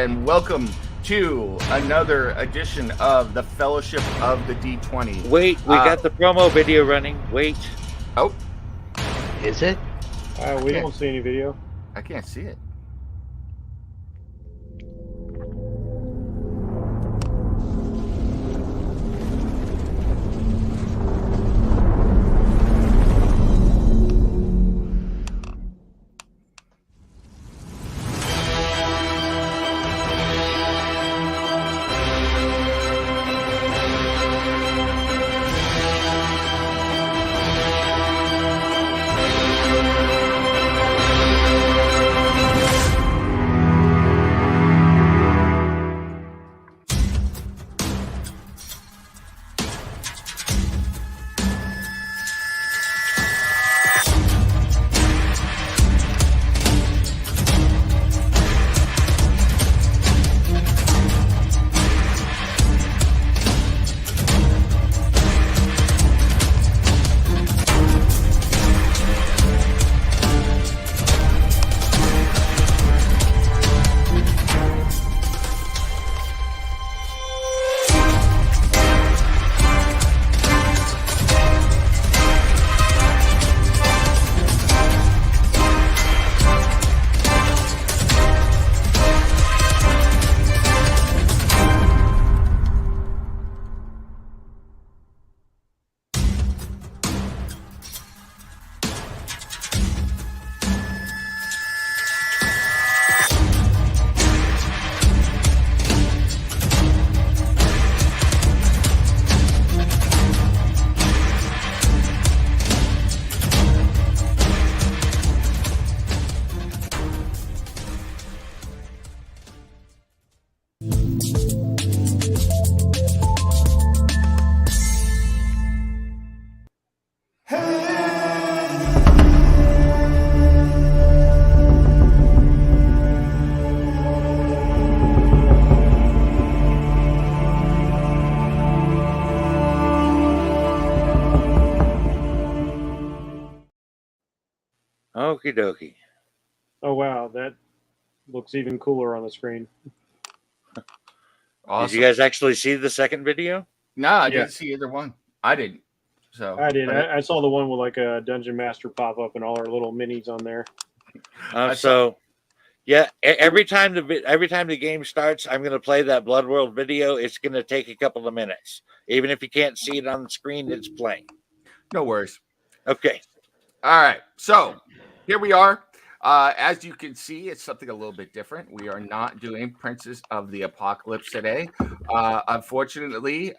and welcome to another edition of the Fellowship of the D20. Wait, we got the promo video running. Wait. Oh, is it? We don't see any video. I can't see it. Okie dokie. Oh wow, that looks even cooler on the screen. Awesome. Did you guys actually see the second video? No, I didn't see either one. I didn't. So I did. I saw the one with like a dungeon master pop up and all our little minis on there. Yeah, every time the game starts, I'm going to play that Blood World video. It's going to take a couple of minutes. Even if you can't see it on the screen, it's playing. No worries. Okay. All right. So here we are. As you can see, it's something a little bit different. We are not doing Princes of the Apocalypse today. Unfortunately,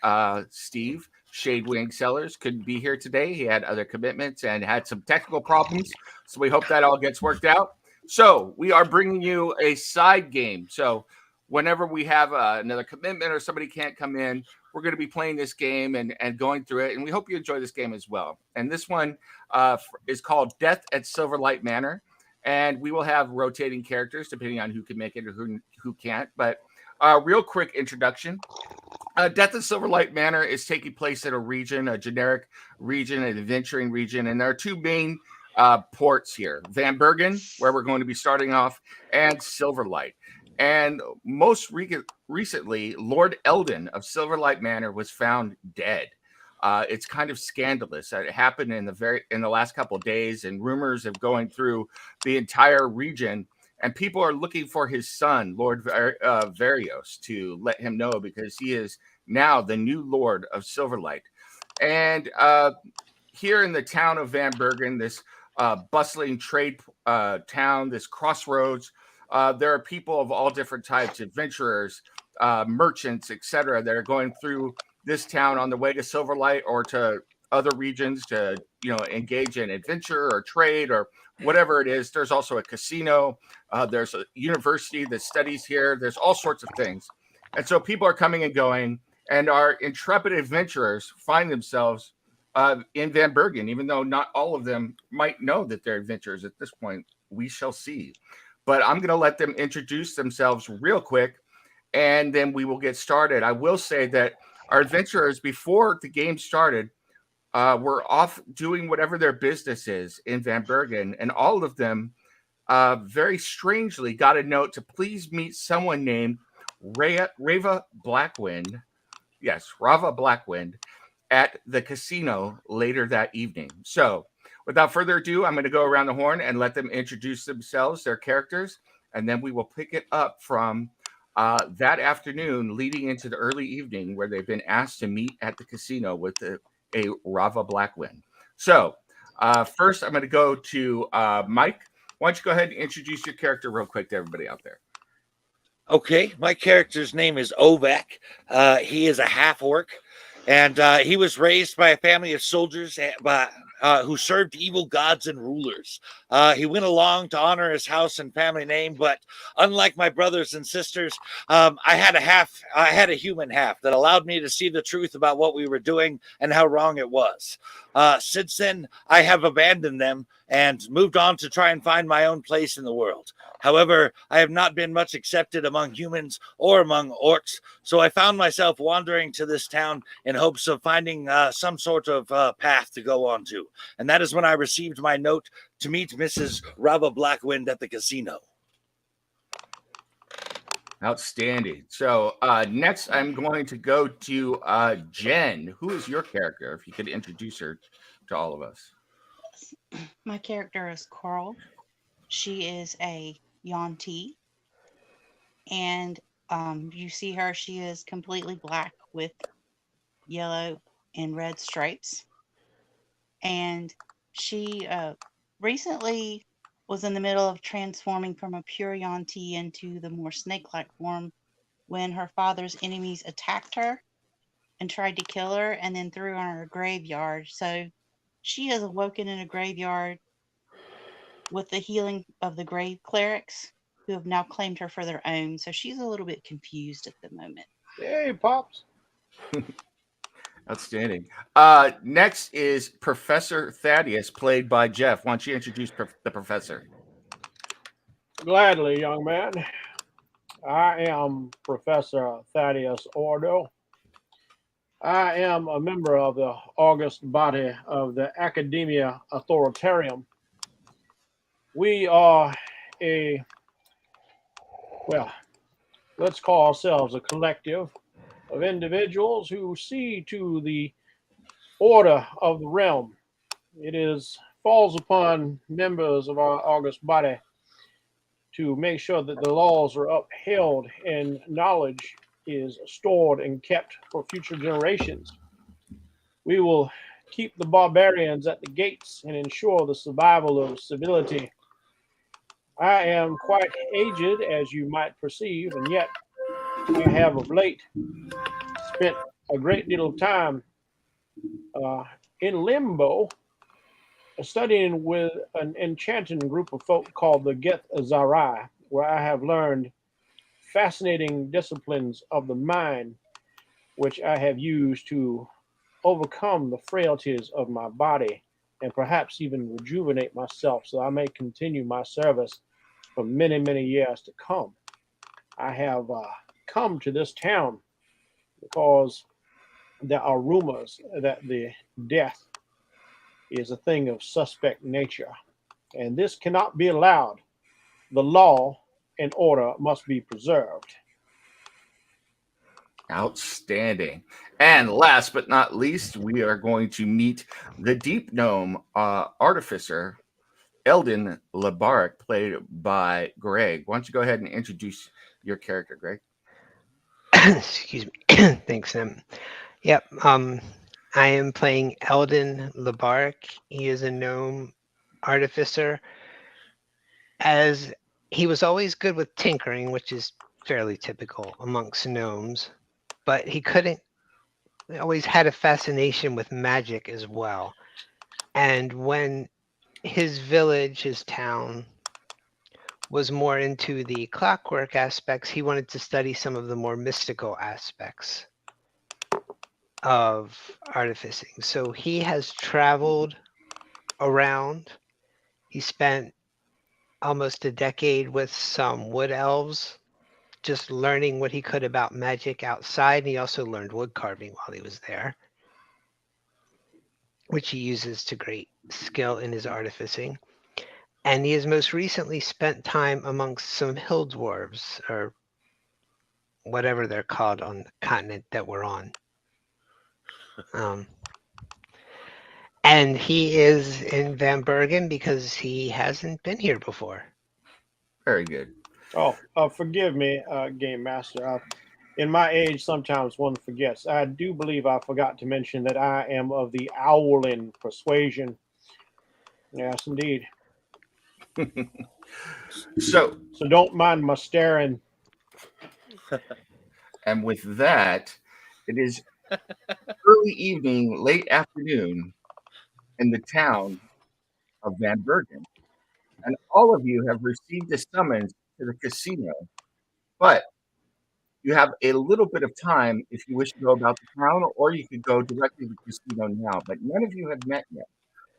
Steve Shadewing Sellers couldn't be here today. He had other commitments and had some technical problems. So we hope that all gets worked out. So we are bringing you a side game. So whenever we have another commitment or somebody can't come in, we're going to be playing this game and going through it. And we hope you enjoy this game as well. And this one is called Death at Silverlight Manor. And we will have rotating characters depending on who can make it or who can't. But real quick introduction. Death at Silverlight Manor is taking place in a region, a generic region, an adventuring region. And there are two main ports here, Van Bergen, where we're going to be starting off, and Silverlight. And most recently, Lord Eldon of Silverlight Manor was found dead. It's kind of scandalous. It happened in the last couple of days, and rumors of going through the entire region. And people are looking for his son, Lord Varios, to let him know because he is now the new Lord of Silverlight. And here in the town of Van Bergen, this bustling trade town, this crossroads, there are people of all different types, adventurers, merchants, etc., that are going through this town on the way to Silverlight or to other regions to, engage in adventure or trade or whatever it is. There's also a casino. There's a university that studies here. There's all sorts of things. And so people are coming and going, and our intrepid adventurers find themselves in Van Bergen, even though not all of them might know that they're adventurers at this point. We shall see. But I'm going to let them introduce themselves real quick, and then we will get started. I will say that our adventurers, before the game started, were off doing whatever their business is in Van Bergen, and all of them very strangely got a note to please meet someone named Rava Blackwind. Yes, Rava Blackwind at the casino later that evening. So, without further ado, I'm going to go around the horn and let them introduce themselves, their characters, and then we will pick it up from that afternoon leading into the early evening where they've been asked to meet at the casino with a Rava Blackwind. So, first, I'm going to go to Mike. Why don't you go ahead and introduce your character real quick to everybody out there? Okay, my character's name is Ovek. He is a half orc, and he was raised by a family of soldiers who served evil gods and rulers. He went along to honor his house and family name, but unlike my brothers and sisters, I had a human half that allowed me to see the truth about what we were doing and how wrong it was. Since then, I have abandoned them and moved on to try and find my own place in the world. However, I have not been much accepted among humans or among orcs, so I found myself wandering to this town in hopes of finding some sort of path to go on to. And that is when I received my note to meet Mrs. Rava Blackwind at the casino. Outstanding. So next, I'm going to go to Jen. Who is your character? If you could introduce her to all of us. My character is Coral. She is a Yuan-Ti. And you see her, she is completely black with yellow and red stripes. And she recently was in the middle of transforming from a pure Yuan-Ti into the more snake-like form when her father's enemies attacked her and tried to kill her and then threw her in a graveyard. So she has awoken in a graveyard with the healing of the grave clerics who have now claimed her for their own. So she's a little bit confused at the moment. Hey, Pops. Outstanding. Next is Professor Thaddeus, played by Jeff. Why don't you introduce the professor? Gladly, young man. I am Professor Thaddeus Ordo. I am a member of the august body of the Academia Authoritarium. We are let's call ourselves a collective of individuals who see to the order of the realm. It falls upon members of our august body to make sure that the laws are upheld and knowledge is stored and kept for future generations. We will keep the barbarians at the gates and ensure the survival of civility. I am quite aged, as you might perceive, and yet I have of late spent a great deal of time in limbo studying with an enchanting group of folk called the Geth Zarai, where I have learned fascinating disciplines of the mind, which I have used to overcome the frailties of my body and perhaps even rejuvenate myself so I may continue my service for many, many years to come. I have come to this town because there are rumors that the death is a thing of suspect nature, and this cannot be allowed. The law and order must be preserved. Outstanding. And last but not least, we are going to meet the Deep Gnome artificer, Eldon Labarik, played by Greg. Why don't you go ahead and introduce your character, Greg? Excuse me. Thanks, Sam. Yep. I am playing Eldon Labarik. He is a gnome artificer. As he was always good with tinkering, which is fairly typical amongst gnomes, but he always had a fascination with magic as well. And when his village, his town, was more into the clockwork aspects, he wanted to study some of the more mystical aspects of artificing. So he has traveled around. He spent almost a decade with some wood elves, just learning what he could about magic outside. And he also learned wood carving while he was there, which he uses to great skill in his artificing. and he has most recently spent time amongst some hill dwarves, or whatever they're called on the continent that we're on. And he is in Van Bergen because he hasn't been here before. Very good. Oh, forgive me, Game Master. In my age, sometimes one forgets. I do believe I forgot to mention that I am of the Owlin persuasion. Yes, indeed. So, So don't mind my staring. and with that, it is early evening, late afternoon in the town of Van Bergen. And all of you have received a summons to the casino. But you have a little bit of time if you wish to go about the town, or you could go directly to the casino now. But none of you have met yet.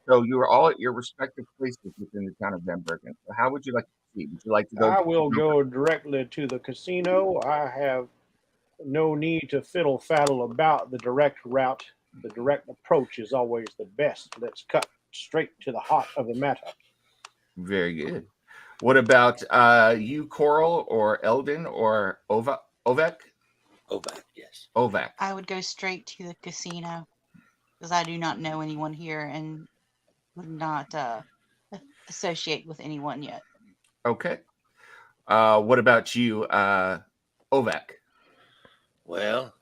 So you are all at your respective places within the town of Van Bergen. So how would you like to proceed? Would you like to go? I will go directly to the casino. I have no need to fiddle faddle about the direct route. The direct approach is always the best. Let's cut straight to the heart of the matter. Very good. What about you, Coral, or Eldon, or Ovek? Ovac, yes. Ovak. I would go straight to the casino because I do not know anyone here and would not associate with anyone yet. Okay. What about you, Ovak? Well,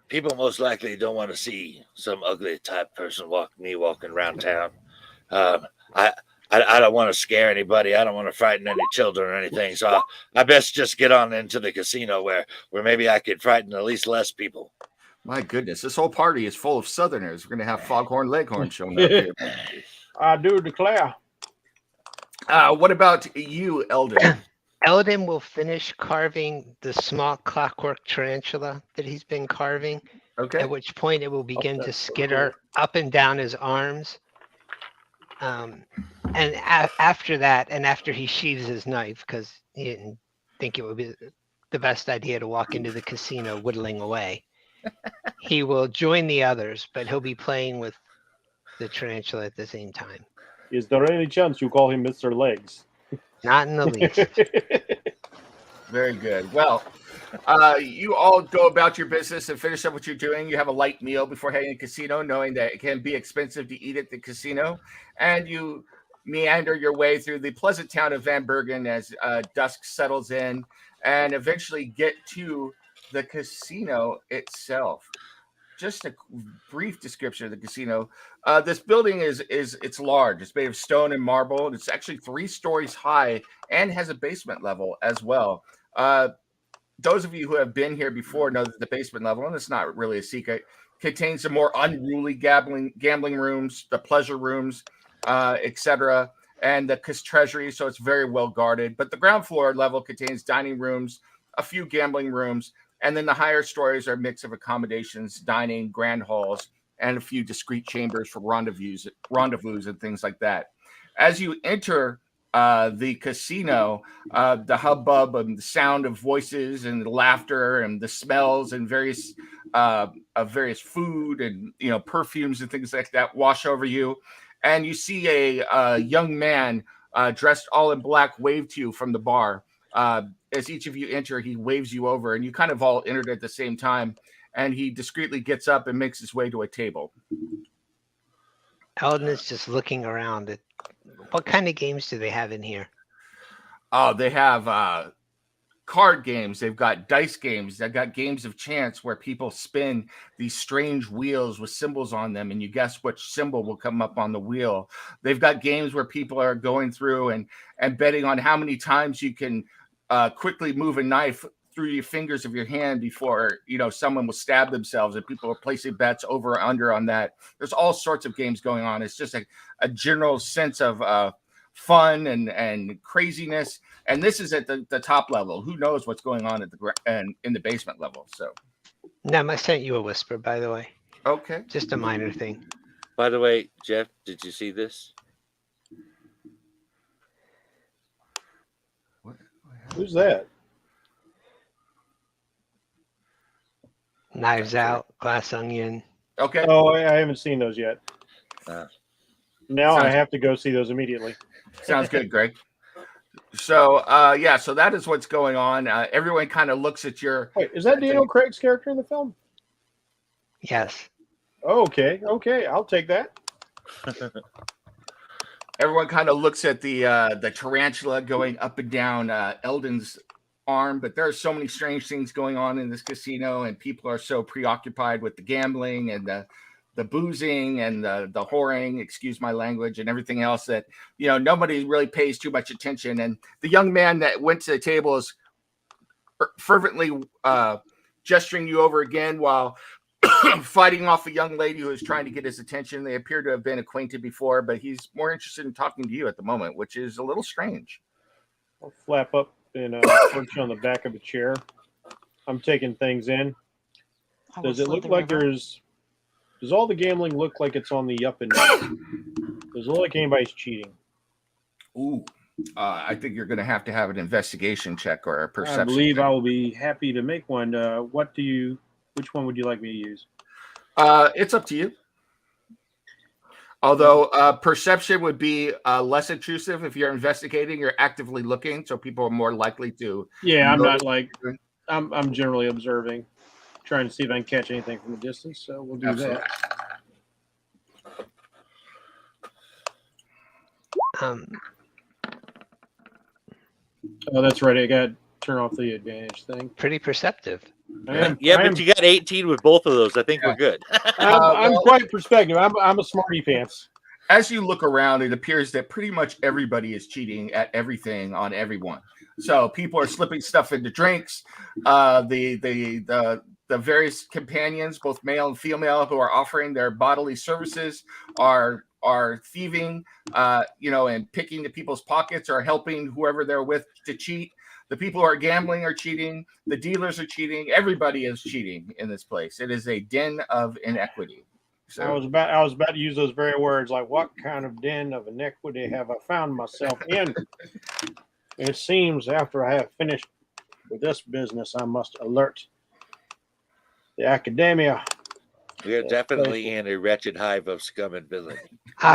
people most likely don't want to see some ugly type person walking around town. I don't want to scare anybody. I don't want to frighten any children or anything. So I best just get on into the casino where maybe I could frighten at least less people. My goodness, this whole party is full of Southerners. We're going to have Foghorn Leghorn showing up here. I do declare. What about you, Eldon? Eldon will finish carving the small clockwork tarantula that he's been carving, Okay. at which point it will begin to that's skitter up and down his arms. And after that, and after he sheathes his knife, because he didn't think it would be the best idea to walk into the casino whittling away, he will join the others, but he'll be playing with the tarantula at the same time. Is there any chance you call him Mr. Legs? Not in the least. Very good. Well, you all go about your business and finish up what you're doing. You have a light meal before heading to the casino, knowing that it can be expensive to eat at the casino. And you meander your way through the pleasant town of Van Bergen as dusk settles in, and eventually get to the casino itself. Just a brief description of the casino. This building it's large. It's made of stone and marble. It's actually 3 stories high and has a basement level as well. Those of you who have been here before know that the basement level, and it's not really a secret, contains some more unruly gambling rooms, the pleasure rooms, etc., and the treasury. So it's very well guarded. But the ground floor level contains dining rooms, a few gambling rooms, and then the higher stories are a mix of accommodations, dining, grand halls, and a few discrete chambers for rendezvous and things like that. As you enter the casino, the hubbub and the sound of voices and the laughter and the smells and various food and perfumes and things like that wash over you, and you see a young man dressed all in black wave to you from the bar. As each of you enter, he waves you over, and you kind of all entered at the same time. And he discreetly gets up and makes his way to a table. Eldon is just looking around at what kind of games do they have in here? Oh, they have card games. They've got dice games. They've got games of chance where people spin these strange wheels with symbols on them, and you guess which symbol will come up on the wheel. They've got games where people are going through and betting on how many times you can quickly move a knife through your fingers of your hand before someone will stab themselves, and people are placing bets over or under on that. There's all sorts of games going on. It's just a general sense of fun and craziness, and this is at the top level. Who knows what's going on in the basement level? So No, I sent you a whisper, by the way. Okay. Just a minor thing. By the way, Jeff, did you see this? Who's that? Knives Out, Glass Onion. Okay. Oh, I haven't seen those yet. Now I Sounds- have to go see those immediately. Sounds good, Greg. So so that is what's going on. Everyone kind of looks at your. Wait, is that Daniel Craig's character in the film? Yes. Okay, I'll take that. Everyone kind of looks at the tarantula going up and down Eldon's arm, but there are so many strange things going on in this casino, and people are so preoccupied with the gambling and the boozing and the whoring, excuse my language, and everything else that nobody really pays too much attention. And the young man that went to the table is fervently gesturing you over again while fighting off a young lady who is trying to get his attention. They appear to have been acquainted before, but he's more interested in talking to you at the moment, which is a little strange. I'll flap up and perch on the back of a chair. I'm taking things in. Does it look like does all the gambling look like it's on the up and down? Does it look like anybody's cheating? Ooh, I think you're going to have an investigation check or a perception. I believe check. I will be happy to make one. Which one would you like me to use? It's up to you. Although perception would be less intrusive if you're investigating, you're actively looking, so people are more likely to. Yeah, I'm not like I'm generally observing, trying to see if I can catch anything from a distance. So we'll do Absolutely. that. Oh, that's right. I got to turn off the advantage thing. Pretty perceptive. But you got 18 with both of those. I think we're good. I'm quite perspective. I'm a smarty pants. As you look around, it appears that pretty much everybody is cheating at everything on everyone. So people are slipping stuff into drinks. The various companions, both male and female, who are offering their bodily services are thieving, and picking the people's pockets or helping whoever they're with to cheat. The people who are gambling are cheating. The dealers are cheating. Everybody is cheating in this place. It is a den of inequity. So I was about to use those very words, like, what kind of den of inequity have I found myself in? It seems after I have finished with this business, I must alert the academia. We are definitely in a wretched hive of scum and villainy.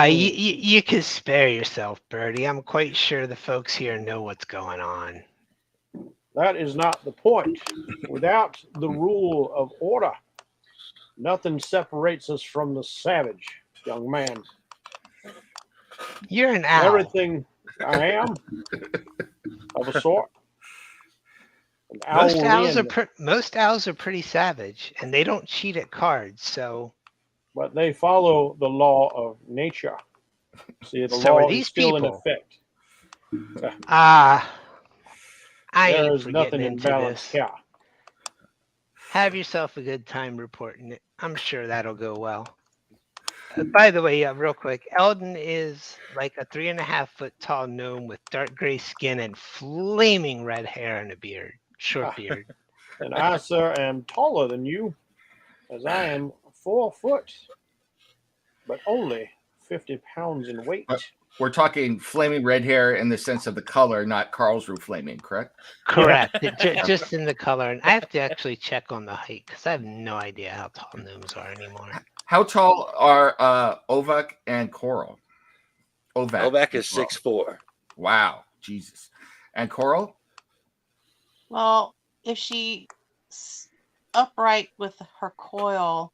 You can spare yourself, Bertie. I'm quite sure the folks here know what's going on. That is not the point. Without the rule of order, nothing separates us from the savage, young man. You're an owl. Everything I am of a sort. Most owls are pretty savage, and they don't cheat at cards. So, but they follow the law of nature. See, the So law are is these still in people. effect. I There ain't is for nothing getting in into balance this. here. Have yourself a good time reporting it. I'm sure that'll go well. By the way, real quick, Eldon is like a 3.5-foot tall gnome with dark gray skin and flaming red hair and a beard, short beard. And I, sir, am taller than you, as I am 4 foot, but only 50 pounds in weight. we're talking flaming red hair in the sense of the color, not Karlsruhe flaming, correct? Correct. Just in the color. And I have to actually check on the height because I have no idea how tall gnomes are anymore. How tall are Ovak and Coral? Ovak is 6'4". Wow, Jesus. And Coral? Well, if she's upright with her coil,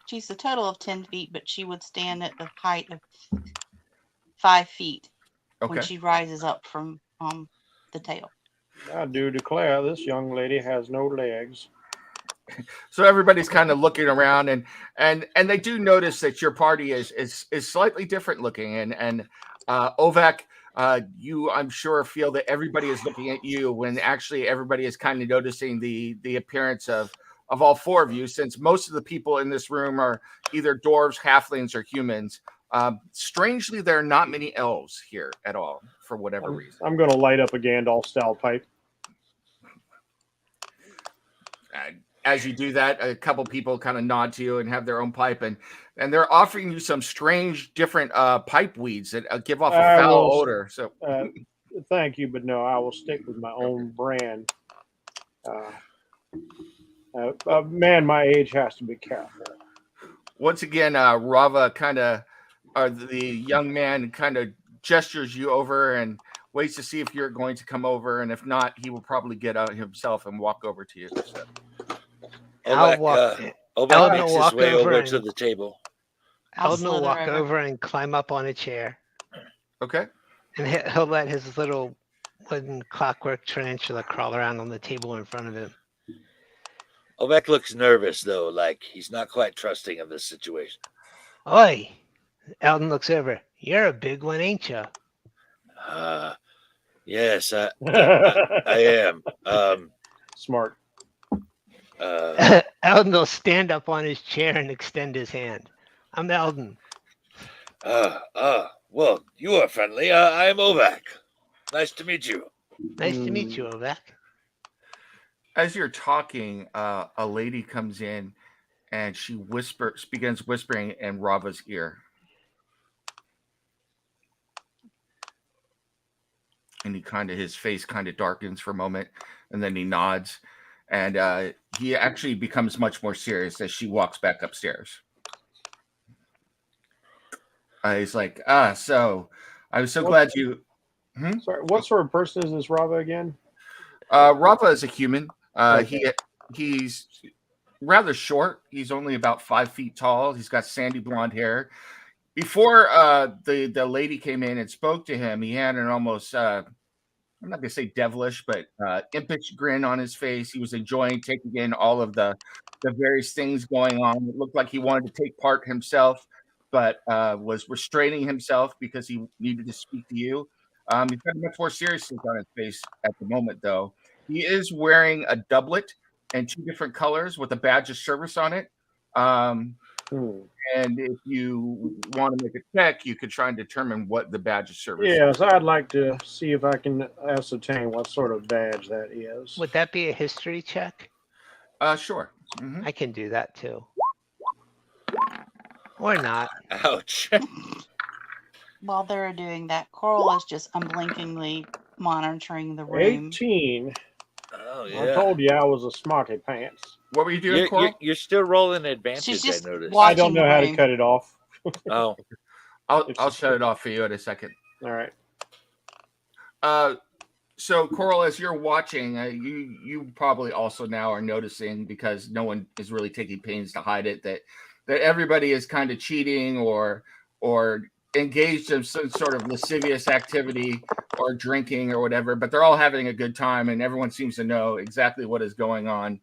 she's a total of 10 feet, but she would stand at the height of 5 feet when she rises up from the tail. I do declare this young lady has no legs. So everybody's kind of looking around, and they do notice that your party is slightly different looking, and Ovak, you, I'm sure, feel that everybody is looking at you when actually everybody is kind of noticing the appearance of all four of you, since most of the people in this room are either dwarves, halflings, or humans. Strangely, there are not many elves here at all for whatever reason. I'm going to light up a Gandalf style pipe. As you do that, a couple people kind of nod to you and have their own pipe, and they're offering you some strange, different pipe weeds that give off a foul odor. So, thank you, but no, I will stick with my own brand. A man my age has to be careful. Once again, Rava kind of, the young man kind of gestures you over and waits to see if you're going to come over, and if not, he will probably get out himself and walk over to you. So. I'll walk. Obek Eldon makes will his walk way over over and- to the table. I'll Eldon will slither walk over. over and climb up on a chair, Okay. and he'll let his little wooden clockwork tarantula crawl around on the table in front of him. Obek looks nervous, though, like he's not quite trusting of this situation. Oi! Eldon looks over. You're a big one, ain't you? Yes, I am. Smart. Eldon will stand up on his chair and extend his hand. I'm Eldon. Well, you are friendly. I am Obek. Nice to meet you. Nice to meet you, Ovek. As you're talking, a lady comes in and she begins whispering in Rava's ear. And his face kind of darkens for a moment, and then he nods, and he actually becomes much more serious as she walks back upstairs. He's like, so I was so glad you. Sorry, what sort of person is this Rava again? Rava is a human. Okay. He's rather short. He's only about 5 feet tall. He's got sandy blonde hair. Before the lady came in and spoke to him, he had an almost I'm not gonna say devilish, but impish grin on his face. He was enjoying taking in all of the various things going on. It looked like he wanted to take part himself, but was restraining himself because he needed to speak to you. He's got much more seriousness on his face at the moment, though. He is wearing a doublet in 2 different colors with a badge of service on it. And if you want to make a check, you could try and determine what the badge of service is. Yes, I'd like to see if I can ascertain what sort of badge that is. Would that be a history check? Sure. I can do that too. Or not. Ouch. While they're doing that, Coral is just unblinkingly monitoring the room. 18. Oh, I yeah. told you I was a smarty pants. What were you doing, Coral? You're still rolling advantage, She's just I noticed. watching I don't know the how to room. cut it off. Oh, I'll shut it off for you in a second. All right. So Coral, as you're watching, you probably also now are noticing, because no one is really taking pains to hide it, that everybody is kind of cheating or engaged in some sort of lascivious activity or drinking or whatever, but they're all having a good time, and everyone seems to know exactly what is going on,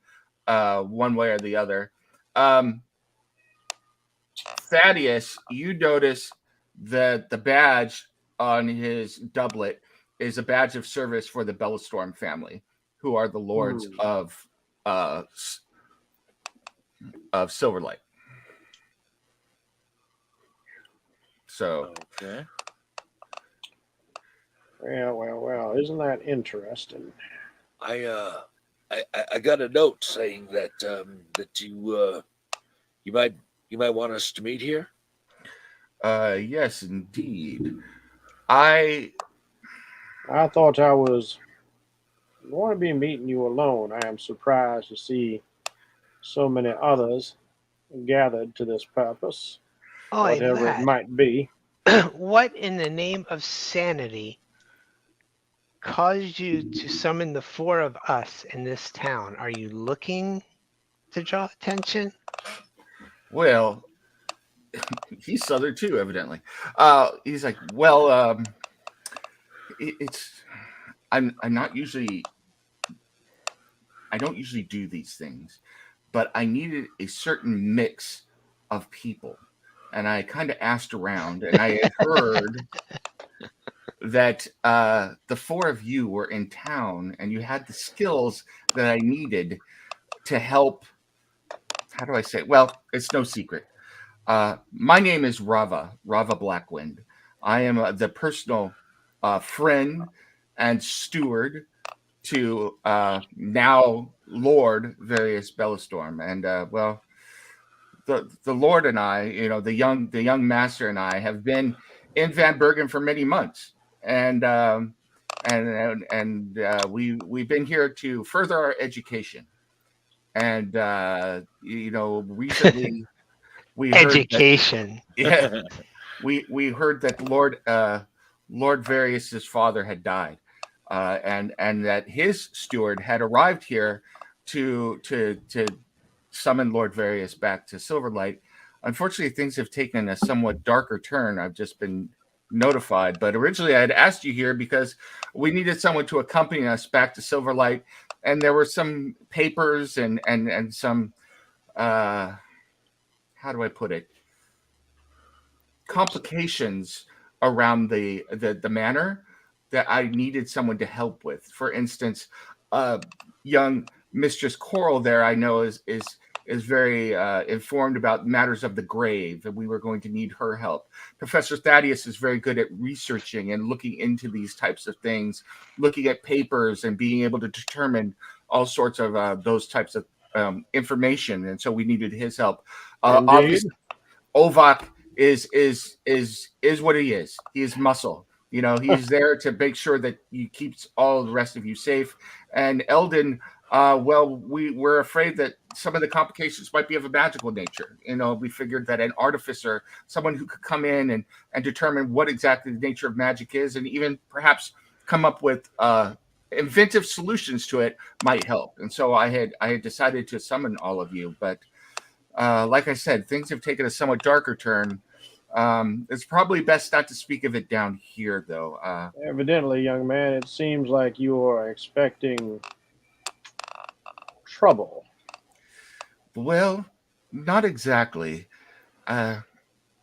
one way or the other. Thaddeus, you notice that the badge on his doublet is a badge of service for the Bellastorm family, who are the lords of Silverlight. So, okay. Well, isn't that interesting? I got a note saying that that you might want us to meet here. yes, indeed. I thought I was going to be meeting you alone. I am surprised to see so many others gathered to this purpose, whatever it might be. What in the name of sanity caused you to summon the 4 of us in this town? Are you looking to draw attention? Well, he's Southern too, evidently. He's like, well, I'm not usually. I don't usually do these things, but I needed a certain mix of people, and I kind of asked around, and I had heard that the 4 of you were in town, and you had the skills that I needed to help. How do I say? Well, it's no secret. My name is Rava Blackwind. I am the personal friend and steward to now Lord Various Bellastorm, and well, the Lord and I, the young master and I have been in Van Bergen for many months, and we've been here to further our education, and recently we heard Education. that, yeah, we heard that Lord Various's father had died, and that his steward had arrived here to summon Lord Various back to Silverlight. Unfortunately, things have taken a somewhat darker turn. I've just been notified, but originally I had asked you here because we needed someone to accompany us back to Silverlight, and there were some papers and some how do I put it, complications around the manor that I needed someone to help with. For instance, young Mistress Coral there, I know is very informed about matters of the grave, and we were going to need her help. Professor Thaddeus is very good at researching and looking into these types of things, looking at papers and being able to determine all sorts of those types of information, and so we needed his help. Obviously, Ovak is what he is. He is muscle. You know, he's there to make sure that he keeps all the rest of you safe. And Eldon, well, we're afraid that some of the complications might be of a magical nature. You know, we figured that an artificer, someone who could come in and determine what exactly the nature of magic is, and even perhaps come up with inventive solutions to it, might help. And so I had decided to summon all of you, but like I said, things have taken a somewhat darker turn. It's probably best not to speak of it down here, though. Evidently, young man, it seems like you are expecting trouble. Well, not exactly.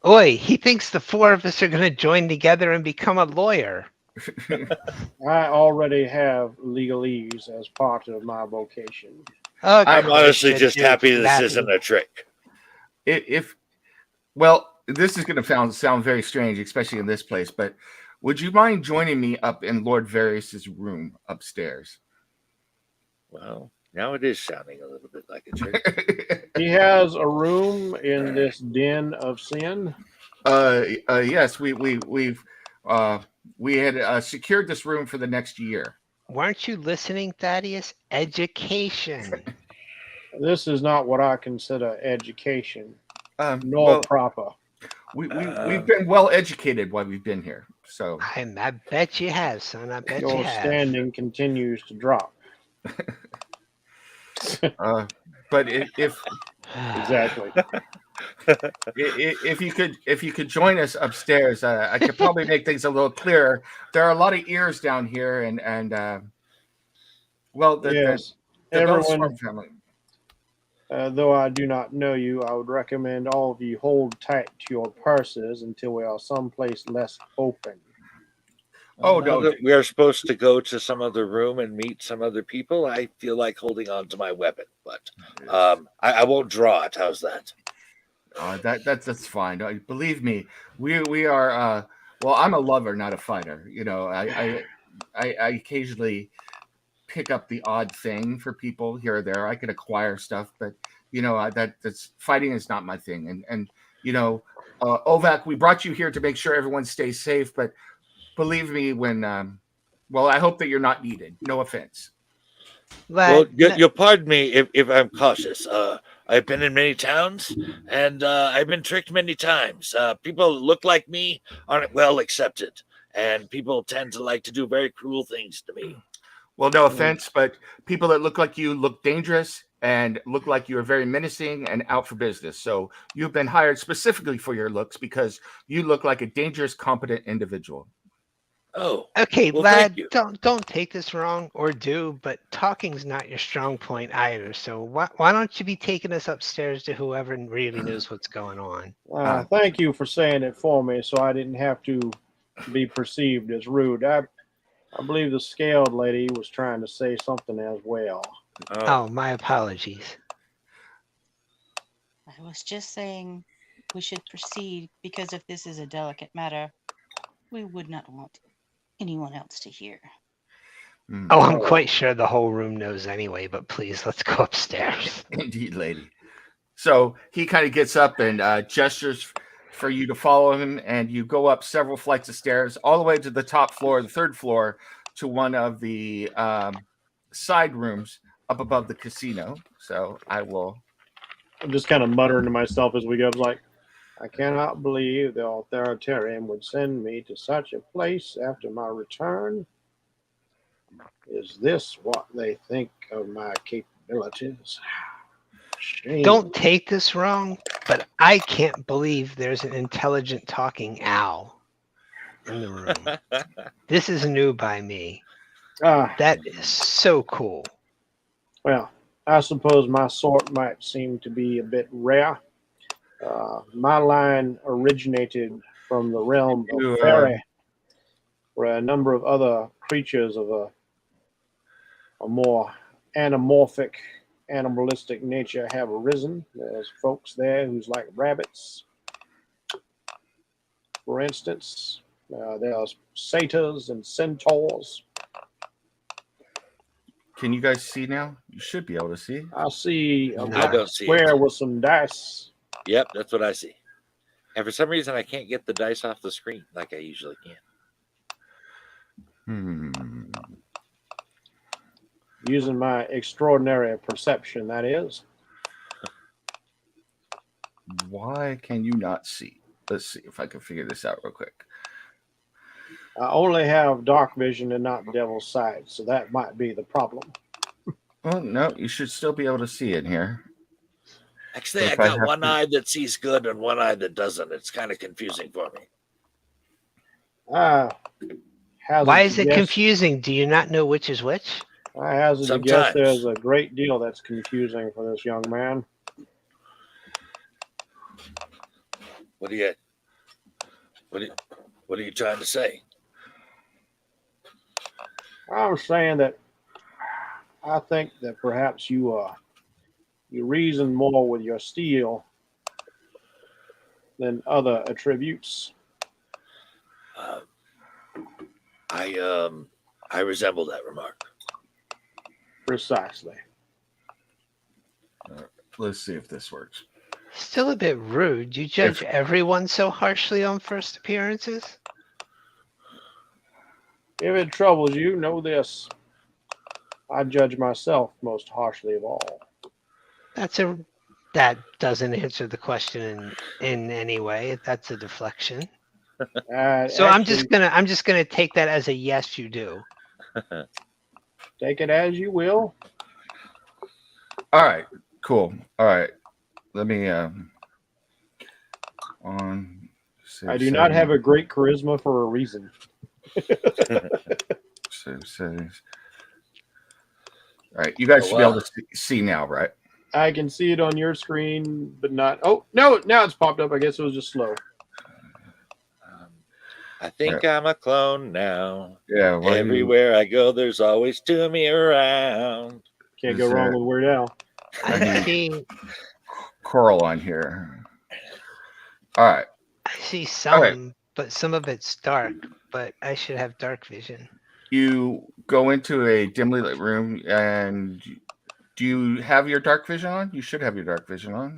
Oi, he thinks the four of us are going to join together and become a lawyer. I already have legalese as part of my vocation. Okay, I'm honestly good just dude, happy this Matthew. isn't a trick. Well, this is going to sound very strange, especially in this place, but would you mind joining me up in Lord Various's room upstairs? Well, now it is sounding a little bit like a trick. He has a room in this den of sin. Yes, we had secured this room for the next year. Weren't you listening, Thaddeus? Education. This is not what I consider education, nor Well, proper. we've been well educated while we've been here. So I bet you have, son. I bet you Your have. standing continues to drop. but if Exactly. if you could join us upstairs, I could probably make things a little clearer. There are a lot of ears down here, and well, Yes. the Everyone, Bellsworm family. though I do not know you, I would recommend all of you hold tight to your purses until we are someplace less open. Oh, Now no. that we are supposed to go to some other room and meet some other people, I feel like holding on to my weapon, but I won't draw it. How's that? That's fine. Believe me, we are. Well, I'm a lover, not a fighter. You know, I occasionally pick up the odd thing for people here or there. I can acquire stuff, but you know that's fighting is not my thing. And you know, Ovak, we brought you here to make sure everyone stays safe. But believe me, when well, I hope that you're not needed. No offense. Well, Lad, you'll pardon me if I'm cautious. I've been in many towns, and I've been tricked many times. People that look like me aren't well accepted, and people tend to like to do very cruel things to me. Well, no offense, but people that look like you look dangerous and look like you are very menacing and out for business. So you've been hired specifically for your looks because you look like a dangerous, competent individual. Oh, okay, well, lad, thank you. don't take this wrong or do, but talking's not your strong point either. So why don't you be taking us upstairs to whoever really knows what's going on? Thank you for saying it for me so I didn't have to be perceived as rude. I believe the scaled lady was trying to say something as well. Oh, my apologies. I was just saying we should proceed because if this is a delicate matter, we would not want anyone else to hear. Oh, I'm quite sure the whole room knows anyway, but please, let's go upstairs. Indeed, lady. So he kind of gets up and gestures for you to follow him, and you go up several flights of stairs all the way to the top floor, the third floor, to one of the side rooms up above the casino. So I'm just kind of muttering to myself as we go. I was like, I cannot believe the authoritarian would send me to such a place after my return. Is this what they think of my capabilities? Shame. Don't take this wrong, but I can't believe there's an intelligent talking owl in the room. This is new by me. Ah, That is so cool. well, I suppose my sort might seem to be a bit rare. My line originated from the realm You, of fairy, where a number of other creatures of a more anamorphic, animalistic nature have arisen. There's folks there who's like rabbits, for instance. There's satyrs and centaurs. Can you guys see now? You should be able to see. I see a I black don't see square it. with some dice. Yep, that's what I see. And for some reason, I can't get the dice off the screen like I usually can. Using my extraordinary perception, that is. Why can you not see? Let's see if I can figure this out real quick. I only have dark vision and not devil's sight, so that might be the problem. Well, no, you should still be able to see in here. Actually, I If I got have one to- eye that sees good and one eye that doesn't. It's kind of confusing for me. I hazard Why is to it guess- confusing? Do you not know which is which? I hazard to guess Sometimes. there's a great deal that's confusing for this young man. What are you trying to say? I'm saying that I think that perhaps you reason more with your steel than other attributes. I resemble that remark. Precisely. Let's see if this works. Still a bit rude. You judge everyone so harshly on first appearances? If it troubles you, know this. I judge myself most harshly of all. That doesn't answer the question in any way. That's a deflection. So I'm just gonna take that as a yes, you do. Take it as you will. All right, cool. All right, let me on. I do not have a great charisma for a reason. Save settings. All right, you guys should be able to see now, right? I can see it on your screen, but not. Oh no! Now it's popped up. I guess it was just slow. I think I'm a clone now. Yeah. well, Everywhere I go, there's always to me around. Can't Is go wrong there- with Weird Al. I see. Coral on here. All right. I see some, but some of it's dark. But I should have dark vision. You go into a dimly lit room, and do you have your dark vision on? You should have your dark vision on.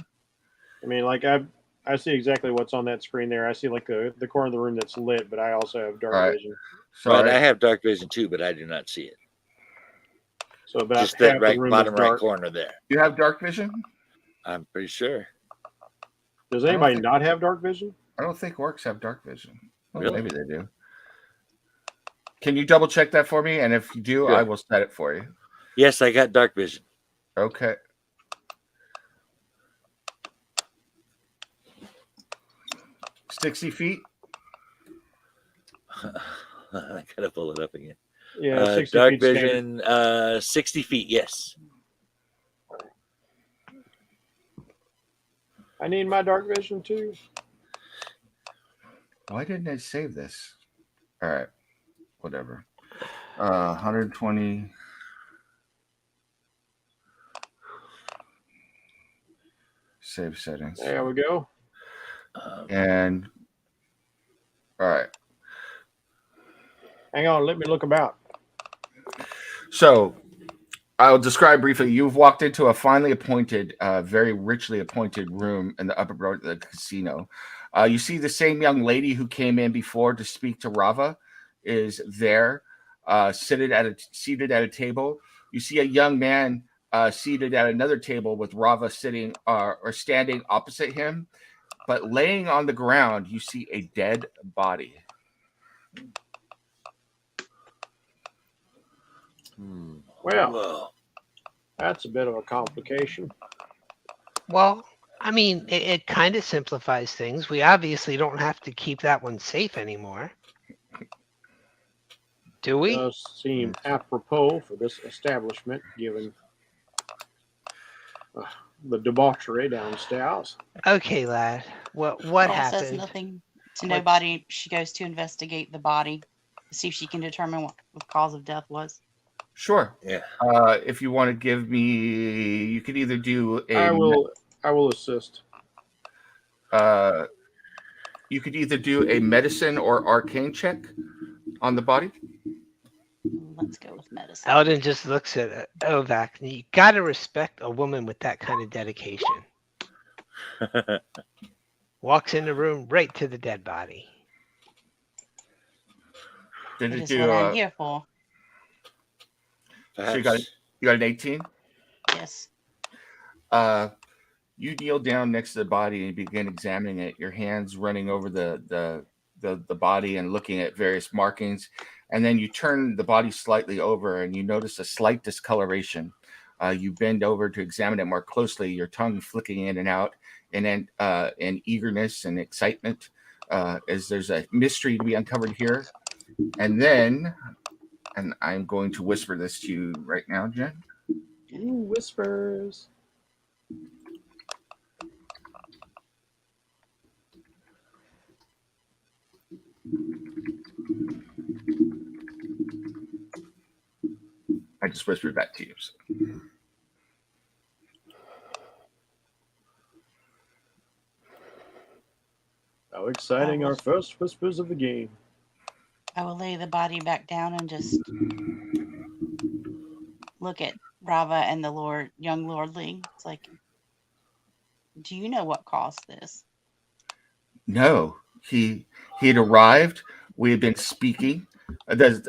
I mean, like I see exactly what's on that screen there. I see like the corner of the room that's lit, but I also have dark All right. vision. Sorry. Right, I have dark vision too, but I do not see it. So about Just half that right the room bottom is right dark. corner there. You have dark vision? I'm pretty sure. Does I don't anybody think- not have dark vision? I don't think orcs have dark vision. Well, Really? maybe they do. Can you double check that for me? And if you do, Sure. I will set it for you. Yes, I got dark vision. Okay. $60 feet. I gotta pull it up again. Yeah, 60 dark feet standard. vision, 60 feet. Yes. I need my dark vision too. Why didn't I save this? All right. Whatever. 120. Save settings. There we go. And all right. Hang on, let me look about. So I'll describe briefly. You've walked into a finely appointed, very richly appointed room in the upper part of the casino. You see the same young lady who came in before to speak to Rava is there, seated at a table. You see a young man seated at another table with Rava sitting or standing opposite him. but laying on the ground, you see a dead body. Well, Well, that's a bit of a complication. Well, I mean, it kind of simplifies things. We obviously don't have to keep that one safe anymore. Do we? Does seem apropos for this establishment, given the debauchery downstairs. Okay, lad. What Carl says happened? nothing to What- nobody. She goes to investigate the body to see if she can determine what the cause of death was. Sure. yeah. If you want to give me, you could either do a. I will assist. You could either do a medicine or arcane check on the body. Let's go with medicine. Eldon just looks at Ovac. And you gotta respect a woman with that kind of dedication. Walks in the room right to the dead body. Did It it is do? what I'm here for. So you got an 18. Yes. You kneel down next to the body and begin examining it. Your hands running over the body and looking at various markings, and then you turn the body slightly over and you notice a slight discoloration. You bend over to examine it more closely, your tongue flicking in and out, and then in eagerness and excitement, as there's a mystery to be uncovered here. And then, and I'm going to whisper this to you right now, Jen. Ooh, whispers. I just whispered back to you. So. How exciting, our first whispers of the game. I will lay the body back down and just look at Rava and the young lordling. It's like, do you know what caused this? No, he'd arrived. We had been speaking.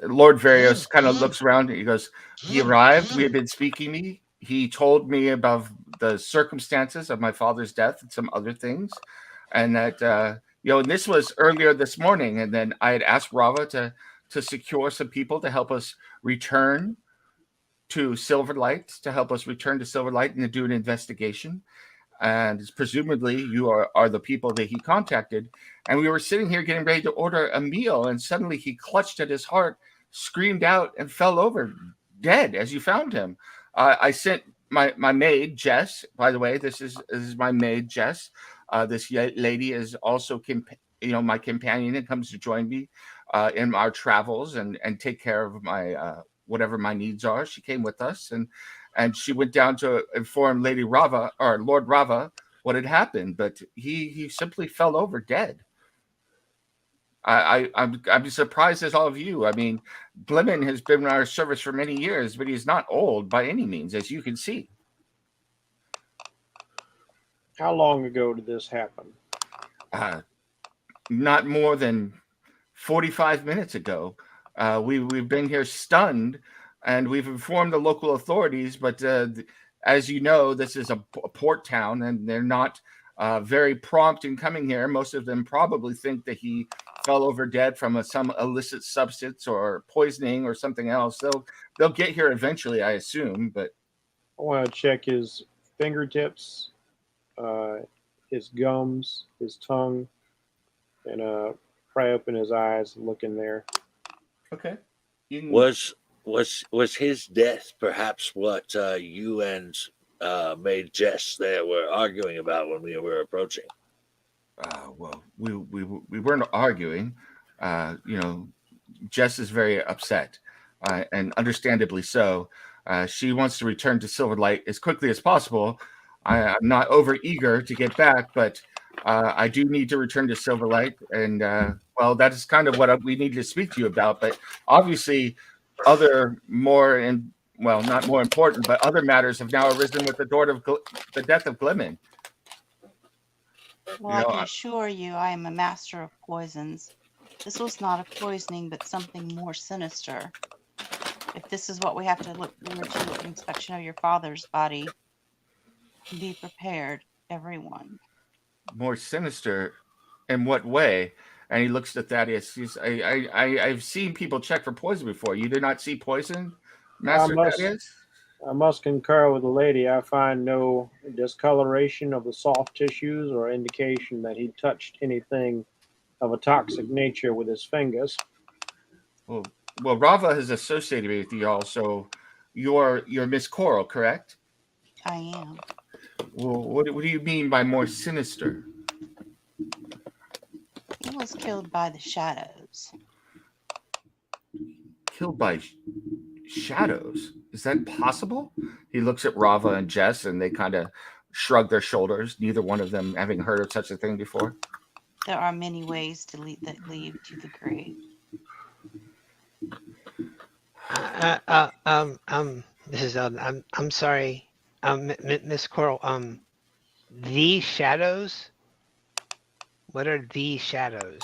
Lord Varios kind of looks around and he goes, he arrived. We had been speaking. He told me about the circumstances of my father's death and some other things. And that, and this was earlier this morning. And then I had asked Rava to secure some people to help us return to Silverlight, and to do an investigation. And presumably you are the people that he contacted. And we were sitting here getting ready to order a meal, and suddenly he clutched at his heart, screamed out, and fell over dead as you found him. I sent my maid, Jess, by the way. This is my maid, Jess. This lady is also my companion and comes to join me in our travels and take care of my whatever my needs are. She came with us, and she went down to inform Lady Rava or Lord Rava what had happened, but he simply fell over dead. I'm surprised as all of you. I mean, Glimmin has been in our service for many years, but he's not old by any means, as you can see. How long ago did this happen? Not more than 45 minutes ago. We've been here stunned, and we've informed the local authorities, but as you know, this is a port town, and they're not very prompt in coming here. Most of them probably think that he fell over dead from some illicit substance or poisoning or something else. They'll get here eventually, I assume. But I want to check his fingertips, his gums, his tongue, and pry open his eyes and look in there. okay, Was his death perhaps what you and Maid Jess there were arguing about when we were approaching? Well, we weren't arguing. Jess is very upset, and understandably so. She wants to return to Silverlight as quickly as possible. I'm not over eager to get back, but I do need to return to Silverlight, and that is kind of what we need to speak to you about. But obviously, other not more important, but other matters have now arisen with the death of Glimmin. Well, I can assure you I am a master of poisons. This was not a poisoning, but something more sinister. If this is what we have to look forward to an inspection of your father's body, be prepared, everyone. More sinister? In what way? And he looks at Thaddeus. I've seen people check for poison before. You did not see poison, I Master must Thaddeus? I must concur with the lady. I find no discoloration of the soft tissues or indication that he touched anything of a toxic nature with his fingers. Well, Rava is associated with you all, so you're Miss Coral, correct? I am. Well, what do you mean by more sinister? He was killed by the shadows. Killed by shadows? Is that possible? He looks at Rava and Jess, and they kind of shrug their shoulders. Neither one of them having heard of such a thing before. There are many ways to lead that lead to the grave. This is I'm sorry, Miss Coral. The shadows. What are the shadows?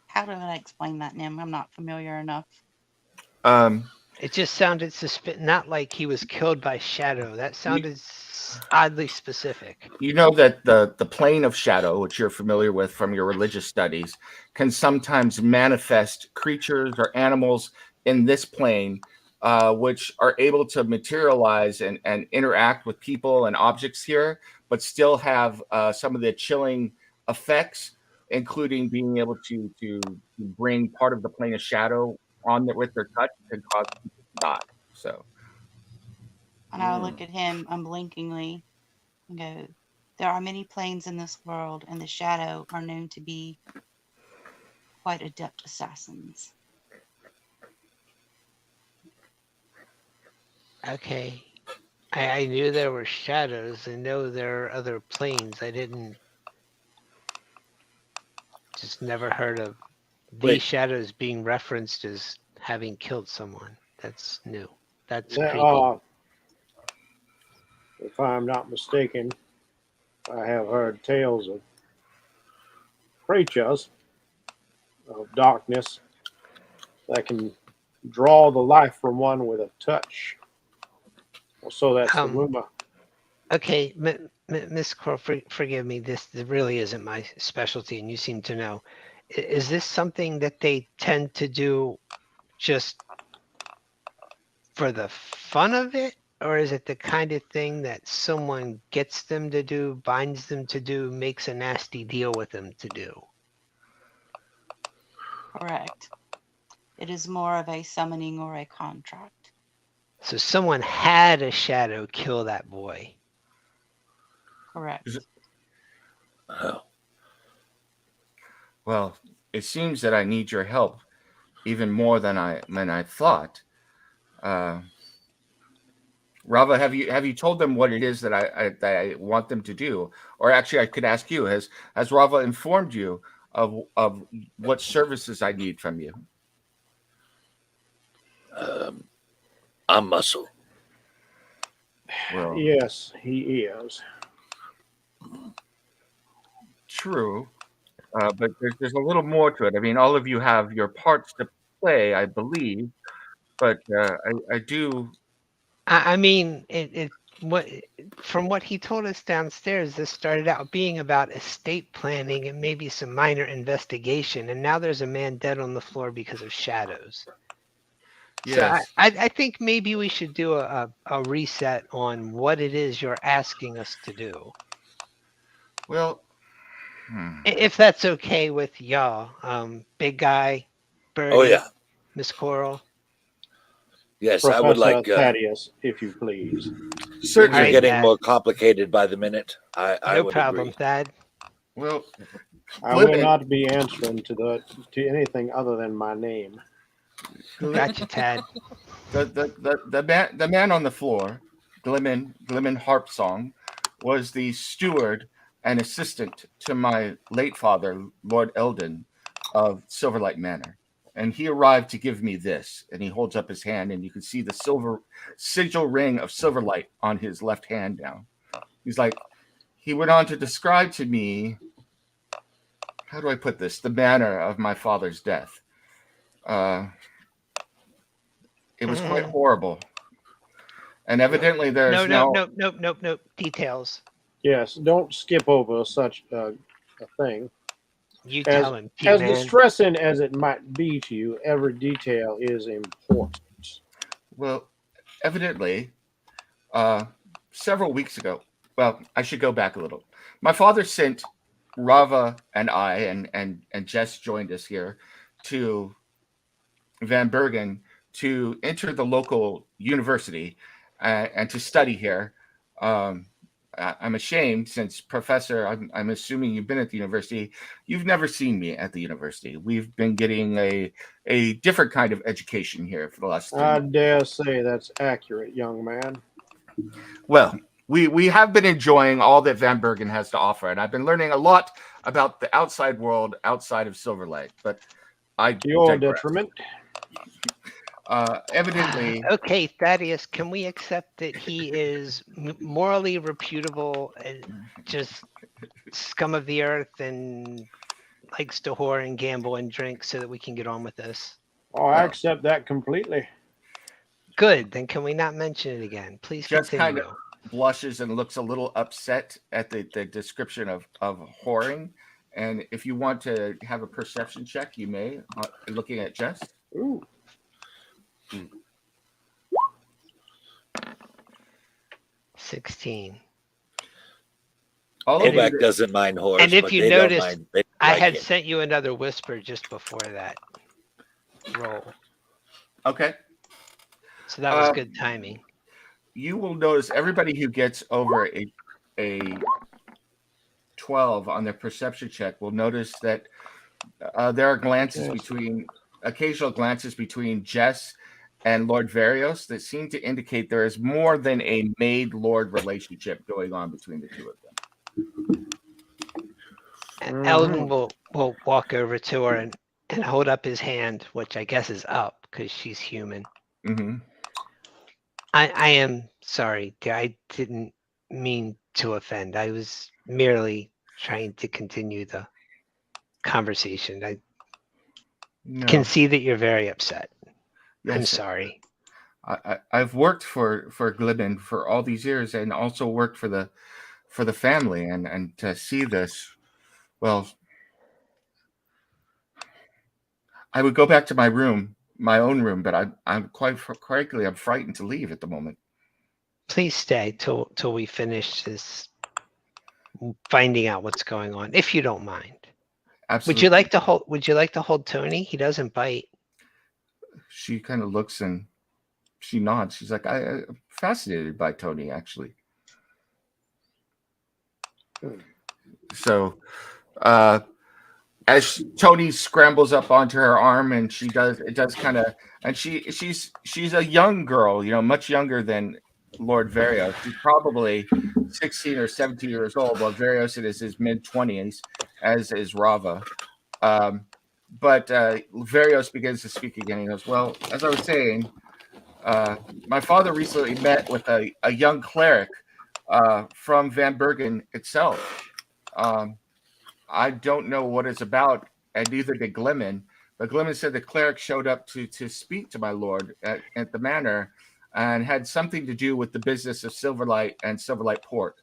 How do I explain that, Nim? I'm not familiar enough. It just sounded not like he was killed by shadow. That sounded oddly specific. You know that the plane of shadow, which you're familiar with from your religious studies, can sometimes manifest creatures or animals in this plane, which are able to materialize and interact with people and objects here, but still have some of the chilling effects, including being able to bring part of the plane of shadow on with their touch and cause people to die. So, And I look at him unblinkingly and go, there are many planes in this world, and the shadow are known to be quite adept assassins. Okay. I knew there were shadows. I know there are other planes. I just never heard of these shadows being referenced as having killed someone. That's new. That's creepy. If I'm not mistaken, I have heard tales of creatures of darkness that can draw the life from one with a touch. So that's the rumor. Okay, Miss Coral, forgive me. This really isn't my specialty, and you seem to know. Is this something that they tend to do just for the fun of it? Or is it the kind of thing that someone gets them to do, binds them to do, makes a nasty deal with them to do? Correct. It is more of a summoning or a contract. So someone had a shadow kill that boy. Correct. Oh. Well, it seems that I need your help even more than I thought. Rava, have you told them what it is that I want them to do? Or actually, I could ask you: Has Rava informed you of what services I need from you? I'm muscle. Well, Yes, he is. True, but there's a little more to it. I mean, all of you have your parts to play, I believe, but I do. I mean, from what he told us downstairs, this started out being about estate planning and maybe some minor investigation, and now there's a man dead on the floor because of shadows. Yes. So I think maybe we should do a reset on what it is you're asking us to do. Well, If that's okay with y'all, big guy, Birdie, Oh yeah. Miss Coral. Yes, Professor I would like. Thaddeus, if you please. Things certainly. are Alright, getting Thad. more complicated by the minute. I No would problem, agree. Thad. Well, I will Glibin, not be answering to anything other than my name. Gotcha, Tad. the man on the floor, Glimmin Harpsong, was the steward and assistant to my late father, Lord Eldon of Silverlight Manor. And he arrived to give me this. And he holds up his hand, and you can see the silver sigil ring of Silverlight on his left hand now. He's like, he went on to describe to me, how do I put this? The manner of my father's death. It was quite horrible. And evidently there's No. Details. Yes, don't skip over such a thing. You As, tell him, as T-Man. distressing as it might be to you, every detail is important. Well, evidently, several weeks ago, well, I should go back a little. My father sent Rava and I, and Jess joined us here, to Van Bergen to enter the local university and to study here. I'm ashamed, since Professor, I'm assuming you've been at the university. You've never seen me at the university. We've been getting a different kind of education here for the last 3 I months. dare say that's accurate, young man. Well, we have been enjoying all that Van Bergen has to offer, and I've been learning a lot about the outside world outside of Silverlight. But I To your digress. detriment. Evidently, Okay, Thaddeus, can we accept that he is morally reputable and just scum of the earth and likes to whore and gamble and drink so that we can get on with this? Oh, I accept that completely. Good, then can we not mention it again? Please just continue. kind of blushes and looks a little upset at the description of whoring. And if you want to have a perception check, you may, looking at Jess. Ooh. 16. All of you Novak that- doesn't mind horse. And if but you they don't noticed, mind- they I like had it. sent you another whisper just before that roll. Okay. So that was good timing. You will notice everybody who gets over a 12 on their perception check will notice that there are glances occasional glances between Jess and Lord Varios that seem to indicate there is more than a maid-lord relationship going on between the two of them. And Eldon will walk over to her and hold up his hand, which I guess is up because she's human. Mm-hmm. I am sorry. I didn't mean to offend. I was merely trying to continue the conversation. I can see that you're very upset. Yes, I'm sorry. I've worked for Glibin for all these years, and also worked for the family, and to see this, well, I would go back to my own room, but I'm quite frankly, I'm frightened to leave at the moment. Please stay till we finish this finding out what's going on, if you don't mind. Absolutely. Would you like to hold Tony? He doesn't bite. She kind of looks and she nods. She's like, I'm fascinated by Tony, actually. So, as Tony scrambles up onto her arm, and she's a young girl, much younger than Lord Varios. She's probably 16 or 17 years old, while Varios is his mid-20s, as is Rava. But Varios begins to speak again. He goes, well, as I was saying, my father recently met with a young cleric from Van Bergen itself. I don't know what it's about, and neither did Glimmin. But Glimmin said the cleric showed up to speak to my lord at the manor, and had something to do with the business of Silverlight and Silverlight Port.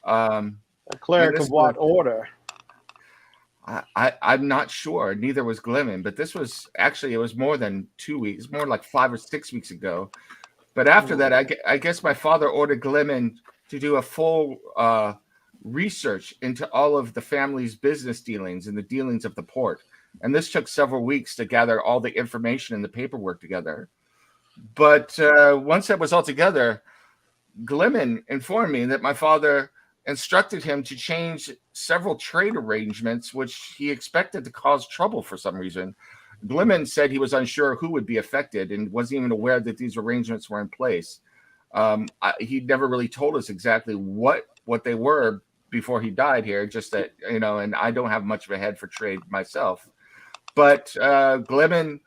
A cleric of what order? I'm not sure. Neither was Glimmin, but this was actually, it was more than 2 weeks, more like 5 or 6 weeks ago. But after that, I guess my father ordered Glimmin to do a full research into all of the family's business dealings and the dealings of the port. And this took several weeks to gather all the information and the paperwork together. But once that was all together, Glimmin informed me that my father instructed him to change several trade arrangements, which he expected to cause trouble for some reason. Glimmin said he was unsure who would be affected and wasn't even aware that these arrangements were in place. He never really told us exactly what they were before he died here, just that, and I don't have much of a head for trade myself. But Glimmin,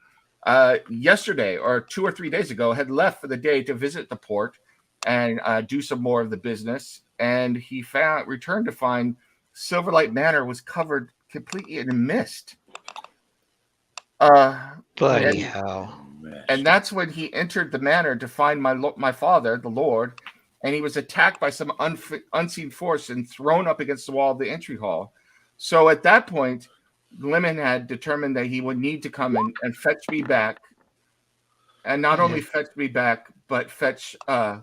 yesterday or 2 or 3 days ago, had left for the day to visit the port and do some more of the business. And he returned to find Silverlight Manor was covered completely in mist. Bloody hell. And that's when he entered the manor to find my father, the Lord, and he was attacked by some unseen force and thrown up against the wall of the entry hall. So at that point, Glimmin had determined that he would need to come and fetch me back, and not only fetch me back, but fetch, a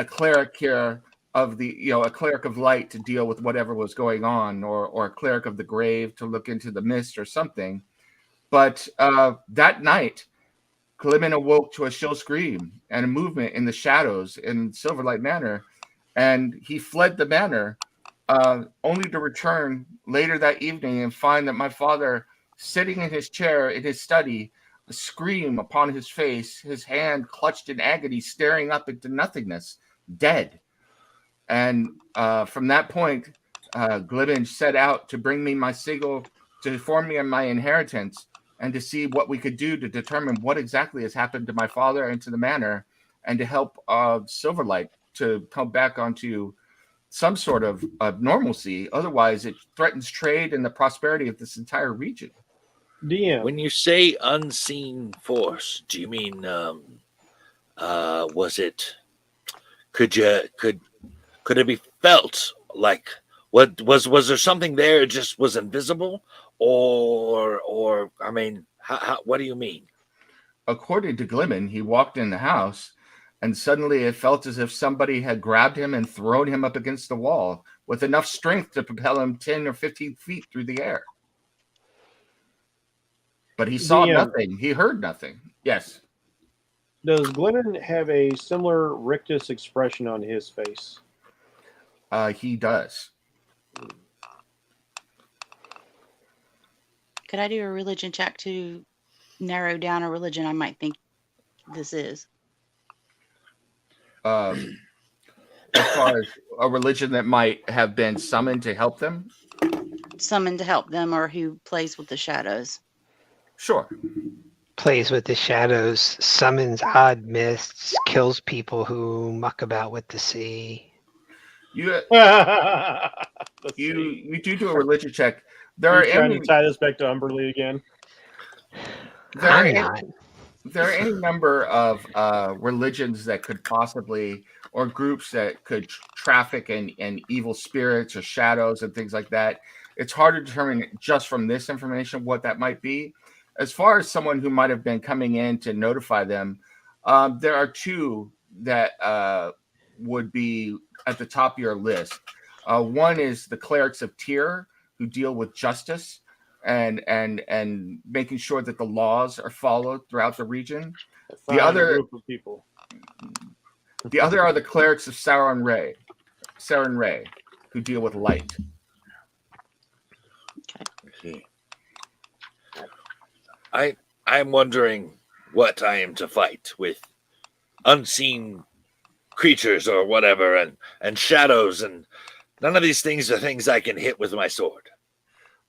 cleric here of a cleric of light to deal with whatever was going on, or a cleric of the grave to look into the mist or something. But that night, Glimmin awoke to a shrill scream and a movement in the shadows in Silverlight Manor, and he fled the manor, only to return later that evening and find that my father, sitting in his chair in his study, a scream upon his face, his hand clutched in agony, staring up into nothingness, dead. And from that point, Glimmin set out to bring me my sigil, to inform me of my inheritance, and to see what we could do to determine what exactly has happened to my father and to the manor, and to help Silverlight to come back onto some sort of normalcy. Otherwise, it threatens trade and the prosperity of this entire region. DM. When you say unseen force, do you mean was it? Could it be felt? Like, what was there something there? It just was invisible, or I mean, how what do you mean? According to Glimmin, he walked in the house, and suddenly it felt as if somebody had grabbed him and thrown him up against the wall with enough strength to propel him 10 or 15 feet through the air. But he saw nothing. He heard nothing. Yes. Does Glennon have a similar rictus expression on his face? He does. Could I do a religion check to narrow down a religion I might think this is? As far as a religion that might have been summoned to help them? Summoned to help them, or who plays with the shadows? Sure. Plays with the shadows, summons odd mists, kills people who muck about with the sea. You do a religion check. Are you trying to tie this back to Umberly again? There are any number of religions that could possibly, or groups that could traffic in evil spirits or shadows and things like that. It's hard to determine just from this information what that might be. As far as someone who might have been coming in to notify them, there are two that would be at the top of your list. One is the clerics of Tyr, who deal with justice and making sure that the laws are followed throughout the region. The other group of people. The other are the clerics of Saren Ray, who deal with light. Okay. I'm wondering what I am to fight with unseen creatures or whatever, and shadows, and none of these things are things I can hit with my sword.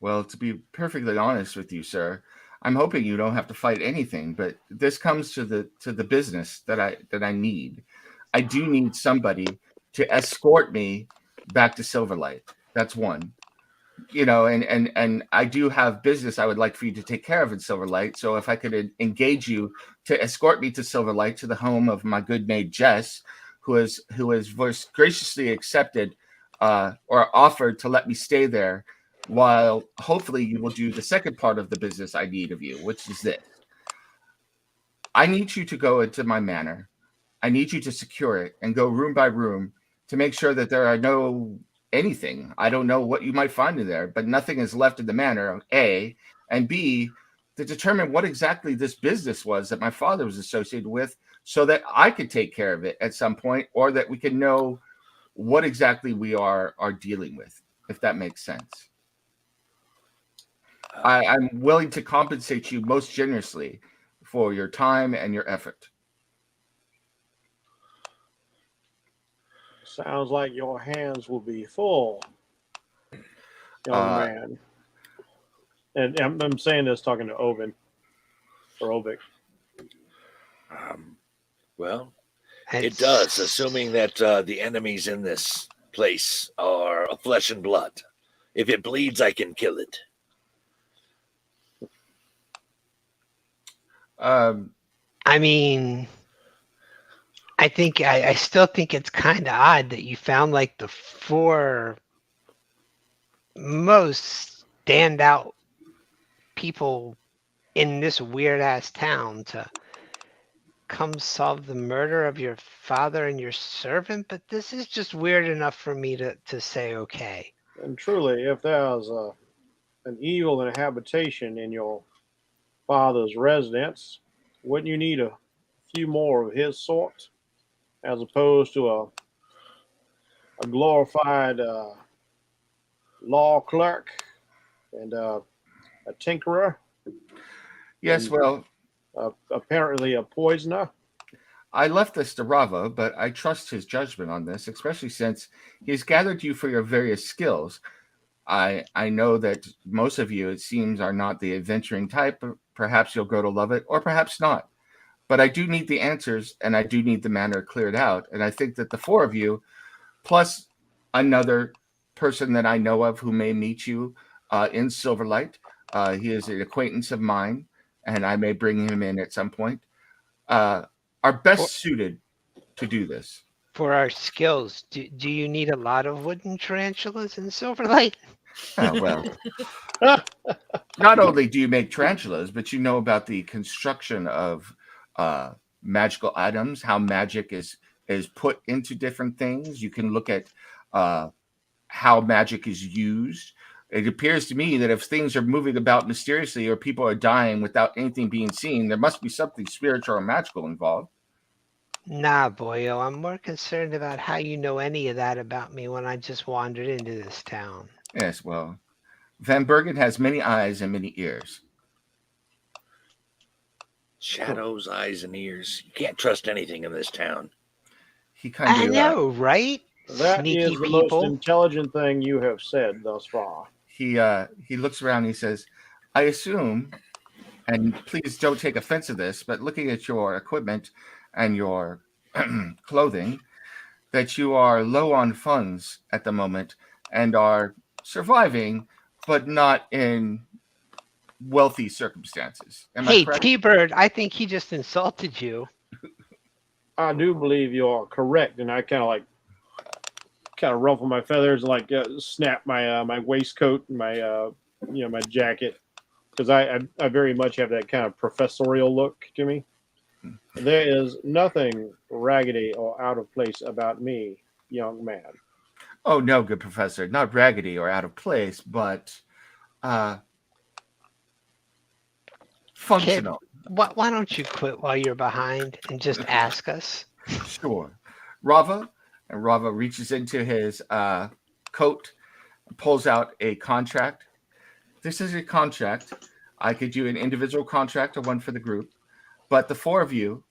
Well, to be perfectly honest with you, sir, I'm hoping you don't have to fight anything, but this comes to the business that I need. I do need somebody to escort me back to Silverlight. That's one. And I do have business I would like for you to take care of in Silverlight. So if I could engage you to escort me to Silverlight, to the home of my good maid Jess, who has graciously accepted or offered to let me stay there, while hopefully you will do the second part of the business I need of you, which is this. I need you to go into my manor. I need you to secure it and go room by room to make sure that there are no anything. I don't know what you might find in there, but nothing is left in the manor, A, and B, to determine what exactly this business was that my father was associated with, so that I could take care of it at some point, or that we can know what exactly we are dealing with, if that makes sense. I'm willing to compensate you most generously for your time and your effort. Sounds like your hands will be full, young man. And I'm saying this talking to Ovid or Ovic. Well, it does, assuming that the enemies in this place are of flesh and blood. If it bleeds, I can kill it. I mean, I still think it's kind of odd that you found like the 4 most standout people in this weird ass town to come solve the murder of your father and your servant, but this is just weird enough for me to say okay. And truly, if there's an evil habitation in your father's residence, wouldn't you need a few more of his sort, as opposed to a glorified law clerk and a tinkerer, Yes, and well, apparently a poisoner? I left this to Rava, but I trust his judgment on this, especially since he's gathered you for your various skills. I know that most of you, it seems, are not the adventuring type. Perhaps you'll grow to love it, or perhaps not. But I do need the answers, and I do need the manor cleared out. And I think that the 4 of you, plus another person that I know of who may meet you in Silverlight, he is an acquaintance of mine, and I may bring him in at some point, are best suited to do this. For our skills, do you need a lot of wooden tarantulas in Silverlight? Oh, well, not only do you make tarantulas, but you know about the construction of magical items, how magic is put into different things. You can look at how magic is used. It appears to me that if things are moving about mysteriously or people are dying without anything being seen, there must be something spiritual or magical involved. Nah, boyo, I'm more concerned about how you know any of that about me when I just wandered into this town. Yes, well, Van Bergen has many eyes and many ears. Shadows, eyes, and ears. You can't trust anything in this town. He kind I of know, right? That Sneaky is the people. most intelligent thing you have said thus far. he looks around and he says, I assume, and please don't take offense to this, but looking at your equipment and your clothing, that you are low on funds at the moment and are surviving, but not in wealthy circumstances. Am I Hey, correct? T-Bird, I think he just insulted you. I do believe you are correct, and I kind of ruffle my feathers and snap my my waistcoat and my my jacket, because I very much have that kind of professorial look to me. There is nothing raggedy or out of place about me, young man. Oh, no, good professor. Not raggedy or out of place, but functional. Kid, why don't you quit while you're behind and just ask us? Sure. Rava, and Rava reaches into his coat, pulls out a contract. This is a contract. I could do an individual contract or one for the group, but the 4 of you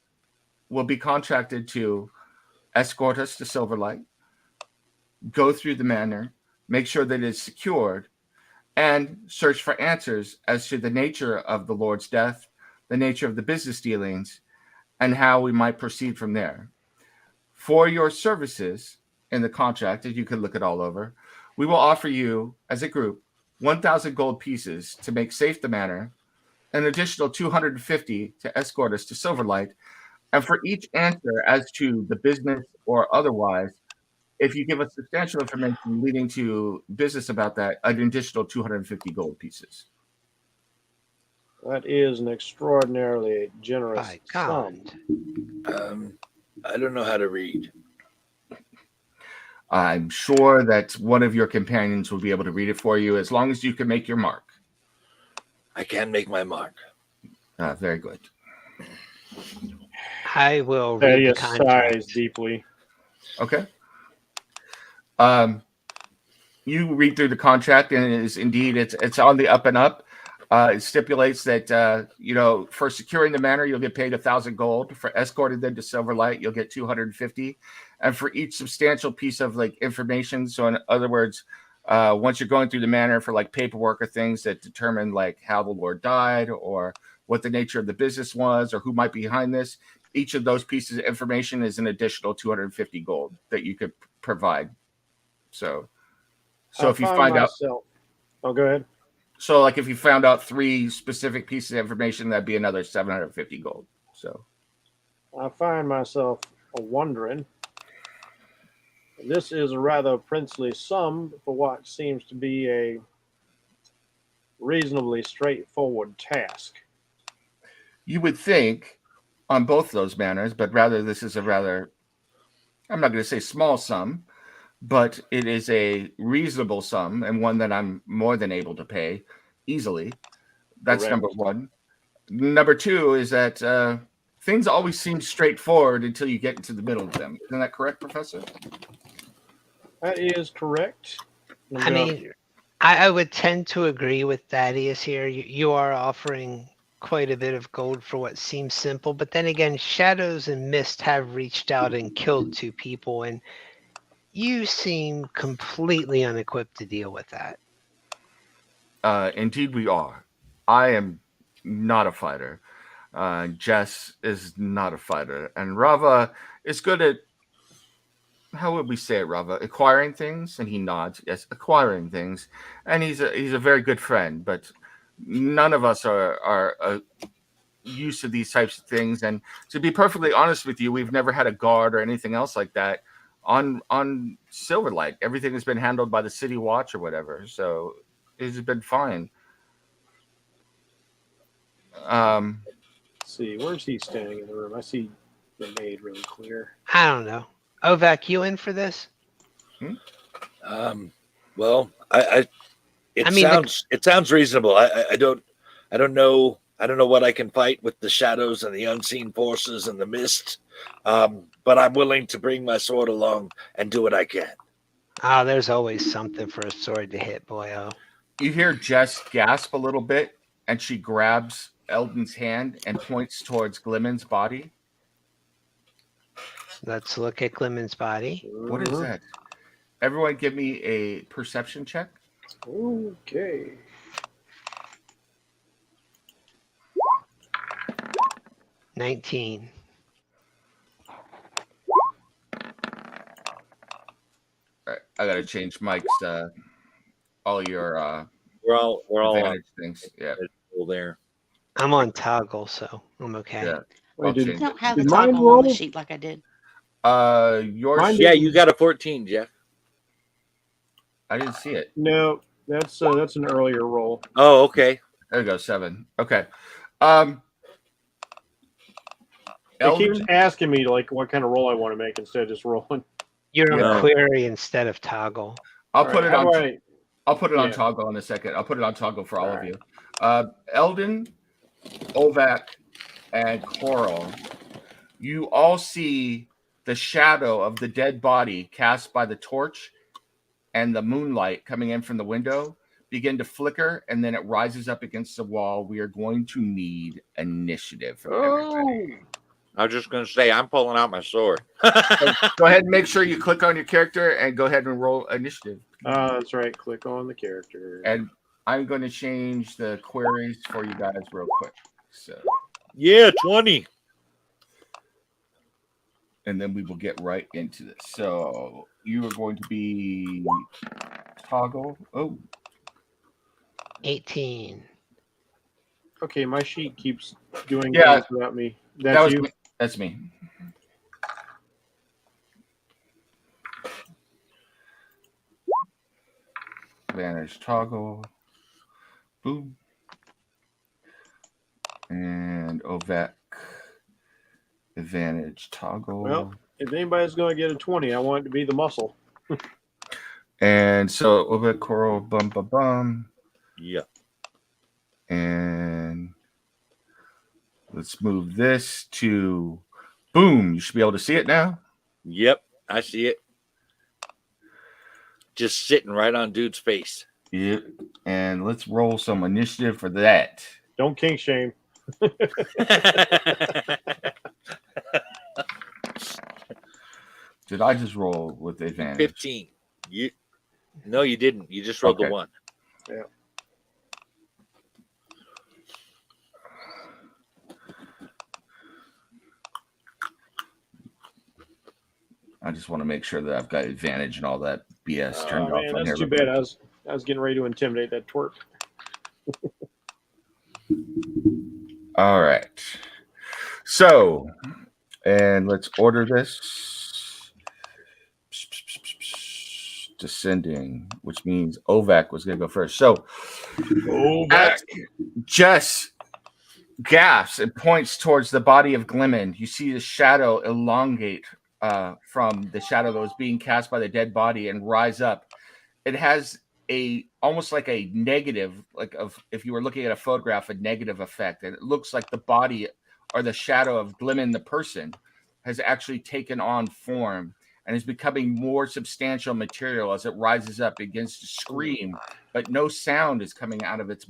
will be contracted to escort us to Silverlight, go through the manor, make sure that it's secured, and search for answers as to the nature of the Lord's death, the nature of the business dealings, and how we might proceed from there. For your services in the contract, that you can look it all over, we will offer you, as a group, 1,000 gold pieces to make safe the manor, an additional 250 to escort us to Silverlight, and for each answer as to the business or otherwise, if you give us substantial information leading to business about that, an additional 250 gold pieces. That is an extraordinarily generous By sum. God. I don't know how to read. I'm sure that one of your companions will be able to read it for you as long as you can make your mark. I can make my mark. Very good. I will read the Thaddeus contract. sighs deeply. Okay. You read through the contract, and it is indeed it's on the up and up. It stipulates that for securing the manor, you'll get paid 1,000 gold. For escorting them to Silverlight, you'll get 250, and for each substantial piece of information. So, in other words, once you're going through the manor for paperwork or things that determine how the Lord died or what the nature of the business was or who might be behind this, each of those pieces of information is an additional 250 gold that you could provide. So if you find out, oh, go ahead. So, like, if you found out 3 specific pieces of information, that'd be another 750 gold. So, I find myself wondering. This is a rather princely sum for what seems to be a reasonably straightforward task. you would think on both those manners, but rather this is a rather, I'm not going to say small sum, but it is a reasonable sum and one that I'm more than able to pay easily. That's Correct. number one. Number two is that things always seem straightforward until you get into the middle of them. Isn't that correct, Professor? That is correct. I mean, I would tend to agree with Thaddeus here. You are offering quite a bit of gold for what seems simple, but then again, Shadows and Mist have reached out and killed 2 people, and you seem completely unequipped to deal with that. Indeed, we are. I am not a fighter. Jess is not a fighter, and Rava is good at, how would we say it, Rava? Acquiring things, and he nods. Yes, acquiring things, and he's a very good friend. But none of us are used to these types of things. And to be perfectly honest with you, we've never had a guard or anything else like that on Silverlight. Everything has been handled by the city watch or whatever. So it's been fine. Let's see, where's he standing in the room? I see the maid really clear. I don't know. Ovak, you in for this? Well, it sounds reasonable. I don't know what I can fight with the shadows and the unseen forces and the mist. But I'm willing to bring my sword along and do what I can. Oh, there's always something for a sword to hit, boyo. You hear Jess gasp a little bit, and she grabs Eldon's hand and points towards Glimmin's body. Let's look at Glimmin's body. What is that? Everyone give me a perception check. Okay. $19. All right, I gotta change Mike's all your We're all advantage things. Yeah, there. I'm on toggle, so I'm okay. yeah. Wait, I'll did- change I don't it. have the Did mine toggle on the roll? sheet like I did. Yours. Yeah, you got a 14, Jeff. I didn't see it. No, that's an earlier roll. Oh, okay. There we go, 7. Okay. It keeps Eldon, asking me like what kind of roll I want to make instead of just rolling. You're on Yeah. query instead of toggle. I'll put it on. Right. I'll put it on Yeah. toggle in a second. I'll put it on toggle for all of Alright. you. Eldon, Ovak, and Coral, you all see the shadow of the dead body cast by the torch and the moonlight coming in from the window begin to flicker, and then it rises up against the wall. We are going to need initiative from everybody. I was just going to say, I'm pulling out my sword. So go ahead and make sure you click on your character and go ahead and roll initiative. That's right. Click on the character. And I'm going to change the queries for you guys real quick. So, Yeah, 20. and then we will get right into this. So you are going to be toggle. Oh, 18. Okay, my sheet keeps doing Yeah. things without me. that That's was you. me. That's me. Advantage toggle. Boom. And Ovek. Advantage toggle. Well, if anybody's going to get a 20, I want it to be the muscle. And so Ovek, Coral, bum, bum, bum. Yeah. And let's move this to boom. You should be able to see it now. Yep, I see it. Just sitting right on dude's face. Yep. And let's roll some initiative for that. Don't kink shame. Did I just roll with advantage? 15. No, you didn't. You just rolled Okay. the 1. I just want to make sure that I've got advantage and all that BS turned Oh, off man, on here. that's too bad. I was getting ready to intimidate that twerp. All right. So, and let's order this. Descending, which means Ovak was going to go first. So, Ovak. Jess gasps and points towards the body of Glimmin. You see the shadow elongate from the shadow that was being cast by the dead body and rise up. It has a almost like a negative, like of if you were looking at a photograph, a negative effect. And it looks like the body or the shadow of Glimmin, the person, has actually taken on form and is becoming more substantial material as it rises up. It begins to scream, but no sound is coming out of its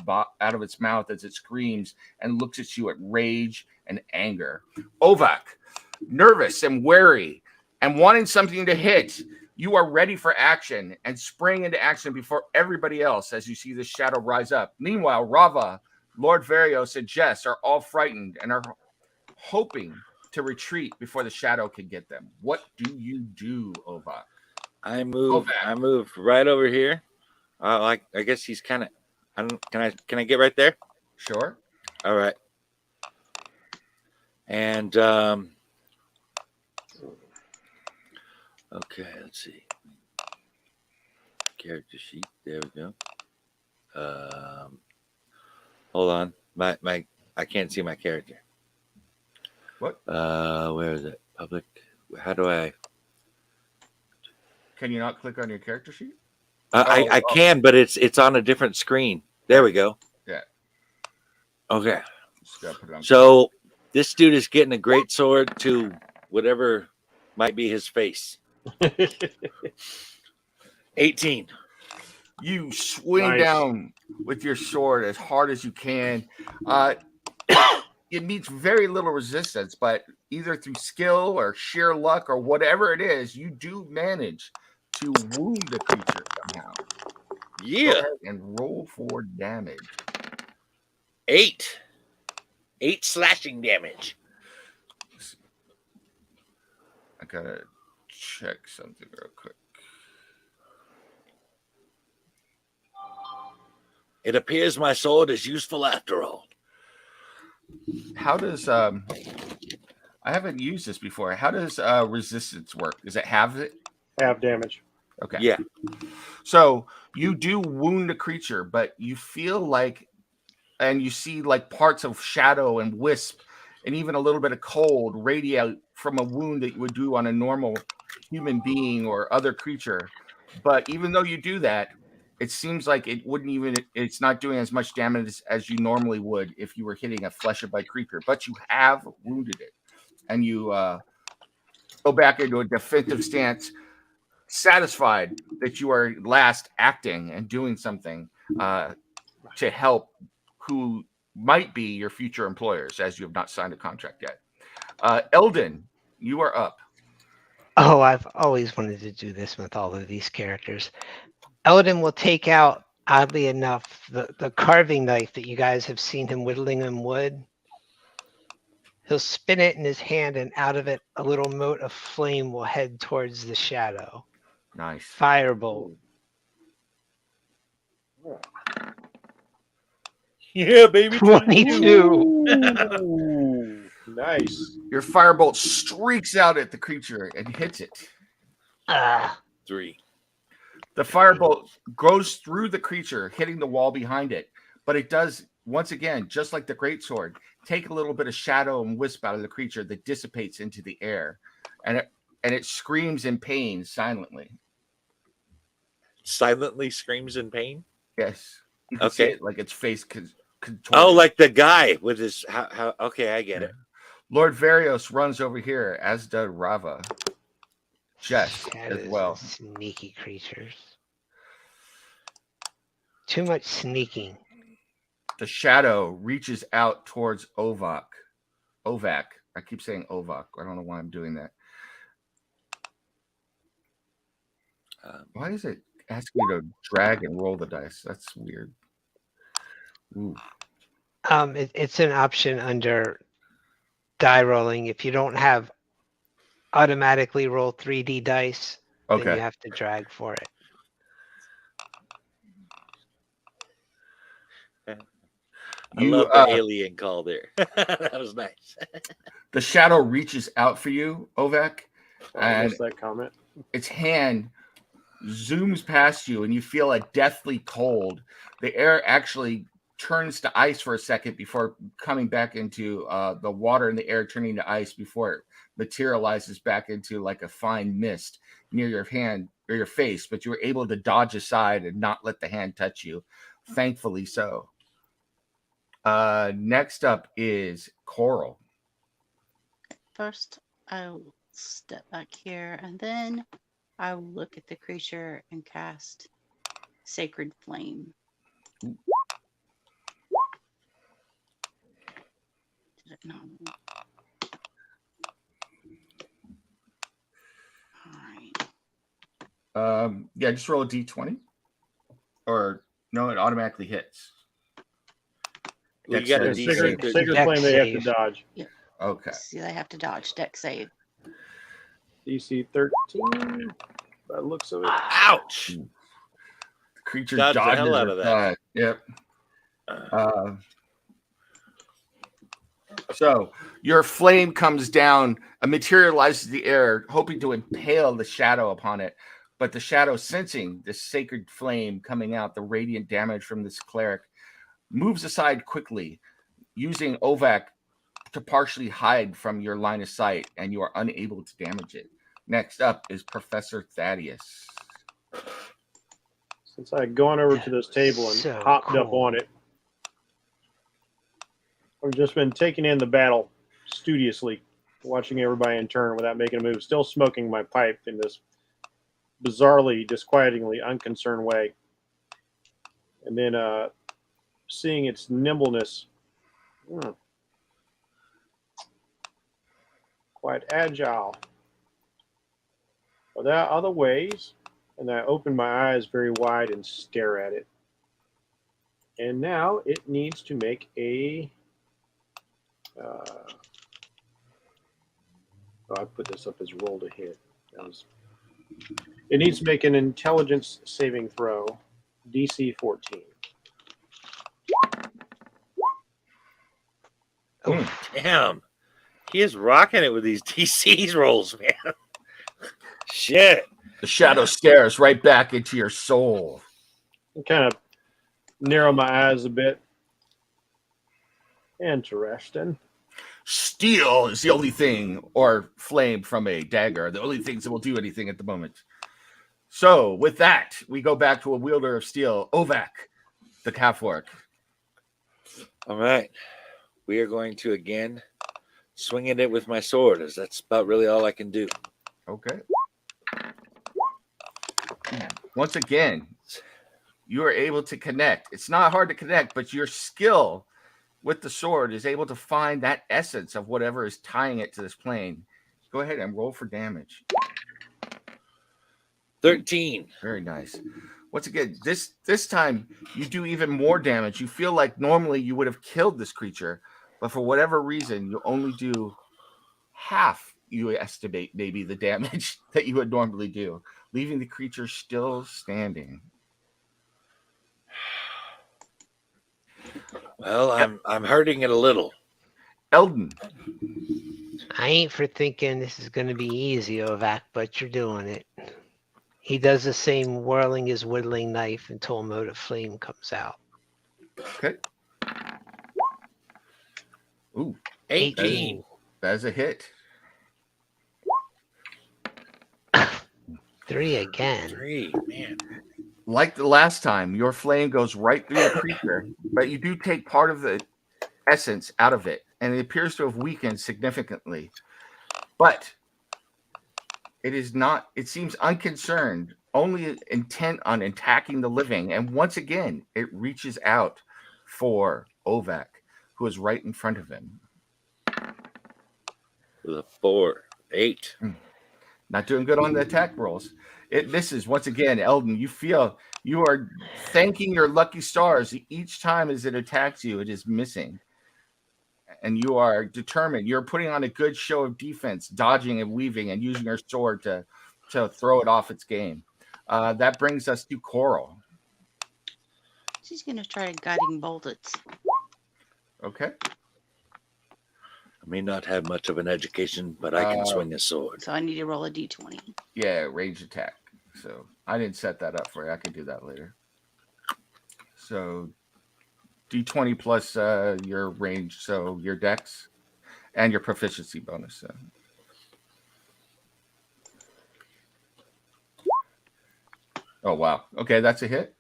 mouth as it screams and looks at you at rage and anger. Ovak, nervous and wary and wanting something to hit, you are ready for action and spring into action before everybody else as you see the shadow rise up. Meanwhile, Rava, Lord Varios, and Jess are all frightened and are hoping to retreat before the shadow can get them. What do you do, Ovak? I move right over here. I guess he's kind of. Can I get right there? Sure. All right. And okay, let's see. Character sheet. There we go. Hold on. My I can't see my character. What? Where is it? Public. How do I? Can you not click on your character sheet? I can, but it's on a different screen. There we go. Yeah. Okay. Just gotta put it on. So this dude is getting a great sword to whatever might be his face. 18. You swing Nice. down with your sword as hard as you can. It meets very little resistance, but either through skill or sheer luck or whatever it is, you do manage to wound the creature somehow. Go Yeah. ahead and roll for damage. 8 slashing damage. I gotta check something real quick. It appears my sword is useful after all. How does I haven't used this before. How does resistance work? Does it have it? Half damage. Okay. Yeah. So you do wound a creature, but you feel like, and you see like parts of shadow and wisp and even a little bit of cold radiate from a wound that you would do on a normal human being or other creature. But even though you do that, it seems like it's not doing as much damage as you normally would if you were hitting a flesh and blood creature, but you have wounded it. And you go back into a defensive stance, satisfied that you are last acting and doing something to help who might be your future employers, as you have not signed a contract yet. Eldon, you are up. Oh, I've always wanted to do this with all of these characters. Eldon will take out, oddly enough, the carving knife that you guys have seen him whittling in wood. He'll spin it in his hand, and out of it, a little mote of flame will head towards the shadow. Nice. Firebolt. Yeah, baby. 22. Ooh, nice. Your firebolt streaks out at the creature and hits it. 3. The firebolt goes through the creature, hitting the wall behind it. But it does, once again, just like the greatsword, take a little bit of shadow and wisp out of the creature that dissipates into the air. And it screams in pain silently. Silently screams in pain. Yes. You can see Okay. it, like its face contorted. Oh, like the guy with his. How? Okay, I get it. Lord Varios runs over here, as does Rava. Jess as Shadows well. and sneaky creatures. Too much sneaking. The shadow reaches out towards Ovak. I keep saying Ovak. I don't know why I'm doing that. Why is it asking you to drag and roll the dice? That's weird. Ooh. It's an option under die rolling. If you don't have automatically roll 3D dice, then Okay. you have to drag for it. I You, love the alien call there. That was nice. the shadow reaches out for you, Ovek, I and missed that comment. its hand zooms past you, and you feel a deathly cold. The air actually turns to ice for a second before coming back into the water and the air turning to ice before it materializes back into like a fine mist near your hand or your face. But you were able to dodge aside and not let the hand touch you. Thankfully so. Next up is Coral. First, I'll step back here and then I will look at the creature and cast Sacred Flame. Did it not? All right. Yeah, just roll a d20. Or no, it automatically hits. Well, you got a Dexterity save. Sacred Dex Flame they have to save. dodge. Okay. See, they have to dodge deck save. DC 13. By the looks of it. Ouch! The creature Dodge the dodges hell out it. of that. Yep. So your flame comes down and materializes the air, hoping to impale the shadow upon it. But the shadow, sensing this sacred flame coming out, the radiant damage from this cleric, moves aside quickly, using Ovak to partially hide from your line of sight, and you are unable to damage it. Next up is Professor Thaddeus. Since I had gone over to this table and So hopped up cool. on it, I've just been taking in the battle studiously, watching everybody in turn without making a move, still smoking my pipe in this bizarrely, disquietingly unconcerned way. And then seeing its nimbleness, quite agile. Are there other ways? And I open my eyes very wide and stare at it. And now it needs to make a... I put this up as roll to hit. It needs to make an intelligence saving throw, DC 14. Damn. He is rocking it with these DC's rolls, man. Shit. The shadow stares right back into your soul. I kind of narrow my eyes a bit. Interesting. Steel is the only thing, or flame from a dagger, the only things that will do anything at the moment. So, with that, we go back to a wielder of steel, Ovak, the half-orc. All right. We are going to, again, swing at it with my sword, as that's about really all I can do. Okay. Once again, you are able to connect. It's not hard to connect, but your skill with the sword is able to find that essence of whatever is tying it to this plane. Go ahead and roll for damage. 13. Very nice. Once again, this time you do even more damage. You feel like normally you would have killed this creature, but for whatever reason, you only do half, you estimate, maybe the damage that you would normally do, leaving the creature still standing. Well, I'm hurting it a little. Eldon. I ain't for thinking this is going to be easy, Ovak, but you're doing it. He does the same, whirling his whittling knife until a mote of flame comes out. Okay. Ooh, 18. that's a hit. 3 again. 3, man. Like the last time, your flame goes right through the creature, but you do take part of the essence out of it, and it appears to have weakened significantly. But it is not, it seems unconcerned, only intent on attacking the living. And once again, it reaches out for Ovak, who is right in front of him. With a 4, 8. Not doing good on the attack rolls. It misses once again. Eldon, you feel you are thanking your lucky stars each time as it attacks you. It is missing. And you are determined. You're putting on a good show of defense, dodging and weaving and using your sword to throw it off its game. That brings us to Coral. he's going to try to guiding bolt it. Okay. I may not have much of an education, but I can swing a sword. So I need to roll a d20. Yeah, range attack. So I didn't set that up for you. I can do that later. So D20 plus your range, so your dex and your proficiency bonus. So. Oh, wow. Okay, that's a hit.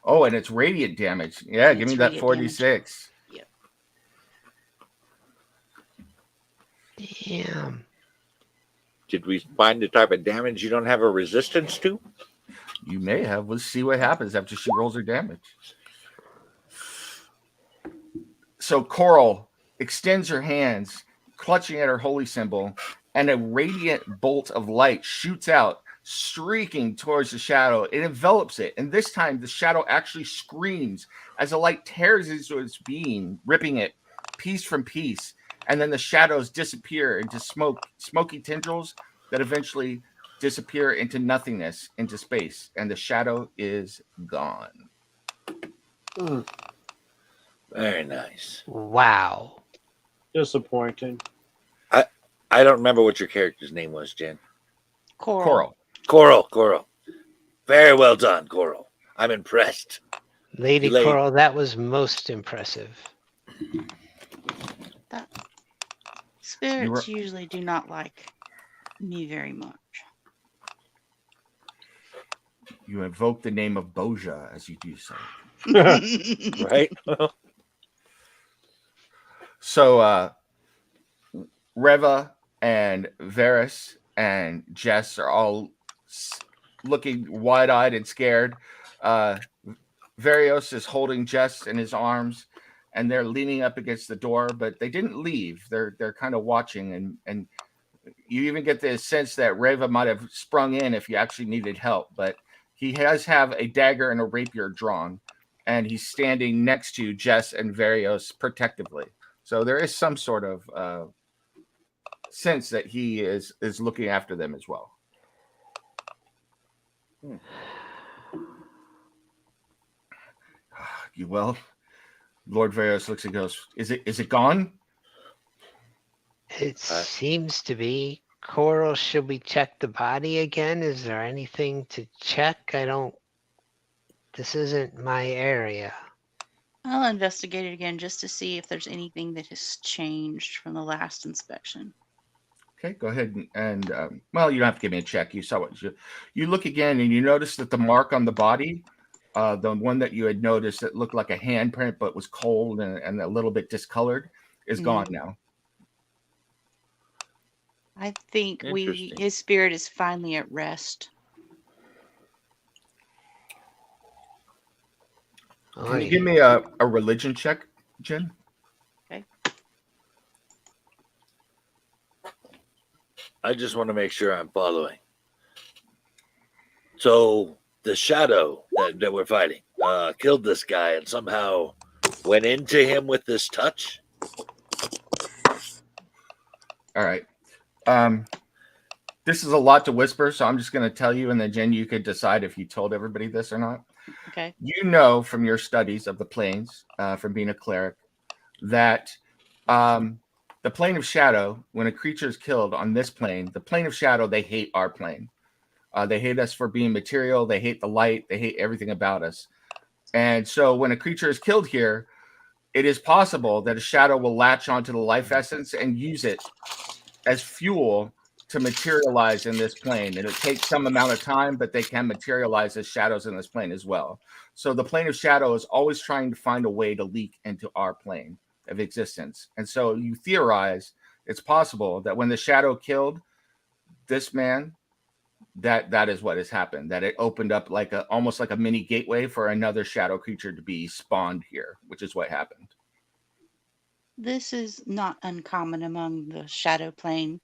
Oh, and it's radiant damage. Yeah, give me that 4d6. Yep. Damn. Did we find the type of damage you don't have a resistance to? You may have. Let's see what happens after she rolls her damage. So Coral extends her hands, clutching at her holy symbol, and a radiant bolt of light shoots out, streaking towards the shadow. It envelops it, and this time the shadow actually screams as the light tears into its being, ripping it piece from piece, and then the shadows disappear into smoky tendrils that eventually disappear into nothingness, into space, and the shadow is gone. Very nice. Wow. Disappointing. I don't remember what your character's name was, Jen. Coral. Coral. Very well done, Coral. I'm impressed. Lady Delayed. Coral, that was most impressive. Spirits usually do not like me very much. You invoke the name of Boja as you do so. Right? So Reva and Varys and Jess are all looking wide-eyed and scared. Varios is holding Jess in his arms, and they're leaning up against the door, but they didn't leave. They're kind of watching, and you even get the sense that Reva might have sprung in if you actually needed help, but he does have a dagger and a rapier drawn, and he's standing next to Jess and Varios protectively. So there is some sort of sense that he is looking after them as well. You well? Lord Varios looks and goes, Is it gone? It seems to be. Coral, should we check the body again? Is there anything to check? This isn't my area. I'll investigate it again just to see if there's anything that has changed from the last inspection. Okay, go ahead and well, you don't have to give me a check. You saw what you look again, and you notice that the mark on the body, the one that you had noticed that looked like a handprint but was cold and a little bit discolored, is gone now. I think his spirit is finally at rest. Can you give me a religion check, Jen? Okay. I just want to make sure I'm following. So the shadow that we're fighting killed this guy and somehow went into him with this touch. All right. This is a lot to whisper, so I'm just going to tell you, and then Jen, you could decide if you told everybody this or not. Okay. You know from your studies of the planes, from being a cleric, that the plane of shadow, when a creature is killed on this plane, the plane of shadow, they hate our plane. They hate us for being material. They hate the light. They hate everything about us. And so when a creature is killed here, it is possible that a shadow will latch onto the life essence and use it as fuel to materialize in this plane. And it takes some amount of time, but they can materialize as shadows in this plane as well. So the plane of shadow is always trying to find a way to leak into our plane of existence. And so you theorize it's possible that when the shadow killed this man, that is what has happened, that it opened up like almost like a mini gateway for another shadow creature to be spawned here, which is what happened. This is not uncommon among the shadow plane.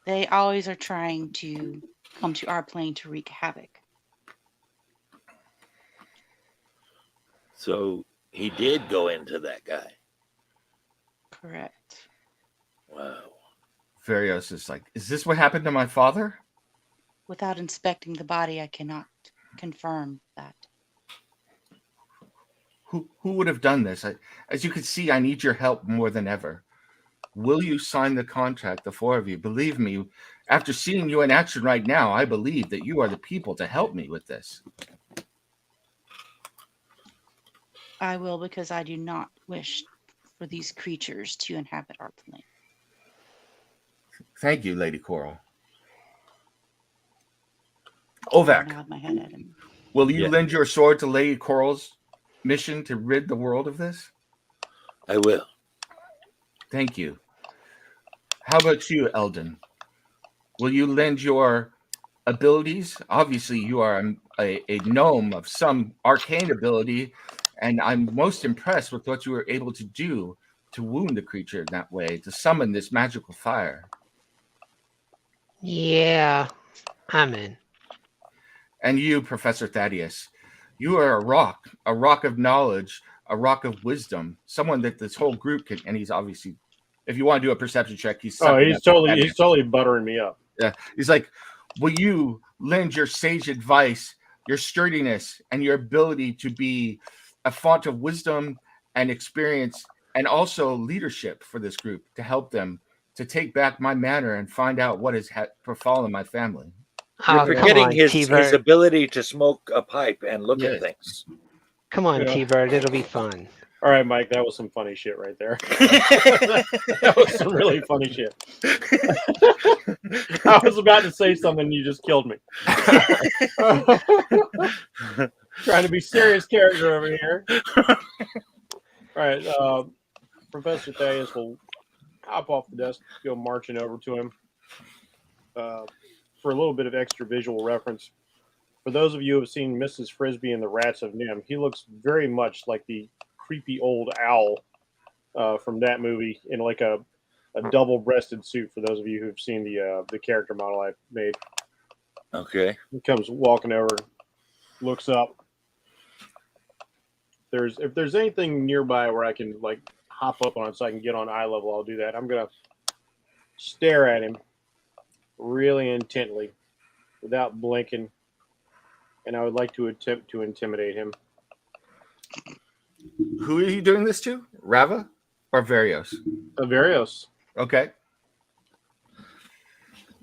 They always are trying to come to our plane to wreak havoc. So he did go into that guy. Correct. Wow. Varios is like, is this what happened to my father? Without inspecting the body, I cannot confirm that. Who would have done this? As you can see, I need your help more than ever. Will you sign the contract, the four of you? Believe me, after seeing you in action right now, I believe that you are the people to help me with this. I will, because I do not wish for these creatures to inhabit our plane. Thank you, Lady Coral. I Ovak, nod my head at him. will you Yeah. lend your sword to Lady Coral's mission to rid the world of this? I will. Thank you. How about you, Eldon? Will you lend your abilities? Obviously, you are a gnome of some arcane ability, and I'm most impressed with what you were able to do to wound the creature in that way, to summon this magical fire. Yeah, I'm in. And you, Professor Thaddeus, you are a rock of knowledge, a rock of wisdom, someone that this whole group can. And he's obviously, if you want to do a perception check, he's Oh, sucking he's up totally Thaddeus. buttering me up. Yeah, he's like, will you lend your sage advice, your sturdiness, and your ability to be a font of wisdom and experience, and also leadership for this group to help them to take back my manor and find out what has befallen my family? You're Oh, come forgetting on, his T-Bird. ability to smoke a pipe and look Yeah. at things. Come on, Yeah. T-Bird. It'll be fun. All right, Mike, that was some funny shit right there. That was some really funny shit. I was about to say something, you just killed me. Trying to be serious character over here. All right, Professor Thaddeus will hop off the desk, go marching over to him. For a little bit of extra visual reference, for those of you who have seen Mrs. Frisbee and the Rats of Nim, he looks very much like the creepy old owl from that movie in like a double-breasted suit. For those of you who've seen the character model I made, Okay. he comes walking over, looks up. If there's anything nearby where I can like hop up on it so I can get on eye level, I'll do that. I'm gonna stare at him really intently without blinking, and I would like to attempt to intimidate him. Who are you doing this to? Rava or Varios? Varios, Okay.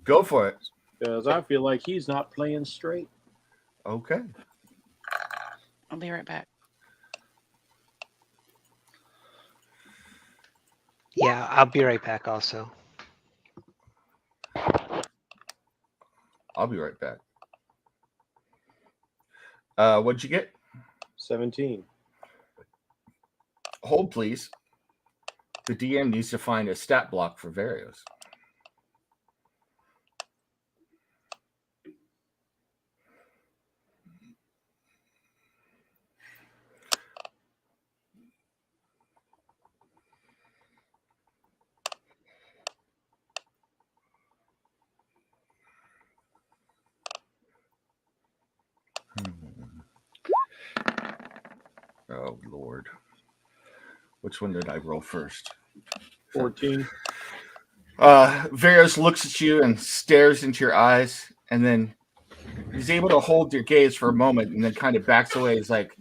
Go for it. because I feel like he's not playing straight. Okay. I'll be right back. Yeah, I'll be right back also. I'll be right back. What'd you get? 17. Hold, please. The DM needs to find a stat block for Varios. Oh, Lord. Which one did I roll first? 14. Varios looks at you and stares into your eyes, and then he's able to hold your gaze for a moment and then kind of backs away. He's like,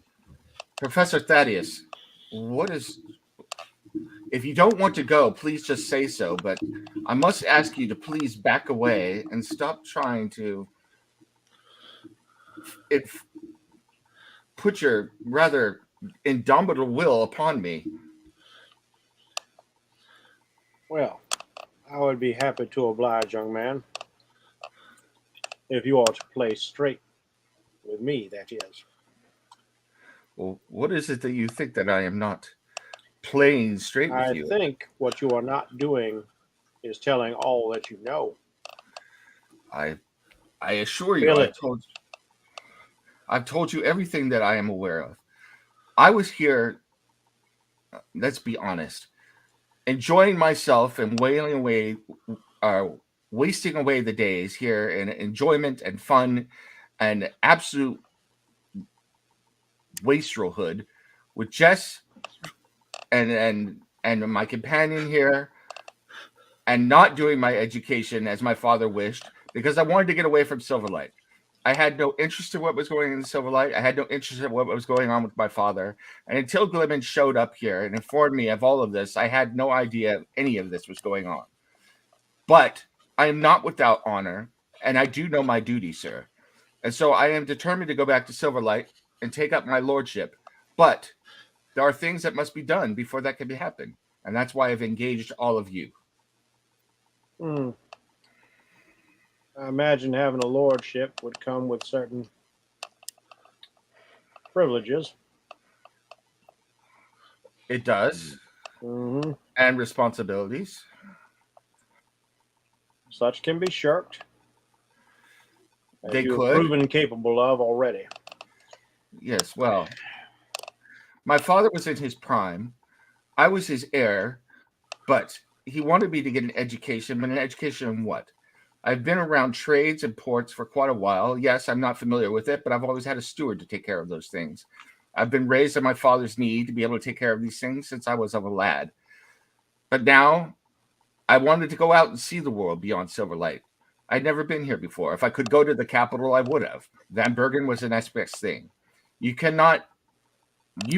Professor Thaddeus, what is... If you don't want to go, please just say so, but I must ask you to please back away and stop trying to put your rather indomitable will upon me. Well, I would be happy to oblige, young man. If you are to play straight with me, that is. Well, what is it that you think that I am not playing straight with I you? think what you are not doing is telling all that you know. I assure you, Feel it. I've told you everything that I am aware of. I was here, let's be honest, enjoying myself and wasting away the days here in enjoyment and fun and absolute wastrelhood with Jess and my companion here, and not doing my education as my father wished because I wanted to get away from Silverlight. I had no interest in what was going on in the Silverlight. I had no interest in what was going on with my father. And until Glimmin showed up here and informed me of all of this, I had no idea any of this was going on. But I am not without honor, and I do know my duty, sir. And so I am determined to go back to Silverlight and take up my lordship. But there are things that must be done before that can happen. And that's why I've engaged all of you. I imagine having a lordship would come with certain privileges. It does. Mm-hmm. And responsibilities. Such can be shirked. As They you could. have proven capable of already. Yes, well, my father was in his prime. I was his heir, but he wanted me to get an education, but an education in what? I've been around trades and ports for quite a while. Yes, I'm not familiar with it, but I've always had a steward to take care of those things. I've been raised on my father's need to be able to take care of these things since I was of a lad. But now I wanted to go out and see the world beyond Silverlight. I'd never been here before. If I could go to the capital, I would have. Van Bergen was the next best thing. You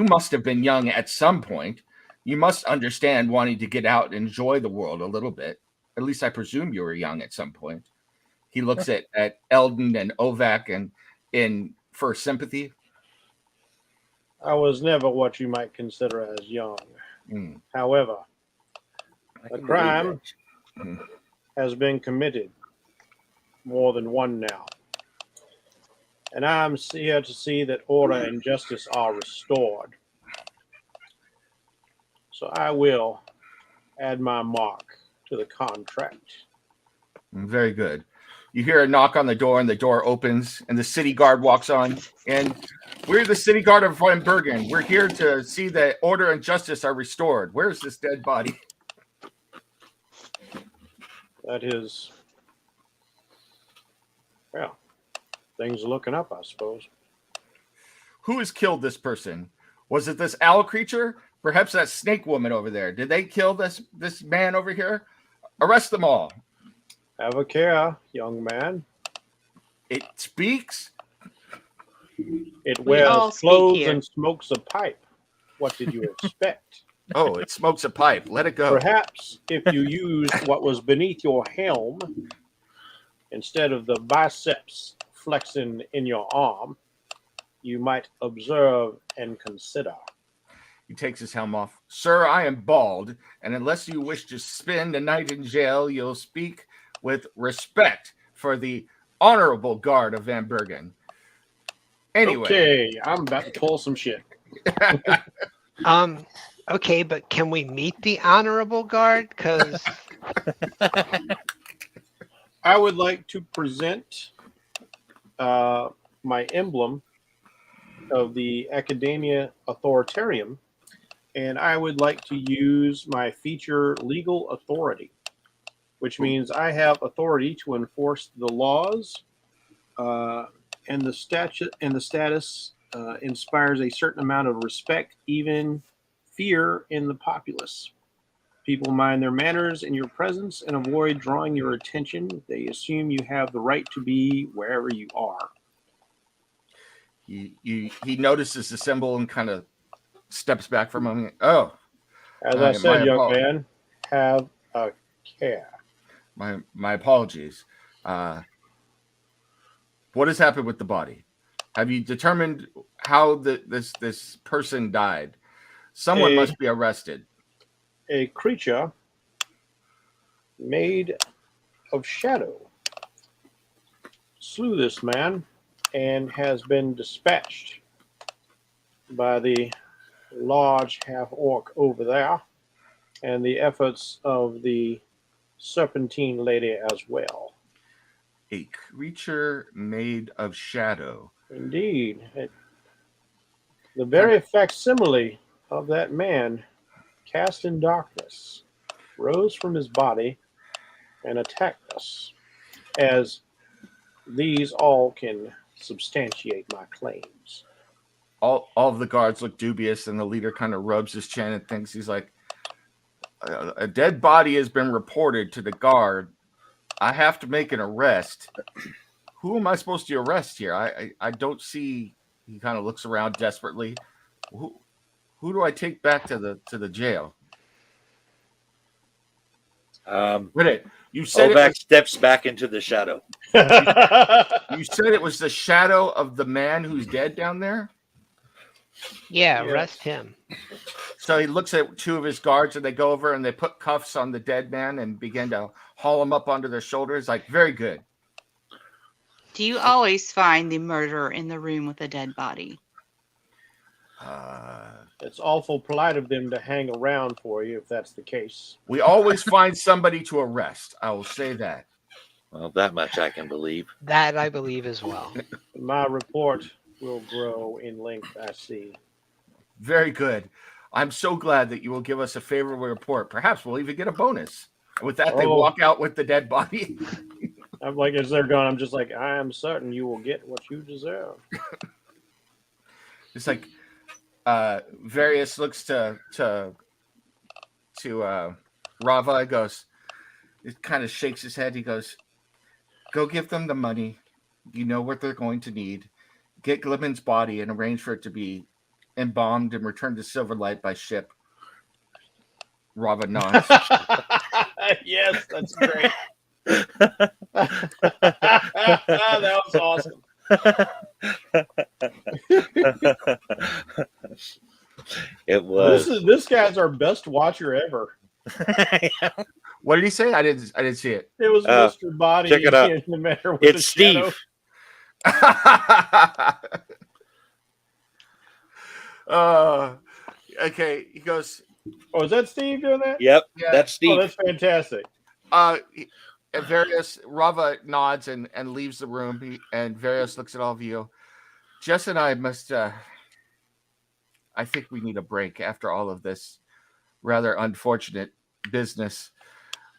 must have been young at some point. You must understand wanting to get out and enjoy the world a little bit. At least I presume you were young at some point. He looks at Eldon and Ovak and in for sympathy. I was never what you might consider as young. However, a crime has been committed, more than one now. And I'm here to see that order and justice are restored. So I will add my mark to the contract. Very good. You hear a knock on the door, and the door opens, and the city guard walks on. And we're the city guard of Van Bergen. We're here to see that order and justice are restored. Where's this dead body? That is, well, things are looking up, I suppose. Who has killed this person? Was it this owl creature? Perhaps that snake woman over there. Did they kill this man over here? Arrest them all. Have a care, young man. It speaks. It We all wears speak clothes here. and smokes a pipe. What did you expect? Oh, it smokes a pipe. Let it go. Perhaps if you used what was beneath your helm instead of the biceps flexing in your arm, you might observe and consider. He takes his helm off. Sir, I am bald, and unless you wish to spend a night in jail, you'll speak with respect for the honorable guard of Van Bergen. Anyway. Okay, I'm about to pull some shit. Okay, but can we meet the honorable guard? Because I would like to present my emblem of the Academia Authoritarium, and I would like to use my feature legal authority, which means I have authority to enforce the laws, and the statute and the status inspires a certain amount of respect, even fear in the populace. People mind their manners in your presence and avoid drawing your attention. They assume you have the right to be wherever you are. He notices the symbol and kind of steps back for a moment. Oh, As I said, young man, have a care. My apologies. What has happened with the body? Have you determined how this person died? Someone must be arrested. A creature made of shadow slew this man and has been dispatched by the large half-orc over there and the efforts of the serpentine lady as well. A creature made of shadow. Indeed. The very facsimile of that man cast in darkness rose from his body and attacked us, as these all can substantiate my claims. All of the guards look dubious, and the leader kind of rubs his chin and thinks, he's like, a dead body has been reported to the guard. I have to make an arrest. who am I supposed to arrest here? I don't see. He kind of looks around desperately. Who do I take back to the jail? Wait, you said Ovak steps back into the shadow. you said it was the shadow of the man who's dead down there. Yeah, Yes. arrest him. So he looks at two of his guards, and they go over and they put cuffs on the dead man and begin to haul him up onto their shoulders. Like, very good. Do you always find the murderer in the room with a dead body? It's awful polite of them to hang around for you if that's the case. We always find somebody to arrest. I will say that. Well, that much I can believe. That I believe as well. My report will grow in length, I see. Very good. I'm so glad that you will give us a favorable report. Perhaps we'll even get a bonus. And with that, they walk out with the dead body. I'm like, as they're gone, I'm just like, I am certain you will get what you deserve. It's like Various looks to Rava and goes, it kind of shakes his head. He goes, go give them the money. You know what they're going to need. Get Glibben's body and arrange for it to be embalmed and returned to Silverlight by ship. Rava nods. Yes, that's great. That was awesome. It was. This guy's our best watcher ever. What did he say? I didn't see it. It was Mr. Body. check it out. In the Manor with It's the shadow. Steve. Okay. He goes, Oh, is that Steve doing that? Yep, Yeah. that's Steve. Oh, that's fantastic. and Various Rava nods and leaves the room. And Various looks at all of you. Jess and I must. I think we need a break after all of this rather unfortunate business.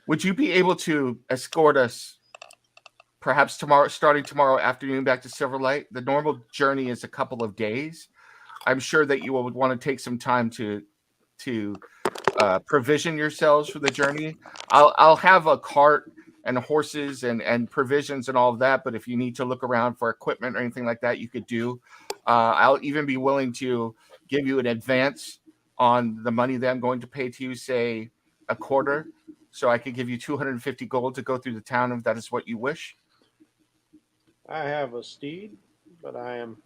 Would you be able to escort us, perhaps starting tomorrow afternoon, back to Silverlight? The normal journey is a couple of days. I'm sure that you would want to take some time to provision yourselves for the journey. I'll have a cart and horses and provisions and all of that. But if you need to look around for equipment or anything like that, you could do. I'll even be willing to give you an advance on the money that I'm going to pay to you, say a quarter. So I could give you 250 gold to go through the town if that is what you wish. I have a steed, but I am.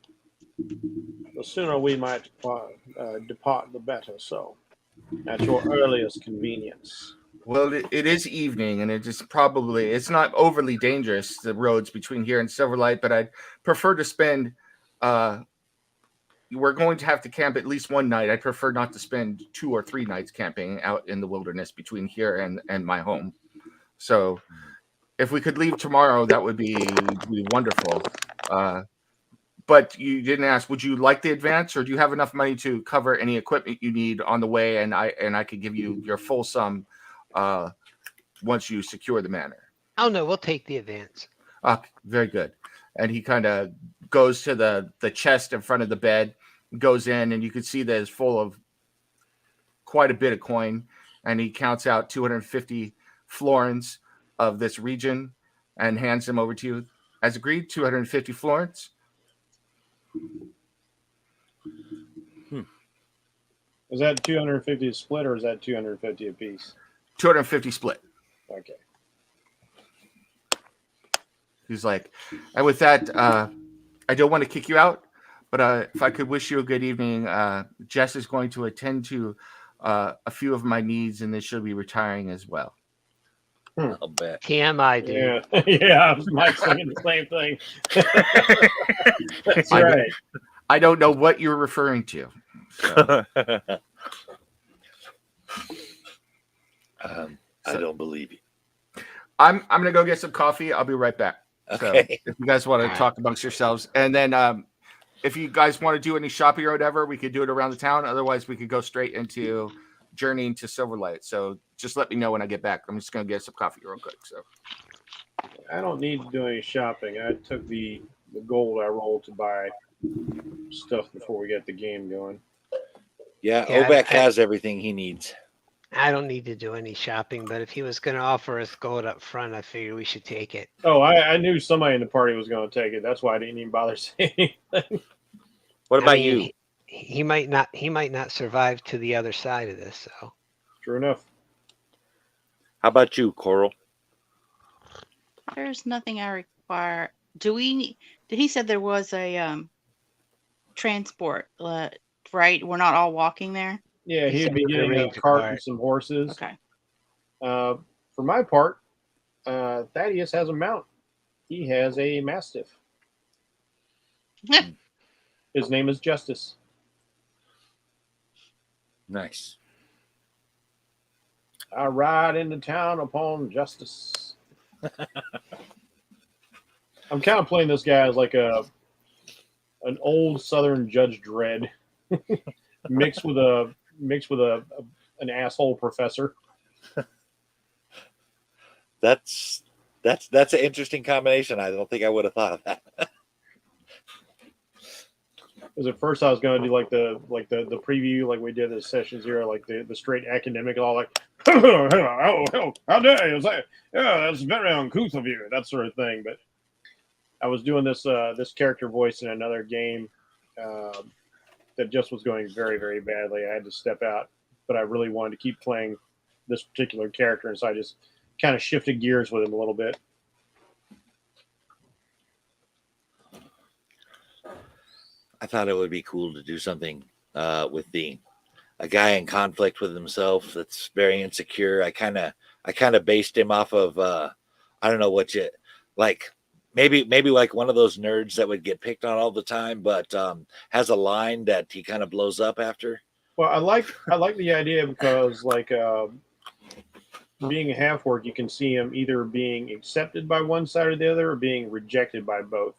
The sooner we might depart, the better. So, at your earliest convenience. Well, it is evening, and it's not overly dangerous, the roads between here and Silverlight, but I'd prefer to spend, we're going to have to camp at least one night. I'd prefer not to spend 2 or 3 nights camping out in the wilderness between here and my home. So if we could leave tomorrow, that would be wonderful. But you didn't ask, would you like the advance, or do you have enough money to cover any equipment you need on the way? And I could give you your full sum once you secure the manor. Oh no, we'll take the advance. Very good. And he kind of goes to the chest in front of the bed, goes in, and you can see that it's full of quite a bit of coin. And he counts out 250 florins of this region and hands them over to you. As agreed, 250 florins. Is that 250 a split, or is that 250 a piece? 250 split. Okay. He's like, and with that, I don't want to kick you out, but if I could wish you a good evening, Jess is going to attend to a few of my needs, and then she'll be retiring as well. I'll bet. TMI, dude. Yeah, yeah. I was Mike saying the same thing. That's right. I don't know what you're referring to. So. I don't believe you. I'm gonna go get some coffee. I'll be right back. Okay. So if you guys want to talk amongst yourselves, and then if you guys want to do any shopping or whatever, we could do it around the town. Otherwise, we could go straight into journeying to Silverlight. So just let me know when I get back. I'm just gonna get some coffee real quick. So I don't need to do any shopping. I took the gold I rolled to buy stuff before we get the game going. Yeah, Yeah, Ovak has everything he needs. I don't need to do any shopping, but if he was going to offer us gold up front, I figured we should take it. Oh, I knew somebody in the party was going to take it. That's why I didn't even bother saying anything. What I about mean, you? He might not. He might not survive to the other side of this. So True enough. How about you, Coral? There's nothing I require. Do we need? Did he said there was a transport? Right, we're not all walking there. Yeah, He he'd said be we were getting a arrange a cart cart. and some horses. Okay. For my part, Thaddeus has a mount. He has a mastiff. His name is Justice. Nice. I ride into town upon justice. I'm kind of playing this guy as like an old Southern Judge Dredd, mixed with an asshole professor. That's an interesting combination. I don't think I would have thought of that. Because at first I was going to do like the preview, like we did the session 0, like the straight academic, all like, oh, how dare you say, yeah, that's very uncouth of you, that sort of thing. But I was doing this character voice in another game that just was going very, very badly. I had to step out, but I really wanted to keep playing this particular character, and so I just kind of shifted gears with him a little bit. I thought it would be cool to do something with a guy in conflict with himself that's very insecure. I kind of based him off of I don't know what you like. Maybe like one of those nerds that would get picked on all the time, but has a line that he kind of blows up after. Well, I like the idea because like being a half orc, you can see him either being accepted by one side or the other, or being rejected by both,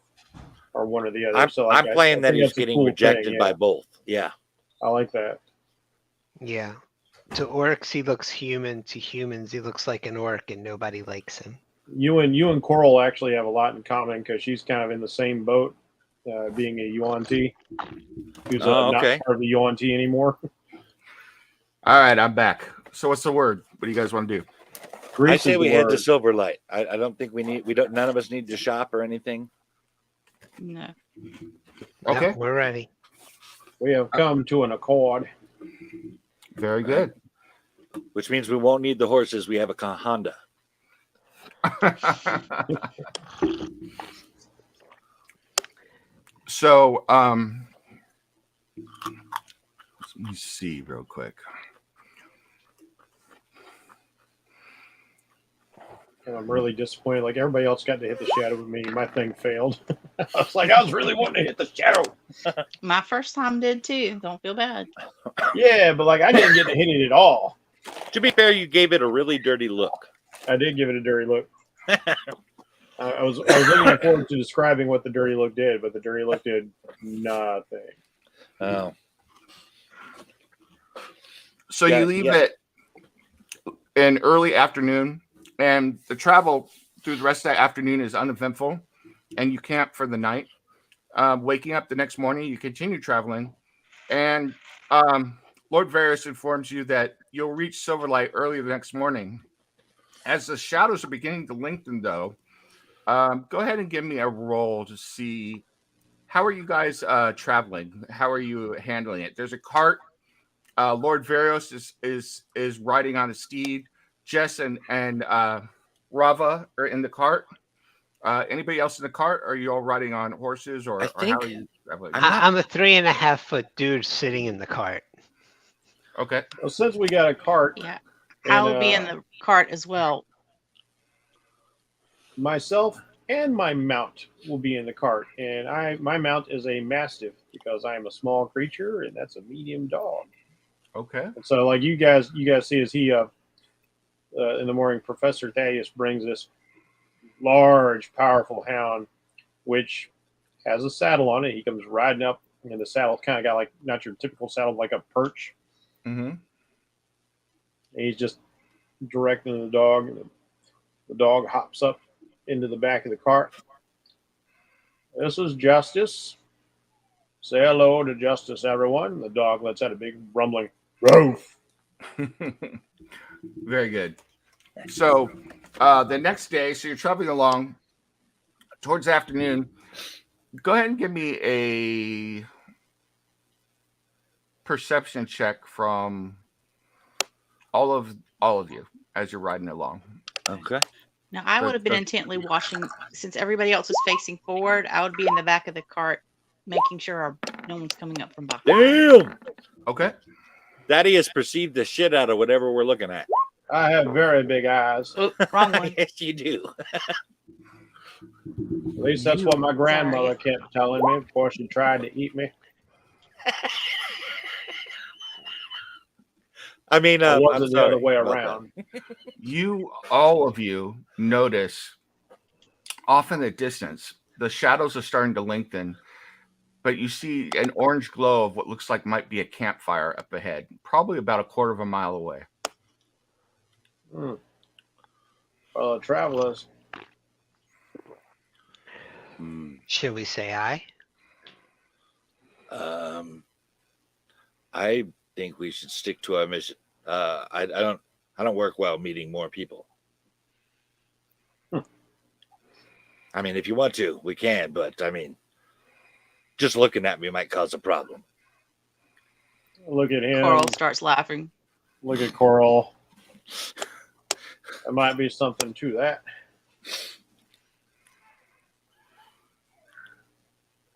or one or the other. I'm playing that he's that's a getting cool rejected thing, by yeah. both. Yeah. I like that. yeah, to orcs he looks human. To humans he looks like an orc, and nobody likes him. You and Coral actually have a lot in common because she's kind of in the same boat, being a Yuan-Ti, who's not okay. part of the Yuan-Ti anymore. All right, I'm back. So what's the word? What do you guys want to do? I say we head to word. Silverlight. I don't think none of us need to shop or anything. No. Okay. Yep, we're ready. We have come to an accord. Very good. Which means we won't need the horses. We have a Honda. So, let me see real quick. And I'm really disappointed. Like everybody else got to hit the shadow with me. My thing failed. I was like, I was really wanting to hit the shadow. My first time did too. Don't feel bad. Yeah, but like I didn't get to hit it at all. To be fair, you gave it a really dirty look. I did give it a dirty look. I was looking forward to describing what the dirty look did, but the dirty look did nothing. Oh. So you leave it in early afternoon, and the travel through the rest of that afternoon is uneventful, and you camp for the night. Waking up the next morning, you continue traveling, and Lord Varys informs you that you'll reach Silverlight early the next morning. As the shadows are beginning to lengthen, though, go ahead and give me a roll to see how are you guys traveling. How are you handling it? There's a cart. Lord Varys is riding on a steed. Jess and Rava are in the cart. Anybody else in the cart? Are you all riding on horses, or how are you traveling? I'm a 3.5 foot dude sitting in the cart. Okay. Well, since we got a cart, Yeah. I And, will be in the cart as well. myself and my mount will be in the cart, and my mount is a mastiff because I am a small creature, and that's a medium dog. Okay. And so, like you guys see as he in the morning, Professor Thaddeus brings this large, powerful hound, which has a saddle on it. He comes riding up, and the saddle's kind of got like not your typical saddle, like a perch. Mm-hmm. And he's just directing the dog, and the dog hops up into the back of the cart. This is Justice. Say hello to Justice, everyone. The dog lets out a big rumbling, roof. Very good. So the next day, so you're traveling along towards afternoon. Go ahead and give me a perception check from all of you as you're riding along. Okay. Now, I The- would have been the- intently watching, since everybody else was facing forward, I would be in the back of the cart, making sure no one's coming up from behind. Damn. Okay. Daddy has perceived the shit out of whatever we're looking at. I have very big eyes. Oh, wrong one. Yes, you do. At least that's what my grandmother kept telling me before she tried to eat me. I mean, Or was I'm it the sorry other way about around? All of you notice off in the distance, the shadows are starting to lengthen, but you see an orange glow of what looks like might be a campfire up ahead, probably about a quarter of a mile away. Well, travelers. that. Should we say aye? I think we should stick to our mission. I don't work well meeting more people. I mean, if you want to, we can, but I mean, just looking at me might cause a problem. Look at him. Coral starts laughing. Look at Coral. There might be something to that.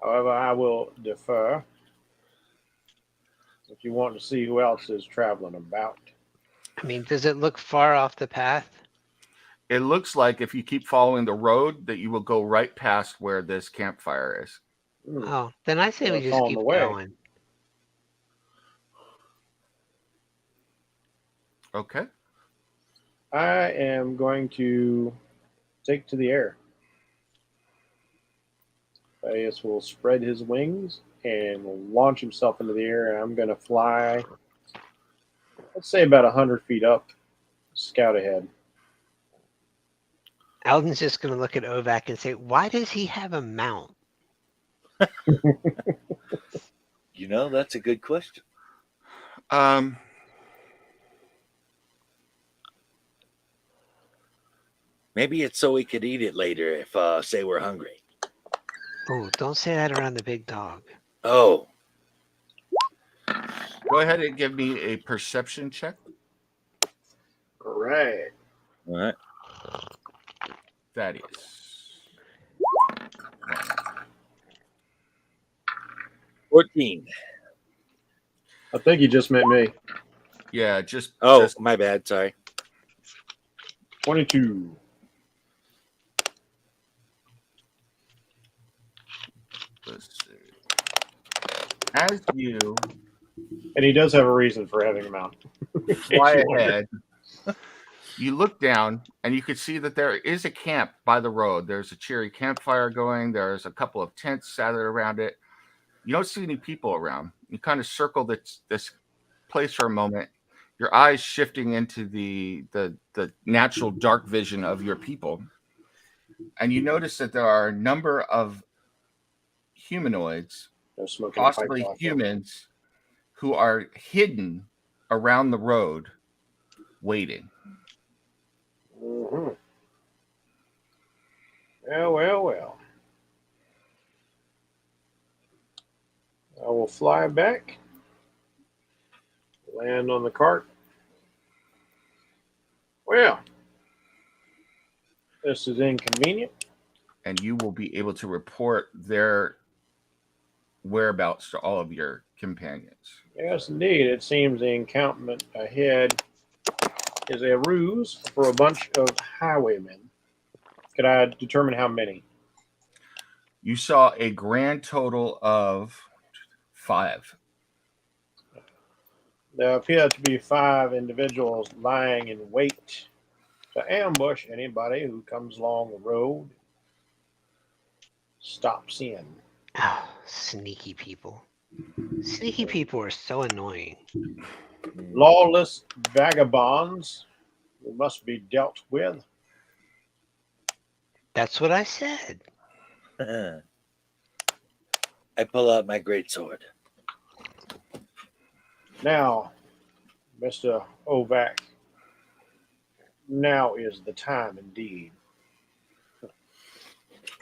However, I will defer if you want to see who else is traveling about. I mean, does it look far off the path? It looks like if you keep following the road that you will go right past where this campfire is. Oh, then I say we That's just on keep the way. going. Okay. I am going to take to the air. Thaddeus will spread his wings and will launch himself into the air. And I'm going to fly, let's say about 100 feet up, scout ahead. Alden's just going to look at Ovac and say, why does he have a mount? You know, that's a good question. Maybe it's so we could eat it later if, say, we're hungry. Oh, don't say that around the big dog. Oh, Go ahead and give me a perception check. All right. all right. Thaddeus. 14. I think you just met me. Yeah, just Oh, just my bad. Sorry. 22. let's see. As you And he does have a reason for having a mount. fly ahead, you look down and you can see that there is a camp by the road. There's a cheery campfire going. There's a couple of tents gathered around it. You don't see any people around. You kind of circle this place for a moment, your eyes shifting into the natural dark vision of your people. And you notice that there are a number of humanoids, No smoking possibly pipe humans, who are hidden around the road waiting. Mm-hmm. Well. I will fly back, land on the cart. Well, this is inconvenient. And you will be able to report their whereabouts to all of your companions. Yes, indeed. It seems the encampment ahead is a ruse for a bunch of highwaymen. Could I determine how many? You saw a grand total of 5. There appear to be 5 individuals lying in wait to ambush anybody who comes along the road, stops in. Oh, sneaky people. Sneaky people are so annoying. Lawless vagabonds who must be dealt with. That's what I said. I pull out my greatsword. Now, Mr. Ovac, now is the time indeed.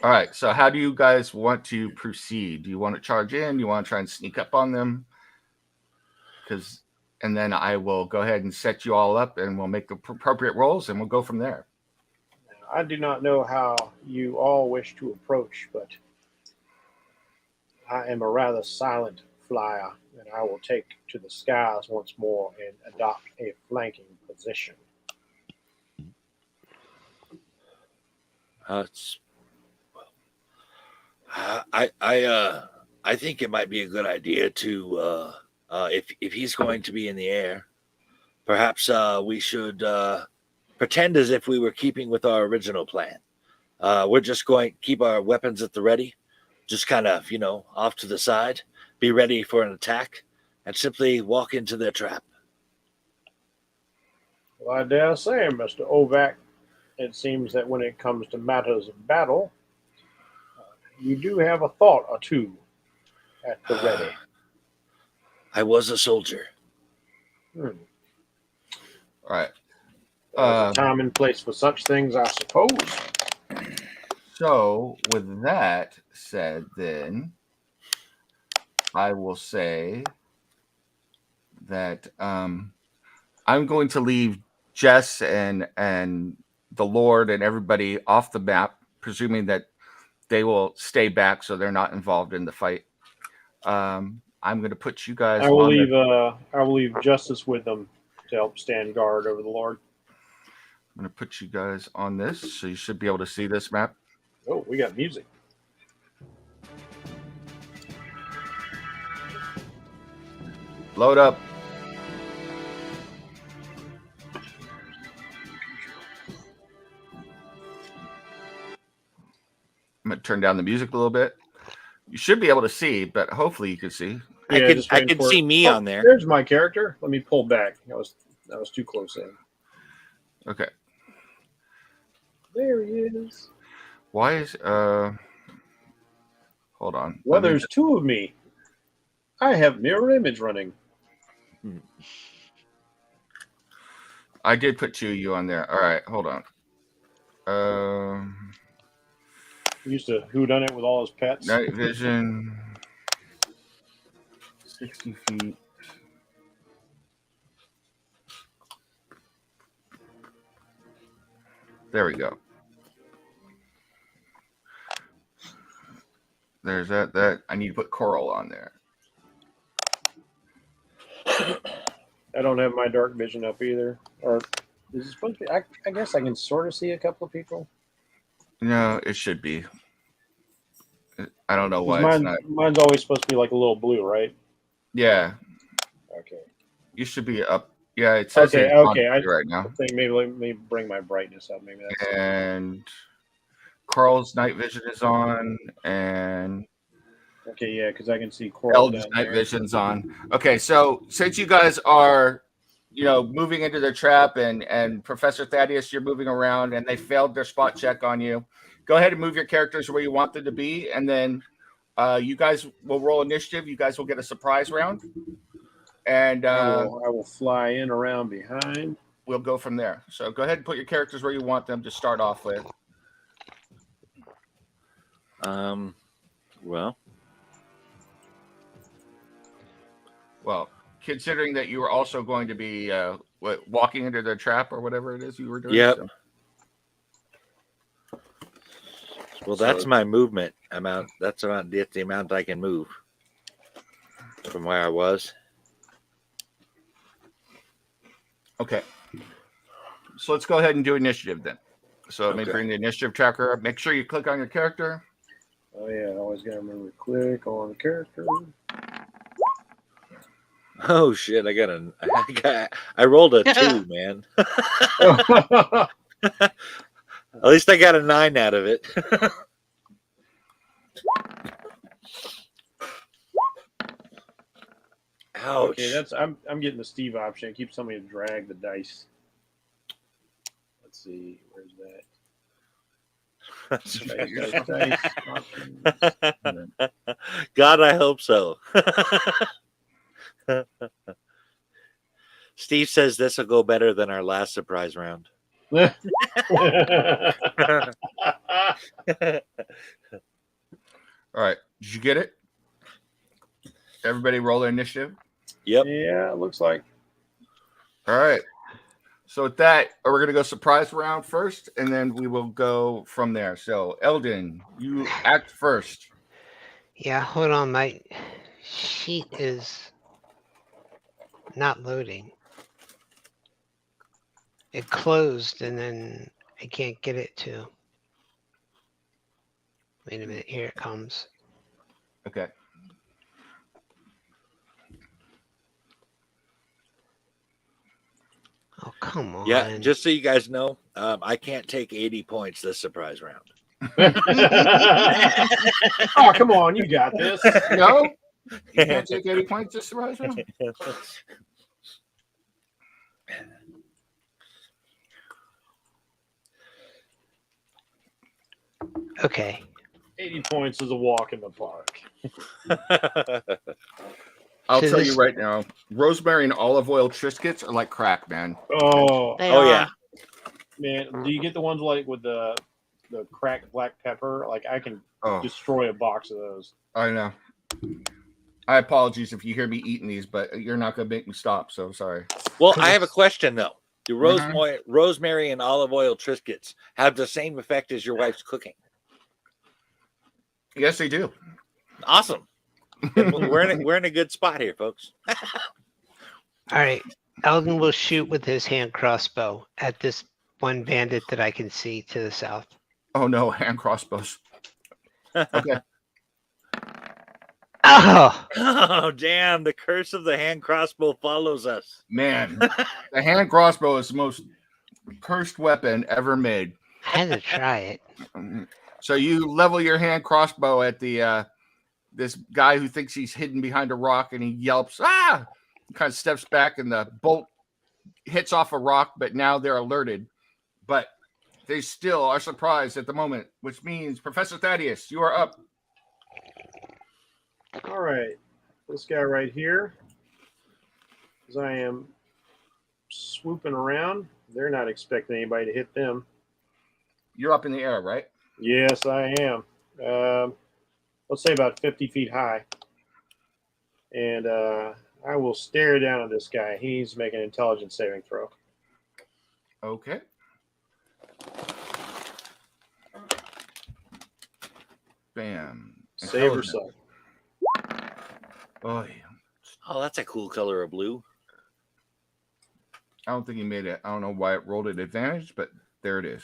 All right. So how do you guys want to proceed? Do you want to charge in? Do you want to try and sneak up on them? And then I will go ahead and set you all up, and we'll make the appropriate rolls, and we'll go from there. I do not know how you all wish to approach, but I am a rather silent flyer, and I will take to the skies once more and adopt a flanking position. I think it might be a good idea to if he's going to be in the air, perhaps we should pretend as if we were keeping with our original plan. We're just going to keep our weapons at the ready, just kind of, off to the side, be ready for an attack, and simply walk into their trap. Well, I dare say, Mr. Ovac, it seems that when it comes to matters of battle, you do have a thought or two at the ready. I was a soldier. All right. There's a time and place for such things, I suppose. So, with that said, then I will say that I'm going to leave Jess and the Lord and everybody off the map, presuming that they will stay back so they're not involved in the fight. I'm going to put you guys. I will leave Justice with them to help stand guard over the Lord. I'm going to put you guys on this, so you should be able to see this map. Oh, we got music. Load up. I'm going to turn down the music a little bit. You should be able to see, but hopefully you can see. Yeah, I can see me on there. There's my character. Let me pull back. That was too close in. Okay. There he is. Why is hold on. Well, there's two of me. I have mirror image running. I did put two of you on there. All right, hold on. He used to whodunit with all his pets. Night vision. 60 feet. There we go. There's that. I need to put coral on there. I don't have my dark vision up either. Or is it supposed to be? I guess I can sort of see a couple of people. No, it should be. I don't know why it's not. Mine's always supposed to be like a little blue, right? Yeah. Okay. You should be up. Yeah, it says Okay. it's on Okay. I right now. think maybe let me bring my brightness up. Maybe that's. And Carl's night vision is on, and Okay, yeah, because I can see coral Eld's down night there. vision's on. Okay, so since you guys are, moving into their trap, and Professor Thaddeus, you're moving around, and they failed their spot check on you, go ahead and move your characters where you want them to be, and then you guys will roll initiative. You guys will get a surprise round, and I will fly in around behind. we'll go from there. So go ahead and put your characters where you want them to start off with. Well, considering that you were also going to be walking into the trap or whatever it is you were doing. Yep. So. Well, that's my movement amount. That's the amount I can move from where I was. Okay. So let's go ahead and do initiative then. So let me Okay. bring the initiative tracker up. Make sure you click on your character. Oh yeah, I always gotta remember to click on the character. Oh shit! I rolled a 2, man. At least I got a 9 out of it. Ouch! Okay, I'm getting the Steve option. It keeps telling me to drag the dice. Let's see, where's that? That's Dice, options. God, I hope so. Steve says this will go better than our last surprise round. All right. Did you get it? Everybody roll their initiative. Yep. Yeah, it looks like. All right. So with that, we're going to go surprise round first, and then we will go from there. So, Eldon, you act first. Yeah, hold on. My sheet is not loading. It closed and then I can't get it to. Wait a minute. Here it comes. Okay. Oh, come on. Yeah, just so you guys know, I can't take 80 points this surprise round. Oh, come on. You got this. No? You can't take 80 points this surprise round? Okay. 80 points is a walk in the park. I'll So tell this- you right now, rosemary and olive oil Triscuits are like crack, man. Oh, They Oh, are. yeah. man. Do you get the ones like with the cracked black pepper? Like, I can Oh, destroy a box of those. I know. I apologize if you hear me eating these, but you're not going to make me stop, so sorry. Well, I have a question, though. Do Mhm. rosemary and olive oil Triscuits have the same effect as your wife's cooking? Yes, they do. Awesome. Then we're in a good spot here, folks. All right. Eldon will shoot with his hand crossbow at this one bandit that I can see to the south. Oh, no, hand crossbows. Okay. Oh! Oh, damn. The curse of the hand crossbow follows us. Man, the hand crossbow is the most cursed weapon ever made. I had to try it. So you level your hand crossbow at the this guy who thinks he's hidden behind a rock, and he yelps, "Ah!" He kind of steps back, and the bolt hits off a rock, but now they're alerted. But they still are surprised at the moment, which means, Professor Thaddeus, you are up. All right. This guy right here, as I am swooping around, they're not expecting anybody to hit them. You're up in the air, right? Yes, I am. Let's say about 50 feet high. And I will stare down at this guy. He needs to make an intelligence saving throw. Okay. Bam. Save or Intelligence. suck. Oh, yeah. Oh, that's a cool color of blue. I don't think he made it. I don't know why it rolled at advantage, but there it is.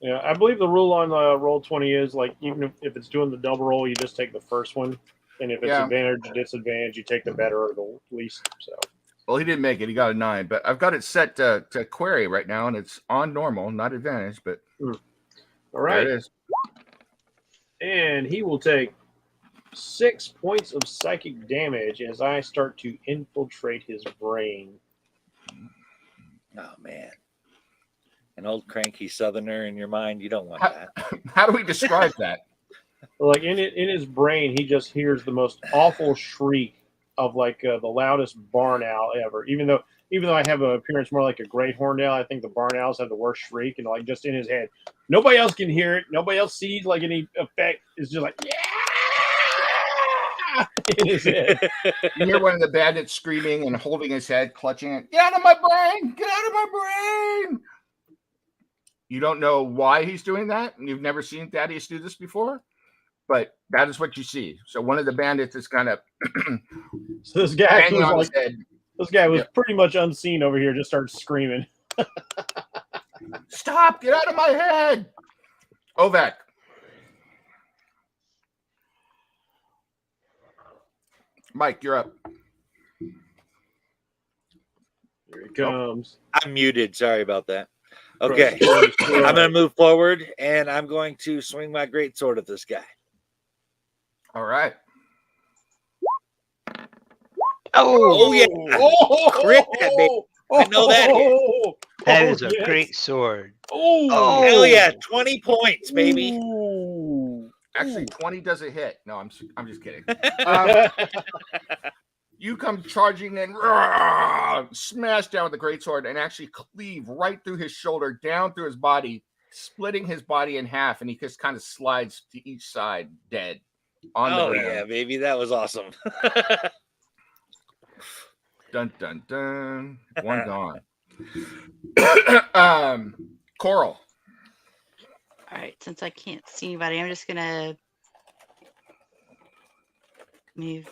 Yeah, I believe the rule on roll 20 is like even if it's doing the double roll, you just take the first one, and if it's Yeah. advantage or disadvantage, you take the better or the least. So Well, he didn't make it. He got a 9, but I've got it set to query right now, and it's on normal, not advantage, but all there right, it is. and he will take 6 points of psychic damage as I start to infiltrate his brain. Oh, man. An old cranky southerner in your mind. You don't want How- that. How do we describe that? Like in his brain, he just hears the most awful shriek of like the loudest barn owl ever. Even though I have an appearance more like a great horned owl, I think the barn owls have the worst shriek, and like just in his head, nobody else can hear it. Nobody else sees like any effect. It's just like yeah in his head. You hear one of the bandits screaming and holding his head, clutching it. Get out of my brain! Get out of my brain! You don't know why he's doing that. You've never seen Thaddeus do this before, but that is what you see. So one of the bandits is kind of So this guy banging was on like, his head. this guy was Yeah. pretty much unseen over here. Just started screaming. Stop! Get out of my head! Ovak. Mike, you're up. Here he comes. I'm muted. Sorry about that. Okay. I'm going to move forward, and I'm going to swing my great sword at this guy. All right. Oh, yeah. Crit that baby. I know that hit. That is a yes. great sword. Oh, Hell yeah. 20 points, baby. Ooh. Actually, 20 doesn't hit. No, I'm just kidding. You come charging in, smash down with the greatsword, and actually cleave right through his shoulder, down through his body, splitting his body in half, and he just kind of slides to each side, dead on the ground. Yeah, baby, that was awesome. Dun dun dun. One gone. Coral. All right, since I can't see anybody, I'm just gonna move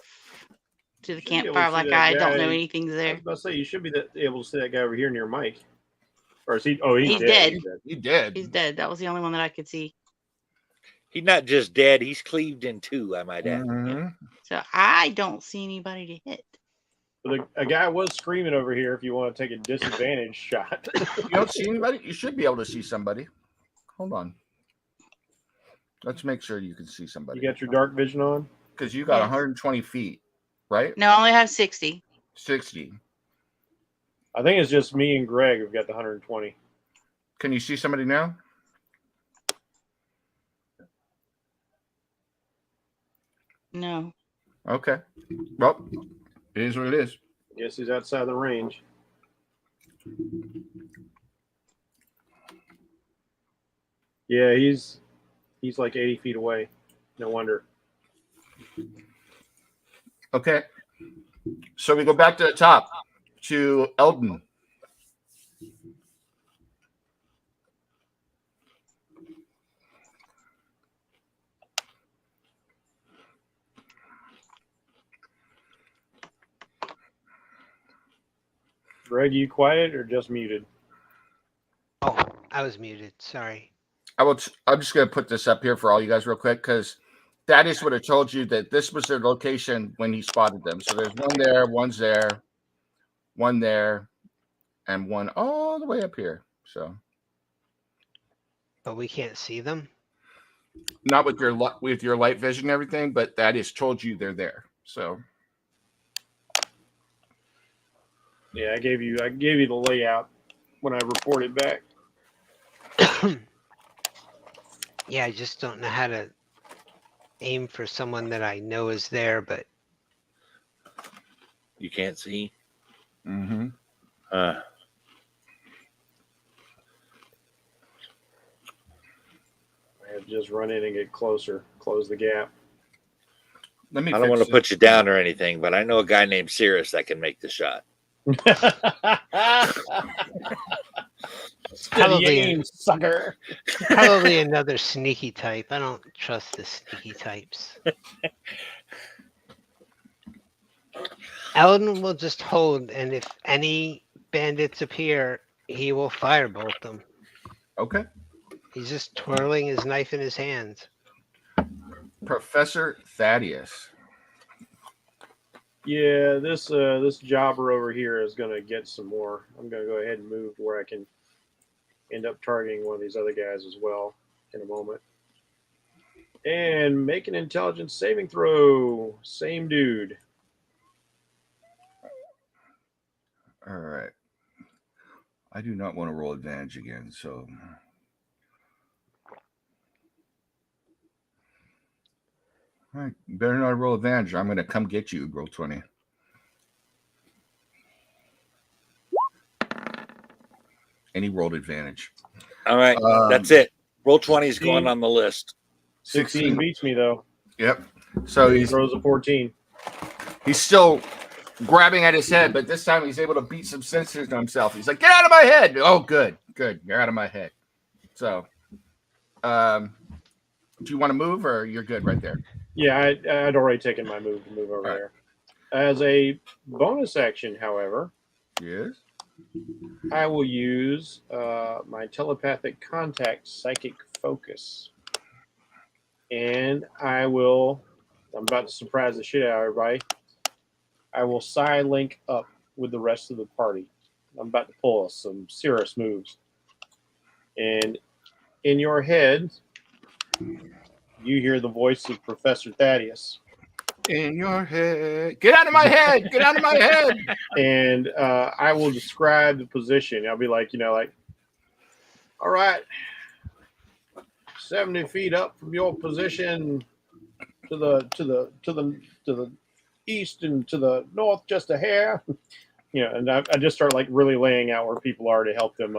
to the Should be able to campfire see like that I don't know guy. anything's I there. was about to say you should be able to see that guy over here near Mike. Or is he? Oh, he's He's dead. dead. You did. He's dead. That was the only one that I could see. He's not just dead, he's cleaved in two, I might add. Mhm. So I don't see anybody to hit. But a guy was screaming over here. If you want to take a disadvantage shot, You don't see anybody? You should be able to see somebody. Hold on. Let's make sure you can see somebody. you got your dark vision on. Because you got Yes. 120 feet, right? No, I only have 60. 60. I think it's just me and Greg who've got the 120. Can you see somebody now? No. Okay. Well, it is what it is. Guess he's outside the range. Yeah, he's like 80 feet away. No wonder. Okay. So we go back to the top to Eldon. Greg, you quiet or just muted? Oh, I was muted. Sorry. I'm just going to put this up here for all you guys real quick because Thaddeus would have told you that this was their location when he spotted them. So there's one there, one's there, one there, and one all the way up here. So But we can't see them. not with your light vision and everything, but Thaddeus told you they're there. So Yeah, I gave you the layout when I reported back. Yeah, I just don't know how to aim for someone that I know is there, but You can't see. mm-hmm. Uh, I have just run in and get closer, close the gap. Let me I don't want to fix put you down or anything, but I know a guy named Cirrus that can make the shot. Steady Probably- aim, sucker. probably another sneaky type. I don't trust the sneaky types. Eldon will just hold, and if any bandits appear, he will firebolt them. Okay. He's just twirling his knife in his hands. Professor Thaddeus. Yeah, this jobber over here is going to get some more. I'm going to go ahead and move to where I can end up targeting one of these other guys as well in a moment. And make an intelligence saving throw. Same dude. All right. I do not want to roll advantage again, so all right, better not roll advantage. I'm going to come get you. Roll 20. And he rolled advantage. All right, that's it. Roll 20 is going on the list. 16 beats me, though. Yep. So He throws a 14. he's still grabbing at his head, but this time he's able to beat some sense into himself. He's like, "Get out of my head!" Oh, good. You're out of my head. So, do you want to move, or you're good right there? Yeah, I'd already taken my move to move over All right. there. As a bonus action, however, Yes. I will use my telepathic contact psychic focus. And I'm about to surprise the shit out of everybody. I will psi link up with the rest of the party. I'm about to pull some serious moves. And in your head, you hear the voice of Professor Thaddeus. In your head. Get out of my head. Get out of my head. And I will describe the position. I'll be like, all right, 70 feet up from your position to the east and to the north just a hair. And I just start like really laying out where people are to help them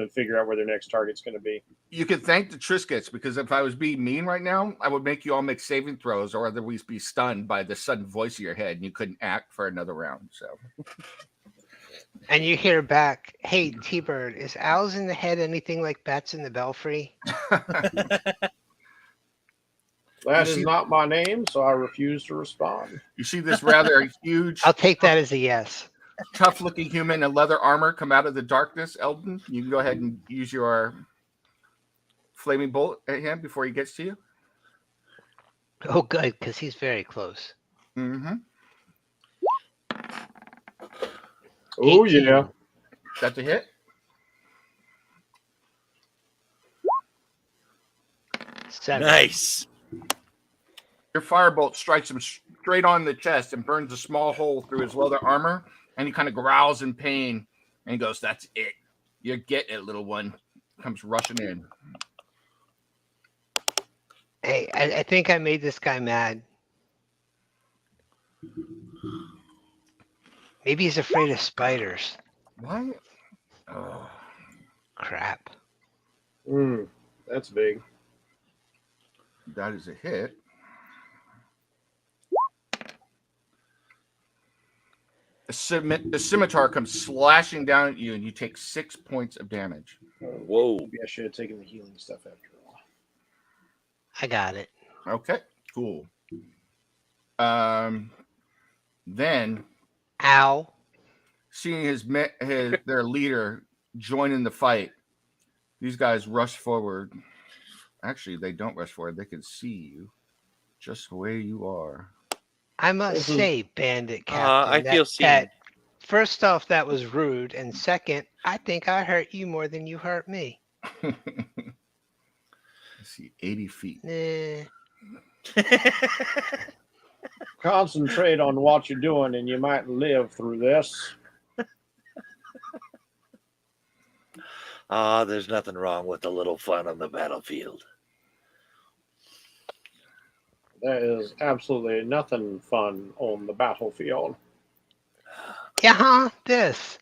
figure out where their next target's going to be. You can thank the Triscuits, because if I was being mean right now, I would make you all make saving throws, or otherwise be stunned by the sudden voice of your head, and you couldn't act for another round. So, And you hear back, "Hey, T-Bird, is owls in the head anything like bats in the belfry?" That is not my name, so I refuse to respond. You see this rather huge, I'll take that as a yes. tough-looking human in leather armor come out of the darkness, Eldon. You can go ahead and use your flaming bolt at him before he gets to you. Oh, good, because he's very close. Mm-hmm. Oh, 18. yeah. That's a hit. 7. Nice. Your firebolt strikes him straight on the chest and burns a small hole through his leather armor, and he kind of growls in pain, and he goes, "That's it. You get it, little one." Comes rushing in. Hey, I think I made this guy mad. Maybe he's afraid of spiders. What? Oh, Crap. That's big. that is a hit. The scimitar comes slashing down at you, and you take 6 points of damage. Whoa. Maybe I should have taken the healing stuff after all. I got it. Okay, cool. Then Ow. seeing their leader join in the fight, these guys rush forward. Actually, they don't rush forward. They can see you just the way you are. I must say, Bandit Captain, I feel seen. First off, that was rude, and second, I think I hurt you more than you hurt me. Let's see, 80 feet. Concentrate on what you're doing, and you might live through this. There's nothing wrong with a little fun on the battlefield. There is absolutely nothing fun on the battlefield. Yeah, this.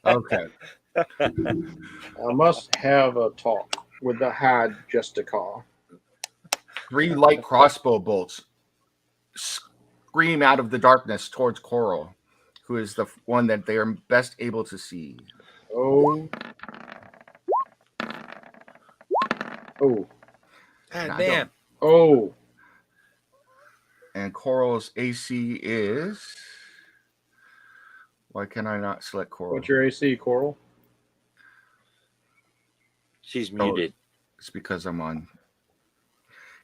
Okay. I must have a talk with the High Justicar. 3 light crossbow bolts scream out of the darkness towards Coral, who is the one that they are best able to see. Oh. God Nah, damn. Oh. And Coral's AC is... Why can I not select Coral? What's your AC, Coral? She's muted. It's because I'm on.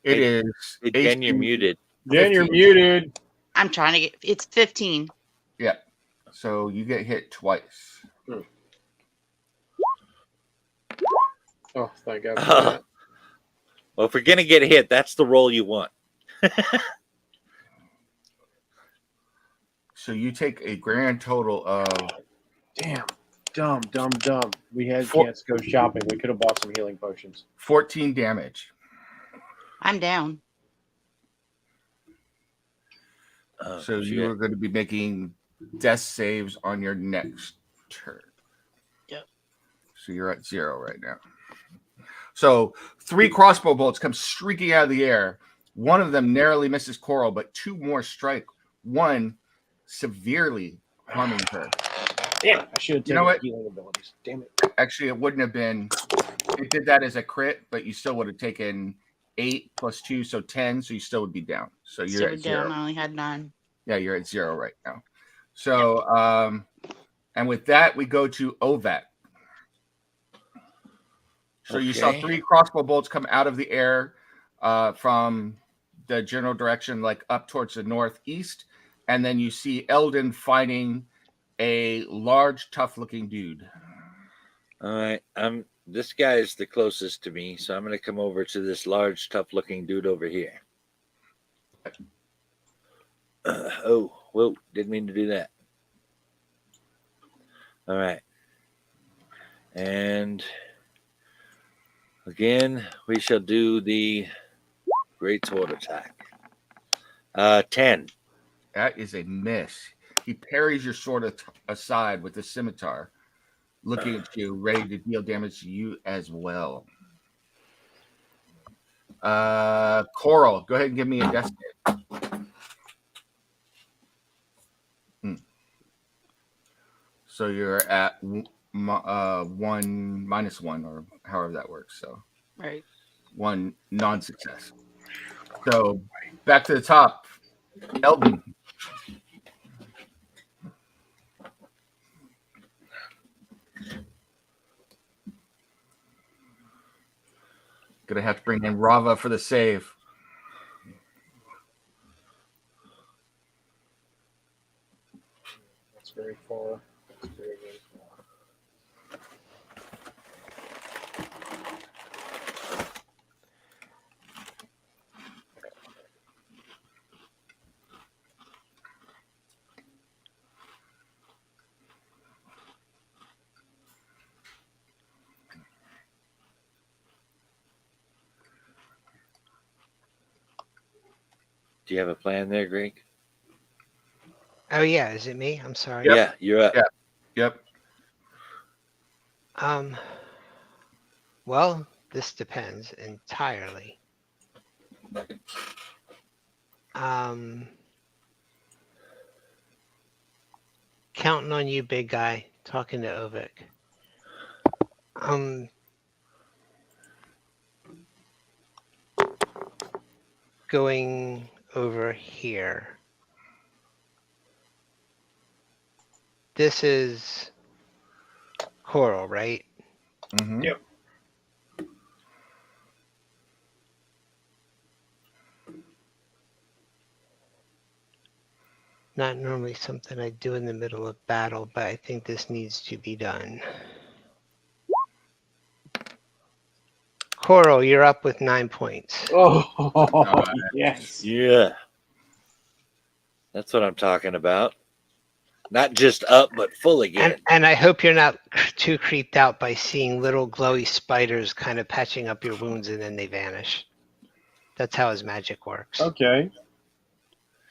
It is. Hey, Jen, you're muted. Jen, you're 15. muted. I'm trying to get. It's 15. Yeah. So you get hit twice. Oh, thank God for that. Well, if we're going to get hit, that's the roll you want. So you take a grand total of... Damn. Dumb. We had a Four- chance to go shopping. We could have bought some healing potions. 14 damage. I'm down. So you are going to be making death saves on your next turn. Yep. So you're at 0 right now. So 3 crossbow bolts come streaking out of the air. One of them narrowly misses Coral, but 2 more strike. One severely harming her. Damn it. I should have taken You know what? healing abilities. Damn it. Actually, it wouldn't have been. It did that as a crit, but you still would have taken 8 plus 2, so 10. So you still would be down. So you're Still at down. 0. I only had 9. Yeah, you're at 0 right now. So, and with that, we go toOvat. So you saw 3 crossbow bolts come out of the air from the general direction, like up towards the northeast. And then you see Eldon fighting a large, tough-looking dude. All right. This guy is the closest to me, so I'm going to come over to this large, tough-looking dude over here. Whoa. Didn't mean to do that. All right. And again, we shall do the Great sword attack. 10. That is a miss. He parries your sword aside with the scimitar, looking at you, ready to deal damage to you as well. Coral, go ahead and give me a death save. So you're at 1 -1, or however that works. So Right. 1 non-success. So back to the top. Eldon. Gonna have to bring in Rava for the save. That's very far. That's very, very far. Do you have a plan there, Greg? Oh yeah, is it me? I'm sorry. Yep. Yeah, you're up. Yep. Well, this depends entirely. Counting on you, big guy. Talking to Ovik. Going over here. This is Coral, right? Mm-hmm. Yep. Not normally something I do in the middle of battle, but I think this needs to be done. Coral, you're up with 9 points. Oh, yes. Yeah. That's what I'm talking about. Not just up, but full again. And I hope you're not too creeped out by seeing little glowy spiders kind of patching up your wounds and then they vanish. That's how his magic works. Okay.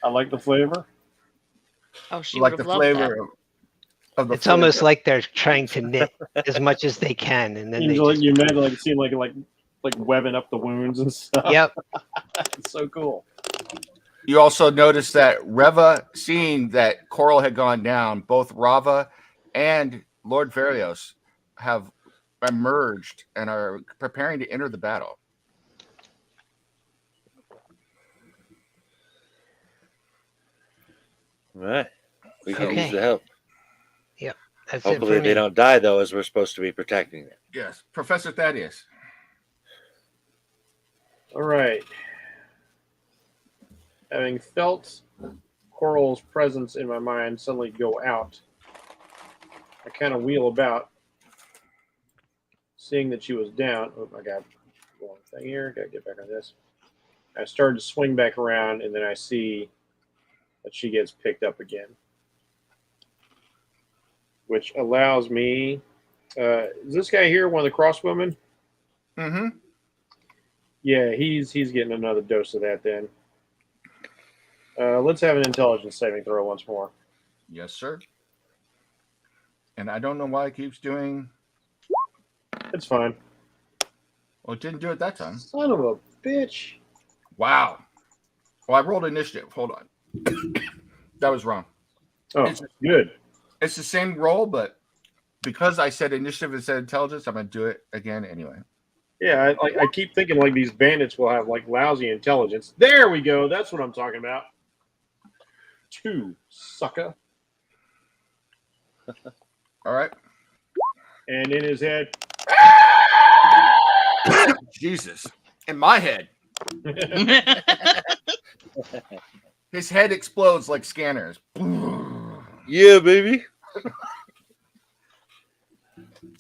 I like the flavor. Oh, she Like would the have loved that. flavor of the It's flavor. almost like they're trying to knit as much as they can, and then they Seems like just... you made like it seemed like webbing up the wounds and stuff. Yep. It's so cool. You also noticed that Reva, seeing that Coral had gone down, both Rava and Lord Varios have emerged and are preparing to enter the battle. All right. We can Okay. use the help. That's Hopefully it for they me. don't die, though, as we're supposed to be protecting them. Yes, Professor Thaddeus. All right. Having felt Coral's presence in my mind suddenly go out, I kind of wheel about, seeing that she was down. Oh my God. Wrong thing here. Gotta get back on this. I started to swing back around, and then I see that she gets picked up again, which allows me. Is this guy here one of the crossbowmen? Mm-hmm. Yeah, he's getting another dose of that then. Let's have an intelligence saving throw once more. Yes, sir. And I don't know why it keeps doing. It's fine. Well, it didn't do it that time. Son of a bitch. Wow. Well, I rolled initiative. Hold on. That was wrong. Oh, It's- good. It's the same roll, but because I said initiative instead of intelligence, I'm going to do it again anyway. Yeah, I keep thinking like these bandits will have like lousy intelligence. There we go. That's what I'm talking about. 2, sucker. All right. And in his head. Jesus. In my head. His head explodes like scanners. Yeah, baby.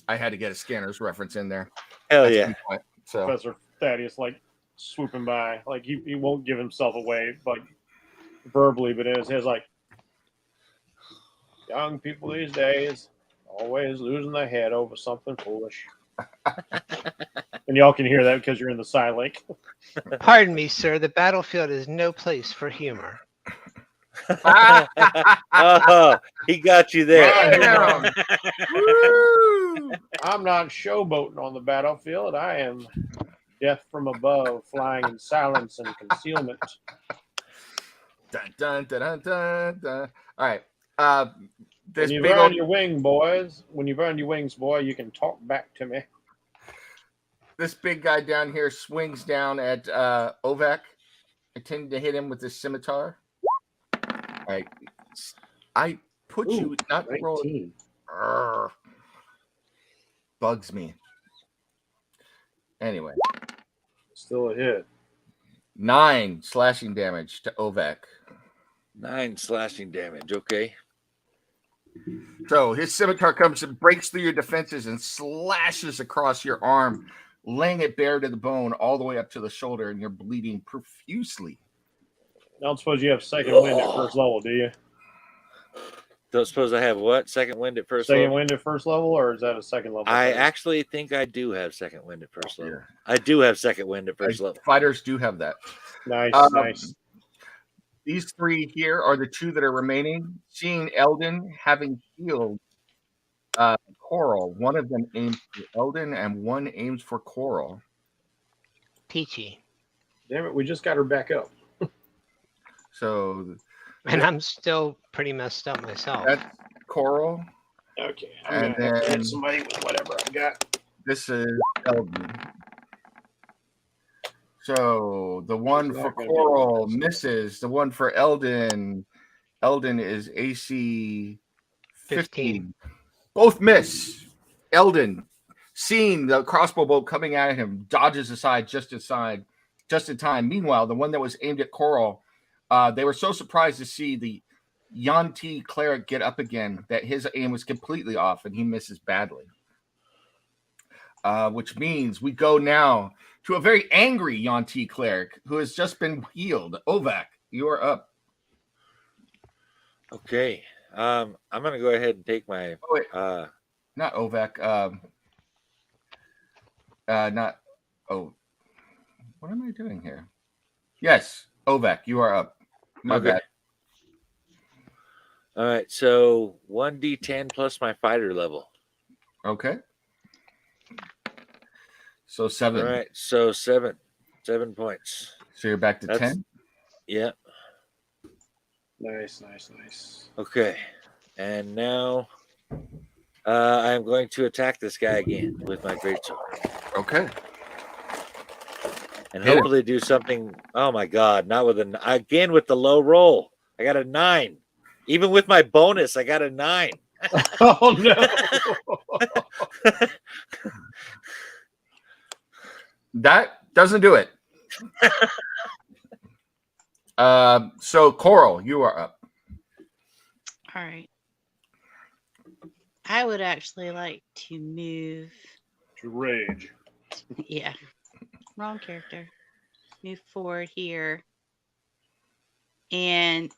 I had to get a scanners reference in there. Hell That's yeah. the point. So Professor Thaddeus like swooping by. Like he won't give himself away like verbally, but in his head's like, young people these days always losing their head over something foolish. And y'all can hear that because you're in the Silink. Pardon me, sir. The battlefield is no place for humor. Oh, he got you there. Damn. Woo! I'm not showboating on the battlefield. I am death from above, flying in silence and concealment. Dun, dun, dun, dun, dun, dun. All right. This When you've big earned old your wing, boys, when you've earned your wings, boy, you can talk back to me. this big guy down here swings down at Ovek, intending to hit him with his scimitar. All right. I put Ooh, you not to roll. 19. Arrgh. Bugs me. Anyway, Still a hit. 9 slashing damage to Ovek. 9 slashing damage. Okay. So his scimitar comes and breaks through your defenses and slashes across your arm, laying it bare to the bone all the way up to the shoulder, and you're bleeding profusely. I don't suppose you have second wind at first level, do you? Don't suppose I have what? Second wind at first Second level? wind at first level, or is that a second level? I thing? actually think I do have second wind at first level. Yeah. I do have second wind at first level. Fighters do have that. Nice, nice. These 3 here are the 2 that are remaining. Seeing Eldon having healed Coral, one of them aims for Eldon and one aims for Coral. Peachy. Damn it, we just got her back up. So And I'm still pretty messed up myself. that's Coral. Okay, And I'm gonna have to then- hit somebody with whatever I got. This is Eldon. So the one It's for not gonna be Coral like this. misses. The one for Eldon is AC 15. Both miss. Eldon, seeing the crossbow bolt coming at him, dodges aside just in time. Meanwhile, the one that was aimed at Coral, they were so surprised to see the Yanti cleric get up again that his aim was completely off and he misses badly. Which means we go now to a very angry Yanti cleric who has just been healed. Ovak, you are up. Okay. I'm gonna go ahead and take my Oh, wait, not Ovak. Not. Oh, what am I doing here? Yes, Ovak, you are up. My Okay. bad. all right, so 1d10 plus my fighter level. Okay. So 7. All right, so 7 points. So you're back to That's- 10. Yeah. Nice, nice, nice. Okay. And now I'm going to attack this guy again with my greatsword Okay. and Hit him. hopefully do something. Oh my God! Not with again with the low roll. I got a 9. Even with my bonus, I got a 9. Oh no! That doesn't do it. So Coral, you are up. All right. I would actually like to move. To rage. Yeah. Wrong character. Move forward here. And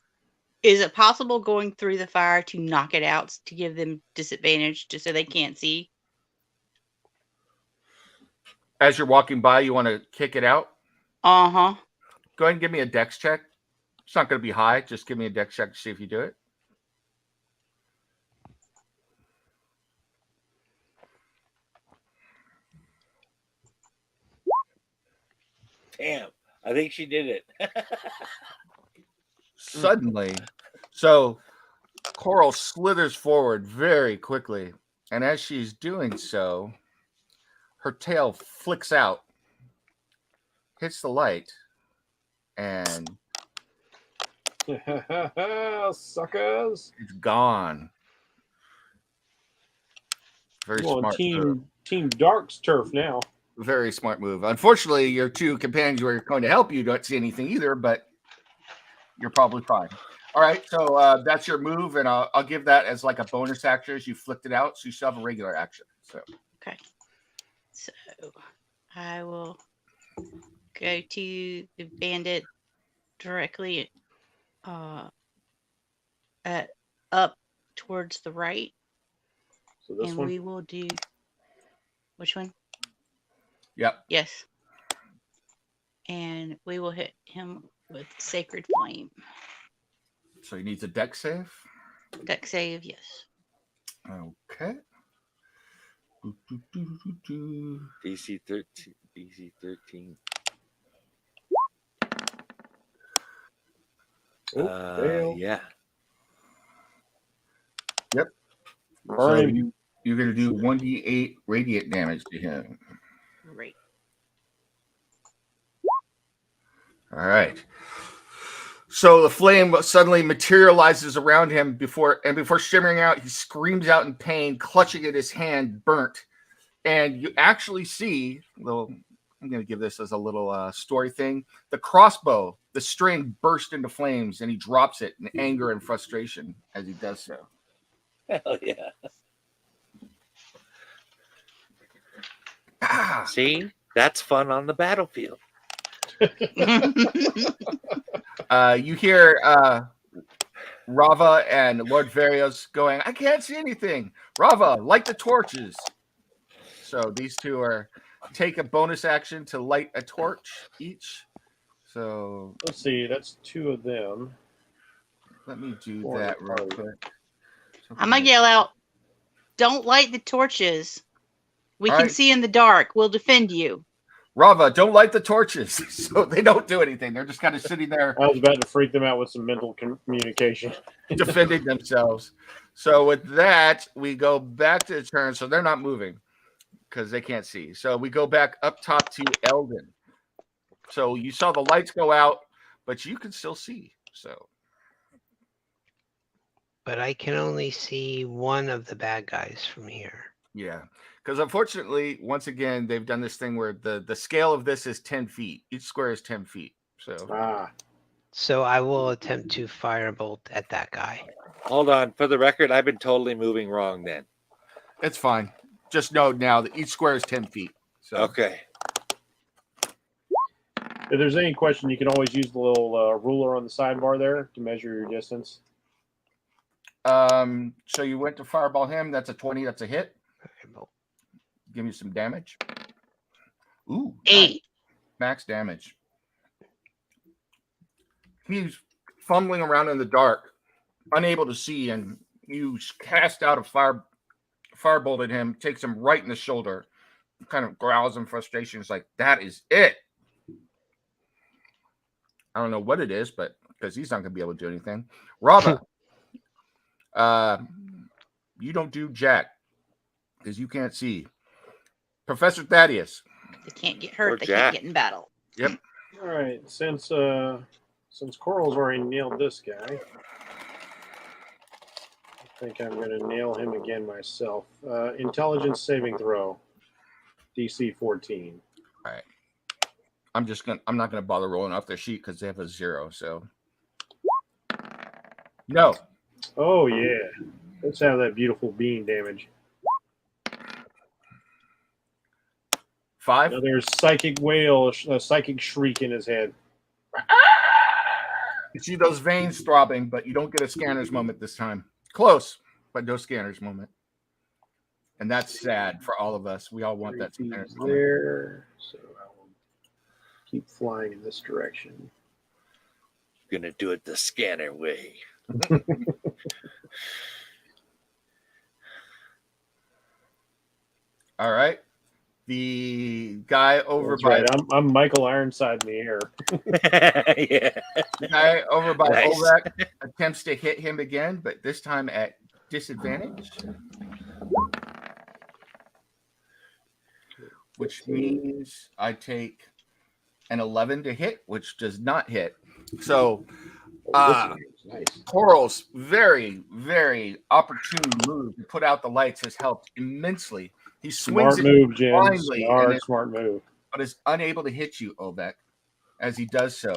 is it possible going through the fire to knock it out to give them disadvantage just so they can't see? As you're walking by, you want to kick it out. Uh-huh. Go ahead and give me a dex check. It's not going to be high. Just give me a dex check to see if you do it. Damn! I think she did it. Suddenly, so Coral slithers forward very quickly, and as she's doing so, her tail flicks out, hits the light, and Suckers. it's gone. Very Come on, smart move. Team Dark's turf now. Very smart move. Unfortunately, your 2 companions who are going to help you don't see anything either, but you're probably fine. All right, so that's your move, and I'll give that as like a bonus action as you flipped it out, so you still have a regular action. So Okay. So I will go to the bandit directly up towards the right. So this And one. we will do which one? Yep. Yes. And we will hit him with Sacred Flame. So he needs a deck save. Deck save, yes. Okay. DC 13. DC 13. Fail. Yeah. So Burn. you're going to do 1d8 radiant damage to him. Great. All right. So the flame suddenly materializes around him before shimmering out, he screams out in pain, clutching at his hand, burnt. And you actually see, I'm going to give this as a little story thing. The crossbow, the string burst into flames, and he drops it in anger and frustration as he does so. Hell yeah. Ah, See? That's fun on the battlefield. you hear Rava and Lord Varios going, I can't see anything. Rava, light the torches. So these two take a bonus action to light a torch each. So Let's see. That's 2 of them. let me do Or that real party. quick. I'm going to yell out, don't light the torches. We All can right. see in the dark. We'll defend you. Rava, don't light the torches. So they don't do anything. They're just kind of sitting there I was about to freak them out with some mental communication. defending themselves. So with that, we go back to the turn. So they're not moving because they can't see. So we go back up top to Eldon. So you saw the lights go out, but you can still see. So But I can only see one of the bad guys from here. yeah, because unfortunately, once again, they've done this thing where the scale of this is 10 feet. Each square is 10 feet. So So I will attempt to firebolt at that guy. Hold on. For the record, I've been totally moving wrong then. it's fine. Just know now that each square is 10 feet. So Okay. If there's any question, you can always use the little ruler on the sidebar there to measure your distance. so you went to fireball him. That's a 20. That's a hit. Firebolt. Give me some damage. Ooh, 8. max damage. He's fumbling around in the dark, unable to see, and you cast out a firebolt at him, takes him right in the shoulder, kind of growls in frustration. It's like, that is it. I don't know what it is, but because he's not going to be able to do anything. Rava, you don't do jack because you can't see. Professor Thaddeus. They can't get Or hurt. They Jack. can't get in battle. Yep. All right. Since Coral's already nailed this guy, I think I'm going to nail him again myself. Intelligence saving throw, DC 14. I'm not gonna bother rolling off their sheet because they have a 0. So no. Oh yeah. Let's have that beautiful bean damage. 5. Another psychic wail, a psychic shriek in his head. You see those veins throbbing, but you don't get a scanner's moment this time. Close, but no scanner's moment. And that's sad for all of us. We all want that scanner's moment. There. So I will keep flying in this direction. Gonna do it the scanner way. All right. The guy over That's by right. I'm Michael Ironside in the air. Yeah. the guy over by Nice. Olak attempts to hit him again, but this time at disadvantage. Which means I take an 11 to hit, which does not hit. So Nice. Coral's very, very opportune move to put out the lights has helped immensely. He swings Smart it move, Jim. blindly Smart move. but is unable to hit you, Ovek, as he does so.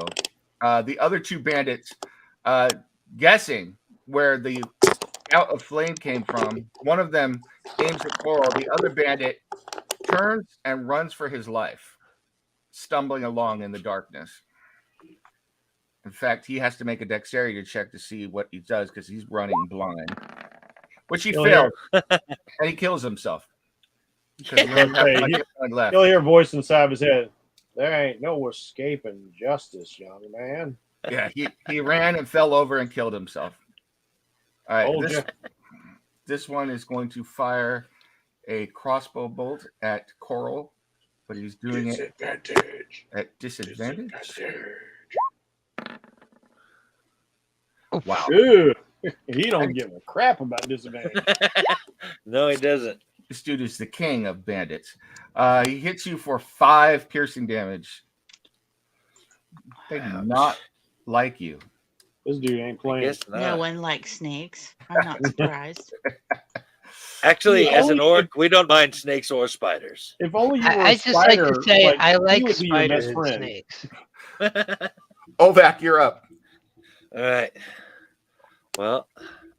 The other two bandits, guessing where the out of flame came from, one of them aims at Coral. The other bandit turns and runs for his life, stumbling along in the darkness. In fact, he has to make a dexterity check to see what he does because he's running blind, which he Oh, fails, and he kills himself. 'Cause he only has Hey, one hit point left. You'll hear a voice inside of his head. There ain't no escaping justice, young man. Yeah, he ran and fell over and killed himself. All right, Told you. this one is going to fire a crossbow bolt at Coral, but he's doing it at disadvantage. Wow. Ew. He don't give a crap about disadvantage. No, he doesn't. This dude is the king of bandits. He hits you for 5 piercing damage. They do not like you. This dude ain't playing. Guess No not. one likes snakes. I'm not surprised. Actually, Yeah, as an only- orc, we don't mind snakes or spiders. If only you were I a just like spider, to say I he like would be your spiders best and friend. snakes. Ovac, you're up. All right. Well,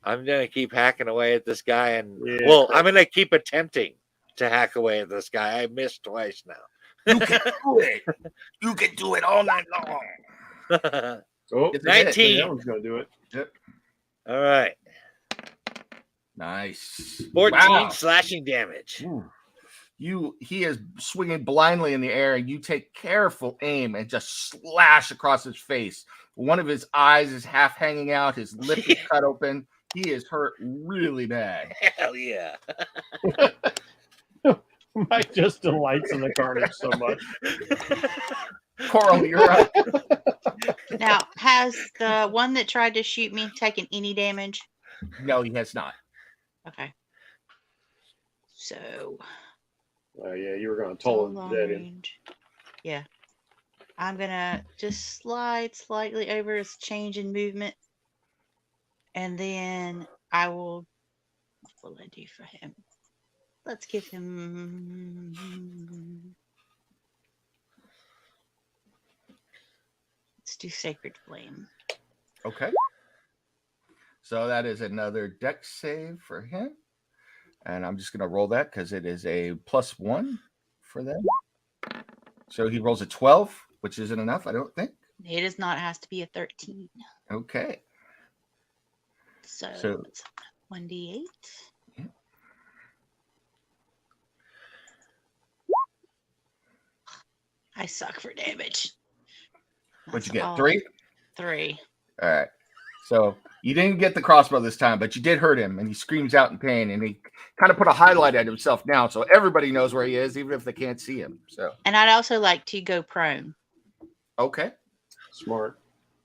I'm gonna keep hacking away at this guy, and Yeah. well, I'm gonna keep attempting to hack away at this guy. I missed twice You can do it. You can do it all night long. now. Oh, It's a hit. 19. that one's gonna do it. All right, Nice. 14 Wow. slashing damage. He is swinging blindly in the air, and you take careful aim and just slash across his face. One of his eyes is half hanging out, his lip is cut open. He is hurt really bad. Hell yeah! Mike just delights in the carnage so much. Coral, you're up. Now, has the one that tried to shoot me taken any damage? No, he has not. Okay. So, Oh yeah, you were gonna so toll him long dead in. range. Yeah. I'm gonna just slide slightly over his change in movement. And then I will, what will I do for him? Let's give him, let's do Sacred Flame. Okay. So that is another dex save for him. And I'm just going to roll that because it is a +1 for them. So he rolls a 12, which isn't enough, I don't think. It is not, it has to be a 13. Okay. So it's 1d8. Yeah. I suck for damage. What'd you That's get? all. 3? 3. All right. So you didn't get the crossbow this time, but you did hurt him, and he screams out in pain, and he kind of put a highlight at himself now, so everybody knows where he is, even if they can't see him. So And I'd also like to go prone. okay. Smart.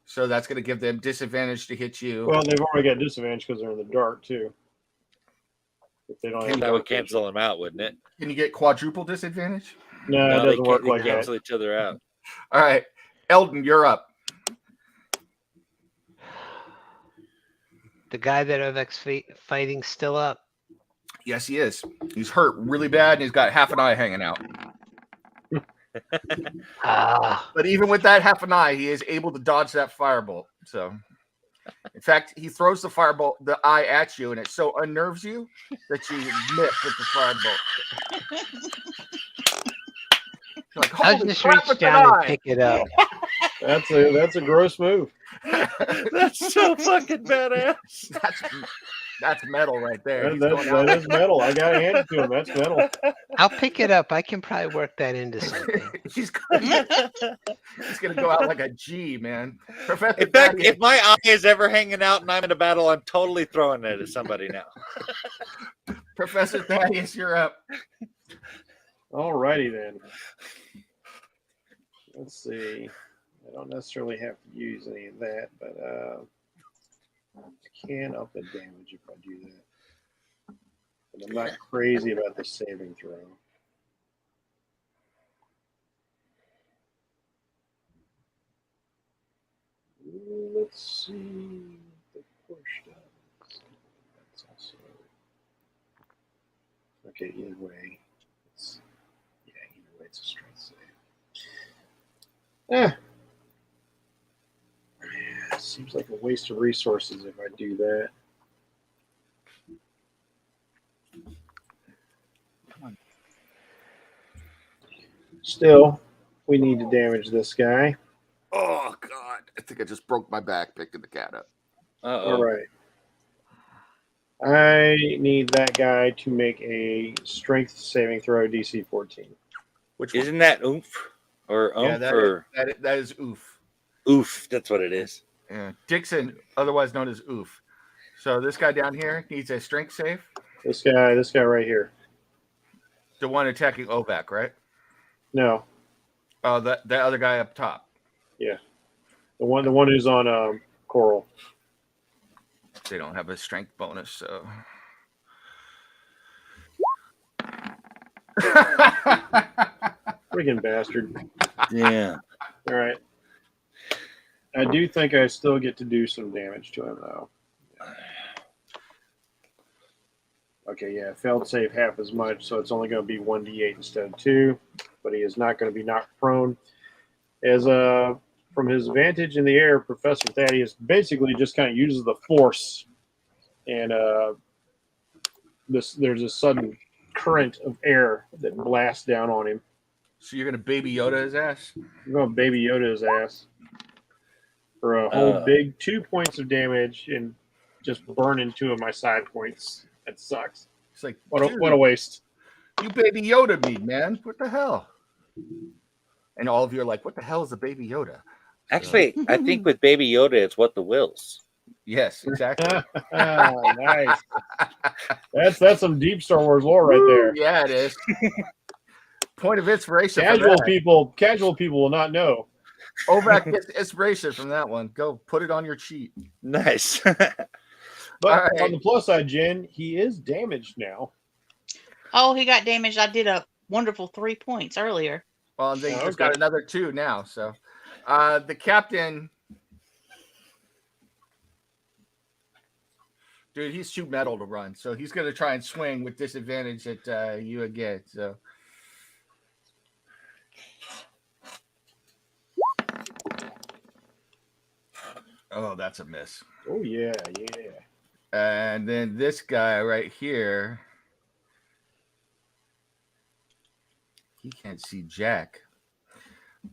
So that's going to give them disadvantage to hit you. Well, they've already got disadvantage because they're in the dark too. If they don't have That would dark cancel him out, wouldn't it? Can you get quadruple disadvantage? vision. No, it they doesn't work they like that. cancel each other out. All right. Eldon, you're up. The guy that Ovek's fighting still up. Yes, he is. He's hurt really bad, and he's got half an eye hanging out. Ah, But even with that half an eye, he is able to dodge that firebolt. So, in fact, he throws the eye at you, and it so unnerves you that you miss with the firebolt. You're like, I'll holy just crap, reach it's an down and eye. pick it up. That's a gross move. That's so fucking badass. That's metal right there. He's That going out. is metal. I gotta hand it to him. That's metal. I'll pick it up. I can probably work that into something. he's gonna go out like a G, man. Professor In fact, Thaddeus, if my eye is ever hanging out and I'm in a battle, I'm totally throwing it at somebody now. Professor Thaddeus, you're up. Alrighty then. Let's see. I don't necessarily have to use any of that, but I can up the damage if I do that. But I'm not crazy about the saving throw. Let's see the push does. That's also okay. Either way, either way, it's a strength save. Seems like a waste of resources if I do that. Still, we need to damage this guy. Oh God, I think I just broke my back picking the cat up. Uh-oh. All right. I need that guy to make a strength saving throw DC 14. Which one? Isn't that oomph or Yeah, oomph or that is oof. oof? That's what it is. Yeah. Dixon, otherwise known as oof. So this guy down here needs a strength save. This guy right here. The one attacking Ovak, right? No, Oh, that other guy up top. the one who's on Coral. They don't have a strength bonus, so. Friggin' bastard. Yeah. All right. I do think I still get to do some damage to him, though. Okay, yeah, failed save half as much, so it's only going to be 1d8 instead of 2, but he is not going to be knocked prone. As from his vantage in the air, Professor Thaddeus basically just kind of uses the force, and there's a sudden current of air that blasts down on him. So you're gonna baby Yoda his ass? I'm going to Baby Yoda his ass for a whole big 2 points of damage and just burning 2 of my side points. That sucks. It's like, What dude, a waste. you baby Yoda me, man. What the hell? And all of you are like, what the hell is a baby Yoda? Actually, I think with Baby Yoda, it's what the wills. Yes, exactly. Nice. That's some deep Star Wars lore right there. Yeah, it is. Point of inspiration. Casual people will not know. Ovak gets inspiration from that one. Go put it on your cheat. Nice. But All right. on the plus side, Jen, he is damaged now. Oh, he got damaged. I did a wonderful 3 points earlier. Well, they Oh, just okay. got another 2 now. So the captain, dude, he's too metal to run. So he's going to try and swing with disadvantage at you again. So. Oh, that's a miss. Oh yeah. And then this guy right here, he can't see Jack.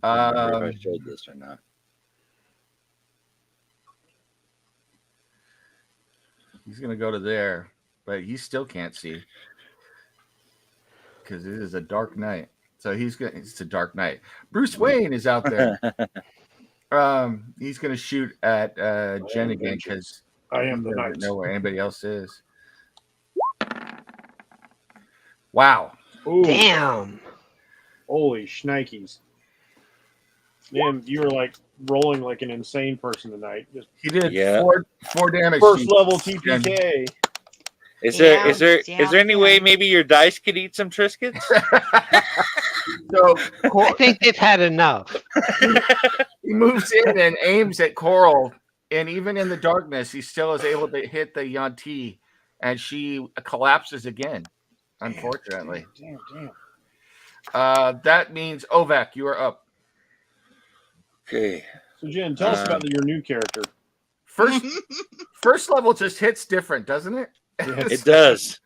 I don't remember if I showed this or not. He's gonna go to there, but he still can't see because it is a dark night. So it's a dark night. Bruce Wayne is out there. He's gonna shoot at Jen again because I am the he doesn't knight. know where anybody else is. Wow. Ooh, Damn. holy shnikes. Man, you were like rolling like an insane person tonight. Just He did Yeah. four damage. first to level Jen. TPK. Is there any Yeah. way maybe your dice could eat some Triscuits? So I think they've had enough. he moves in and aims at Coral, and even in the darkness, he still is able to hit the Yanti, and she collapses again. Unfortunately, Damn. that means Ovak, you are up. Okay. So Jen, tell us about your new character. First level just hits different, doesn't it? Yes. It does.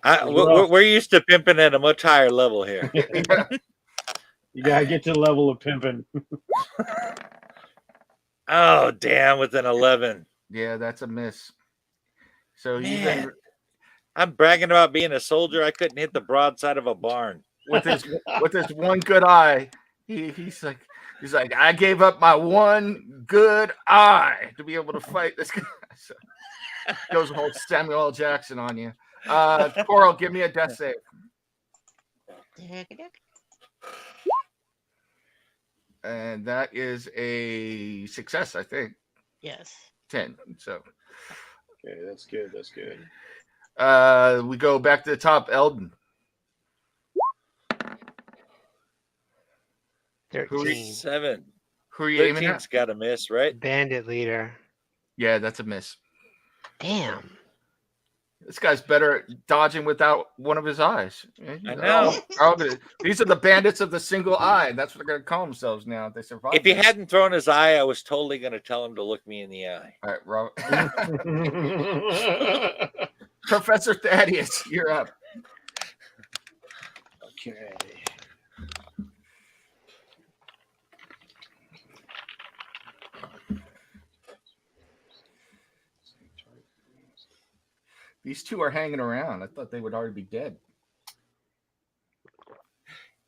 Rough. We're used to pimping at a much higher level here. You gotta get to the level of pimping. Oh, damn, with an 11. Yeah, that's a miss. So Man. even I'm bragging about being a soldier. I couldn't hit the broadside of a barn. with his one good eye, he's like, I gave up my one good eye to be able to fight this guy. So, goes whole Samuel L. Jackson on you. Coral, give me a death save. And that is a success, I think. Yes. 10. So Okay, that's good. we go back to the top. Eldon. 13. 7. Who are you aiming 13's at? got a miss, right? Bandit leader. Yeah, that's a miss. Damn. This guy's better at dodging without one of his eyes. I know. These are the bandits of the single eye. That's what they're going to call themselves now if they survive. If he this. hadn't thrown his eye, I was totally going to tell him to look me in the eye. All right, Robert. Professor Thaddeus, you're up. Okay. These two are hanging around. I thought they would already be dead.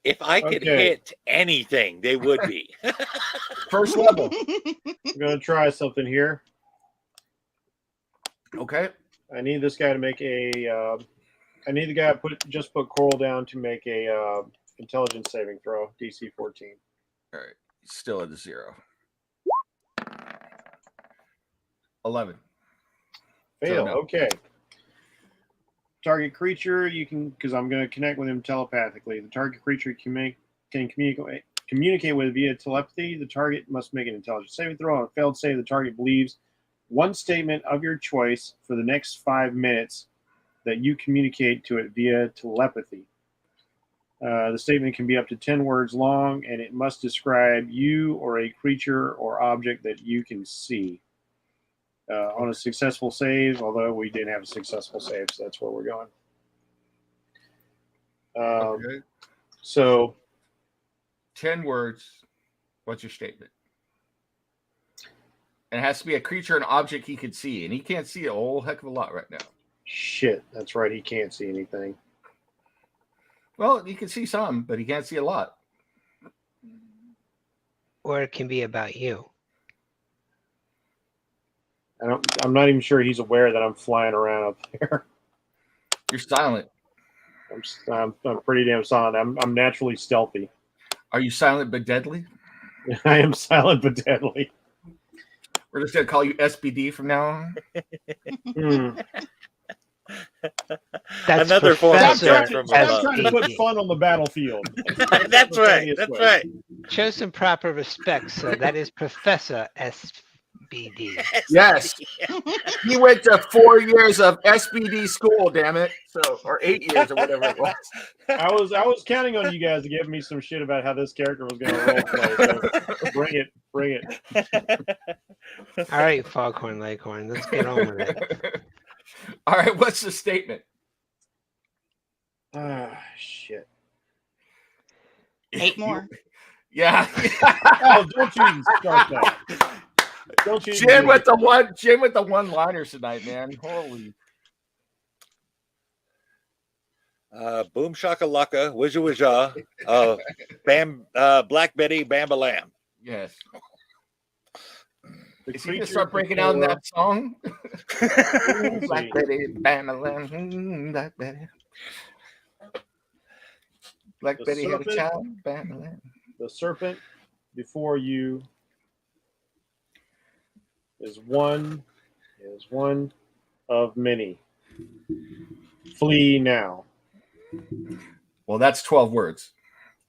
If I could Okay. hit anything, they would be. First level. I'm gonna try something here. Okay. I need this guy to make a. I need the guy to put Coral down to make a intelligence saving throw, DC 14. All right. Still at a 0. 11. Fail. no. Okay. Target creature, you can, because I'm going to connect with him telepathically. The target creature can communicate with via telepathy. The target must make an intelligence saving throw. On a failed save, the target believes one statement of your choice for the next 5 minutes that you communicate to it via telepathy. The statement can be up to 10 words long, and it must describe you or a creature or object that you can see. On a successful save, although we didn't have a successful save, so that's where we're going. Okay. So 10 words. What's your statement? And it has to be a creature and object he could see, and he can't see a whole heck of a lot right now. shit, that's right, he can't see anything. Well, he can see some, but he can't see a lot. Or it can be about you. I'm not even sure he's aware that I'm flying around up there. You're silent. I'm pretty damn silent. I'm naturally stealthy. Are you silent but deadly? I am silent but deadly. We're just gonna call you SBD from now on. That's Another form of Professor death from Stop above. trying to put fun on the battlefield. That's right. That's right. Show some proper respect, sir. That is Professor SBD. Yes. He went to 4 years of SBD school, damn it. So, or 8 years or whatever it was. I was counting on you guys to give me some shit about how this character was going to role play. So bring it. All right, Foghorn Leghorn, let's get on with it. All right, what's the statement? Ah, shit. 8 more. Yeah. Oh, don't you even start that. Don't you? Jim with the one-liners tonight, man. Holy. Boom shakalaka, wizza wizza, bam, Black Betty, bambalam. Yes. The Is he gonna creature start breaking out in that song? before- Black Betty, Bamalam, Black Betty. Black The Betty had a serpent. child, Bamalam. The serpent before you is one of many. Flee now. Well, that's 12 words.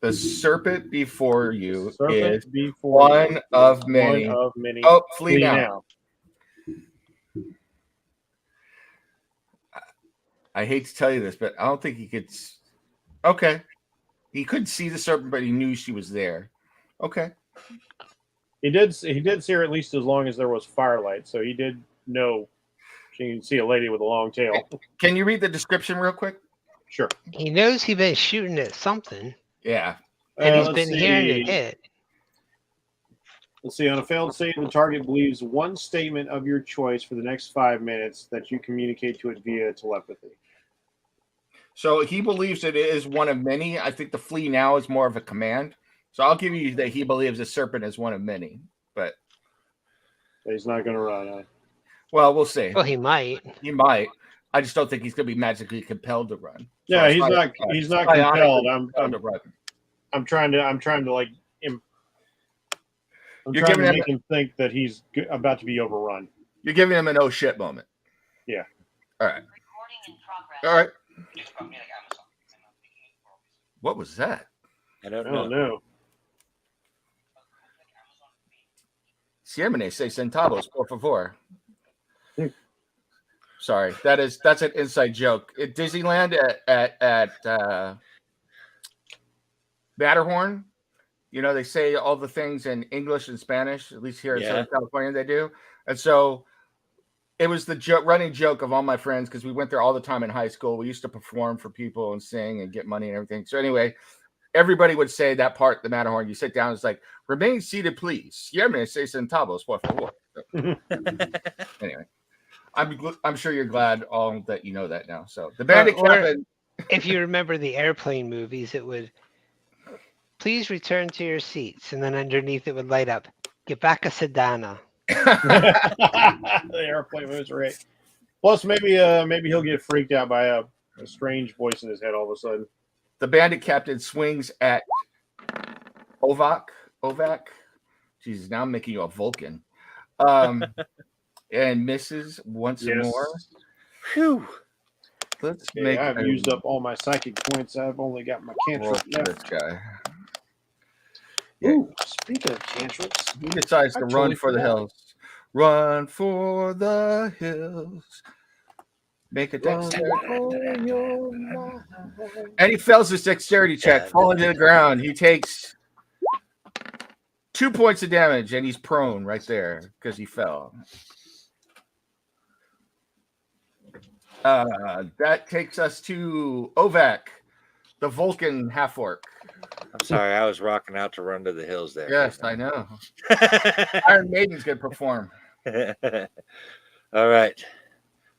The serpent before you Serpent is before one you of is many. One of many. Oh, flee now. I hate to tell you this, but I don't think he could. Okay. He couldn't see the serpent, but he knew she was there. Okay. He did see her at least as long as there was firelight, so he did know she can see a lady with a long tail. Can you read the description real quick? Sure. He knows he's been shooting at something, Yeah. and he's Let's been hearing it see. hit. Let's see. On a failed save, the target believes one statement of your choice for the next 5 minutes that you communicate to it via telepathy. So he believes it is one of many. I think the flee now is more of a command. So I'll give you that he believes the serpent is one of many. But He's not going to run. well, we'll see. Well, he might. He might. I just don't think he's going to be magically compelled to run. Yeah, So he's not. He's not compelled. compelled to run. I'm trying to like. I'm You're trying giving to him- make him think that he's about to be overrun. You're giving him an oh shit moment. Yeah. All right. All right. What was that? I don't I know. don't know. Siemene say centavos, por favor. Hmm. Sorry, that's an inside joke. At Disneyland at Matterhorn, you know, they say all the things in English and Spanish. At least here in Yeah. Southern California, they do. And so it was the running joke of all my friends because we went there all the time in high school. We used to perform for people and sing and get money and everything. So anyway, everybody would say that part, the Matterhorn. You sit down, it's like, remain seated, please. Siemene say centavos, por favor. So, anyway. I'm sure you're glad that you know that now. So the bandit Or- captain. If you remember the airplane movies, it would please return to your seats, and then underneath it would light up. Get back a Sedana. The airplane moves right. Plus, maybe he'll get freaked out by a strange voice in his head all of a sudden. The bandit captain swings at Ovak. Jesus, now I'm making you a Vulcan. And misses once more. Whew. Let's Okay, make. I've used up all my psychic points. I've only got my roll cantrip for this left. guy. Ooh, speaking of cantrips, He decides I to run totally for the forgot. hills. Run for the hills. Make a dexterity. And he fails his dexterity check, falling to the ground. He takes 2 points of damage, and he's prone right there because he fell. That takes us to Ovak, the Vulcan half-orc. I'm sorry, I was rocking out to Run to the Hills there. Yes, I know. Iron Maiden's going to perform. All right.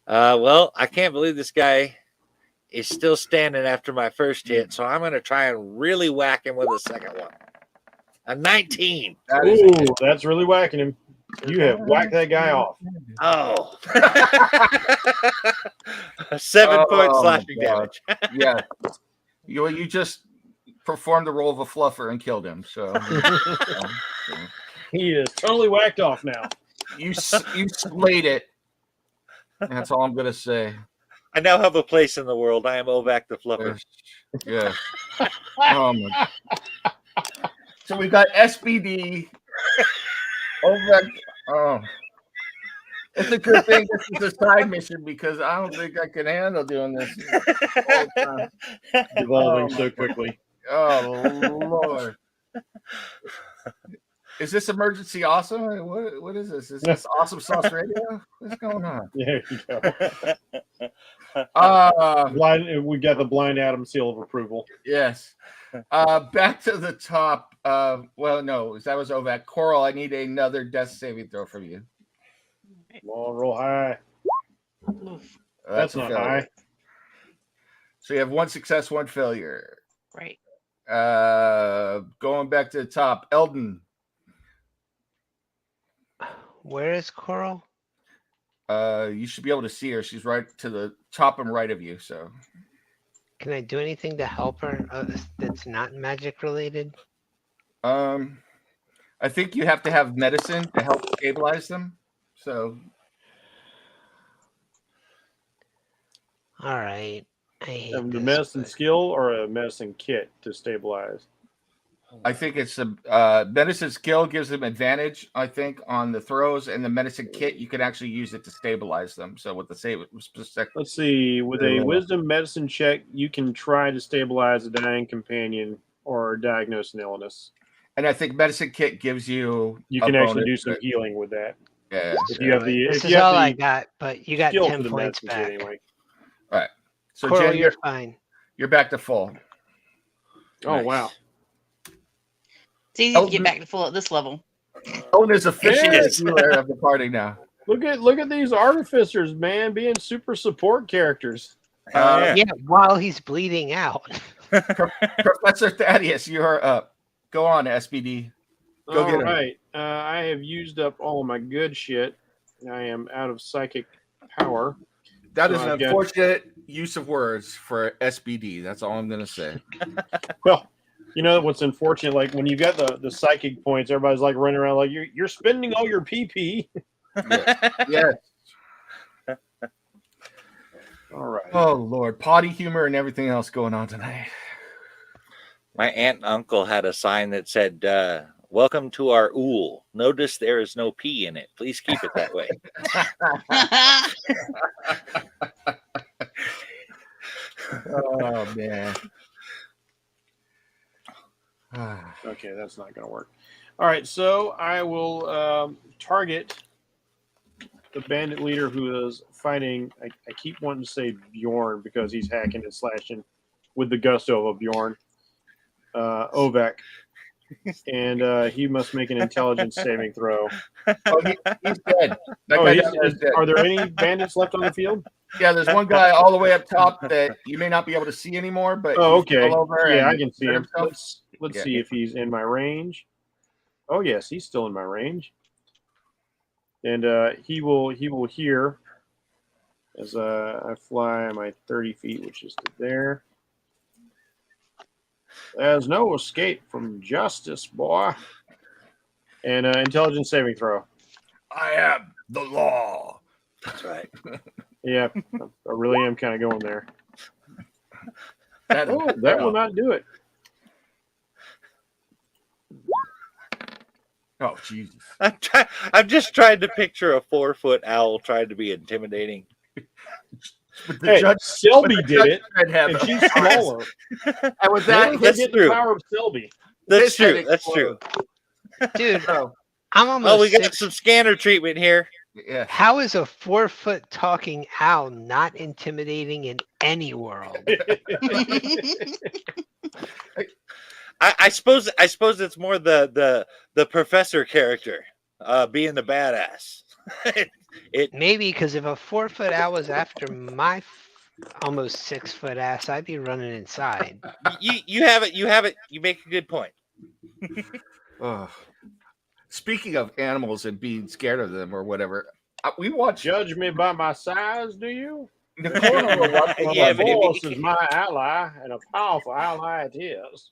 Well, I can't believe this guy is still standing after my first hit, so I'm going to try and really whack him with a second one. A 19. That is Ooh, that's really whacking him. You have whacked that guy off. Oh. 7 point Oh, slashing God. damage. Yeah. You just performed the role of a fluffer and killed him. So He is totally whacked off now. you slayed it. That's all I'm gonna say. I now have a place in the world. I am Ovak the Fluffer. Yeah. Oh my. So we got SBD over. Oh, it's a good thing this is a side mission because I don't think I can handle doing this all the time. Devolving Oh, so quickly. Oh Lord. Is this emergency awesome? What is this? Is this awesome sauce radio? What's going on? There you go. We got the blind Adam seal of approval. Yes. Back to the top. Well, no, that was Ovak. Coral, I need another death saving throw from you. Come on, roll high. Oof. That's a not failure. high. So you have 1 success, 1 failure. Right. Going back to the top, Eldon. Where is Coral? You should be able to see her. She's right to the top and right of you. So Can I do anything to help her that's not magic related? I think you have to have medicine to help stabilize them. So All right. I hate The this, medicine but- skill or a medicine kit to stabilize? I think it's a medicine skill gives them advantage, I think, on the throws, and the medicine kit you can actually use it to stabilize them. So with the save, Let's see. With a wisdom medicine check, you can try to stabilize a dying companion or diagnose an illness. and I think medicine kit gives you You a can actually bonus do some to- healing with that. Yeah. If you have the, This if is you have all the I got, but you got skill 10 for the points medicine kit back. anyway. So Coral, Jen, you're fine. you're back to full. Oh Nice. wow! It's easy to get back to full at this level. Eldon is officially the Yes. healer of the party now. Look at these artificers, man, being super support characters. Hell yeah. Yeah, while he's bleeding out. Professor Thaddeus, you're up. Go on, SBD. Go get All him. right, I have used up all of my good shit. I am out of psychic power. That So is an I've got- unfortunate use of words for SBD. That's all I'm going to say. Well, you know what's unfortunate? Like when you got the psychic points, everybody's like running around like you're spending all your PP. Yes. All right. Oh, Lord. Potty humor and everything else going on tonight. My aunt and uncle had a sign that said, "Welcome to our ool. Notice there is no P in it. Please keep it that way." Oh, man. Okay, that's not going to work. All right, so I will target the bandit leader who is fighting. I keep wanting to say Bjorn because he's hacking and slashing with the gusto of a Bjorn. Ovak. and he must make an intelligence saving throw. Oh, he's dead. That Oh, guy down there is dead. are there any bandits left on the field? Yeah, there's one guy all the way up top that you may not be able to see anymore, but Oh, he's okay. all over. Yeah, I and can see hurt him. himself. Let's Yeah. see if he's in my range. Oh yes, he's still in my range, and he will hear as I fly my 30 feet, which is to there. There's no escape from justice, boy. And intelligence saving throw. I am the law. That's right. Yeah, I really am kind of going there. That Will not do it. Oh, Jesus. I'm just trying to picture a 4-foot owl trying to be intimidating. But Hey, Selby the did judge it, should have and the she's eyes. smaller. And with Never that, That's forget true. the power of Selby. That's his head true. That's true. Dude, Oh, I'm Oh, almost we got 6. some scanner treatment here. yeah. How is a 4-foot talking owl not intimidating in any world? I suppose it's more the professor character being the badass. Maybe because if a 4-foot owl was after my almost 6-foot ass, I'd be running inside. You have it. You make a good point. Oh. Speaking of animals and being scared of them or whatever, we watched Judge me by my size, do you? Nicole and I were watching Well, Yeah, my but if voice you- is my ally, and a powerful ally it is.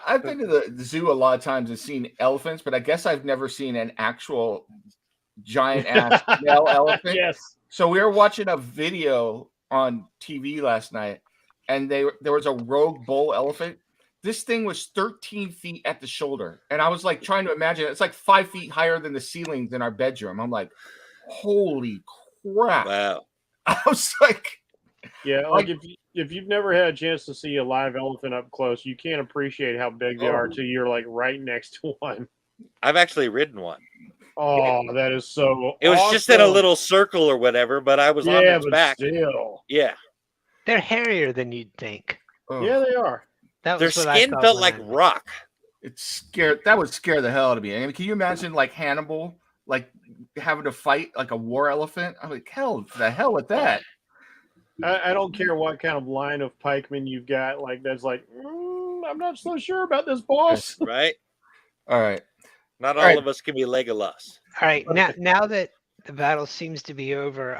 I've been to the zoo a lot of times and seen elephants, but I guess I've never seen an actual giant ass male elephant. Yes. So we were watching a video on TV last night, and there was a rogue bull elephant. This thing was 13 feet at the shoulder, and I was like trying to imagine it's like 5 feet higher than the ceilings in our bedroom. I'm like, holy crap! Wow. I was like, Yeah, like if you've never had a chance to see a live elephant up close, you can't appreciate how big they are till you're like right next to one. I've actually ridden one. Oh, that is so. It was just in a awesome. little circle or whatever, but I was on Yeah, its but back. still. Yeah. They're hairier than you'd think. oh, Yeah, they are. That Their was what I skin thought felt when like I- rock. it scared. That would scare the hell out of me. I mean, can you imagine like Hannibal, like having to fight like a war elephant? I'm like, the hell with that. I don't care what kind of line of pikemen you've got. Like that's like, I'm not so sure about this, boss. Right? All right. Not All all right. of us can be Legolas. All right, now that the battle seems to be over,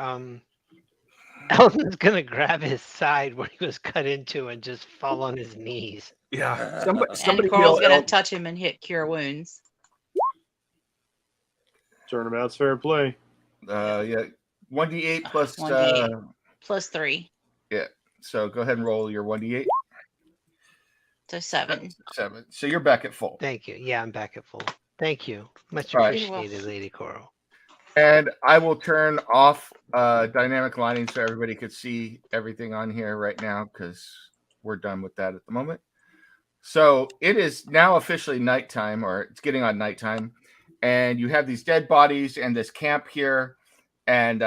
Elton's gonna grab his side where he was cut into and just fall on his knees. Yeah. And Somebody Coral's heal gonna El- touch him and hit cure wounds. Turnabout's fair play. yeah. 1d8 plus 1d8. Plus 3. so go ahead and roll your 1d8. So 7. 7. So you're back at full. Thank you. Yeah, I'm back at full. Thank you. Much All right. appreciated, Lady Coral. And I will turn off dynamic lighting so everybody could see everything on here right now because we're done with that at the moment. So it is now officially nighttime, or it's getting on nighttime, and you have these dead bodies and this camp here, and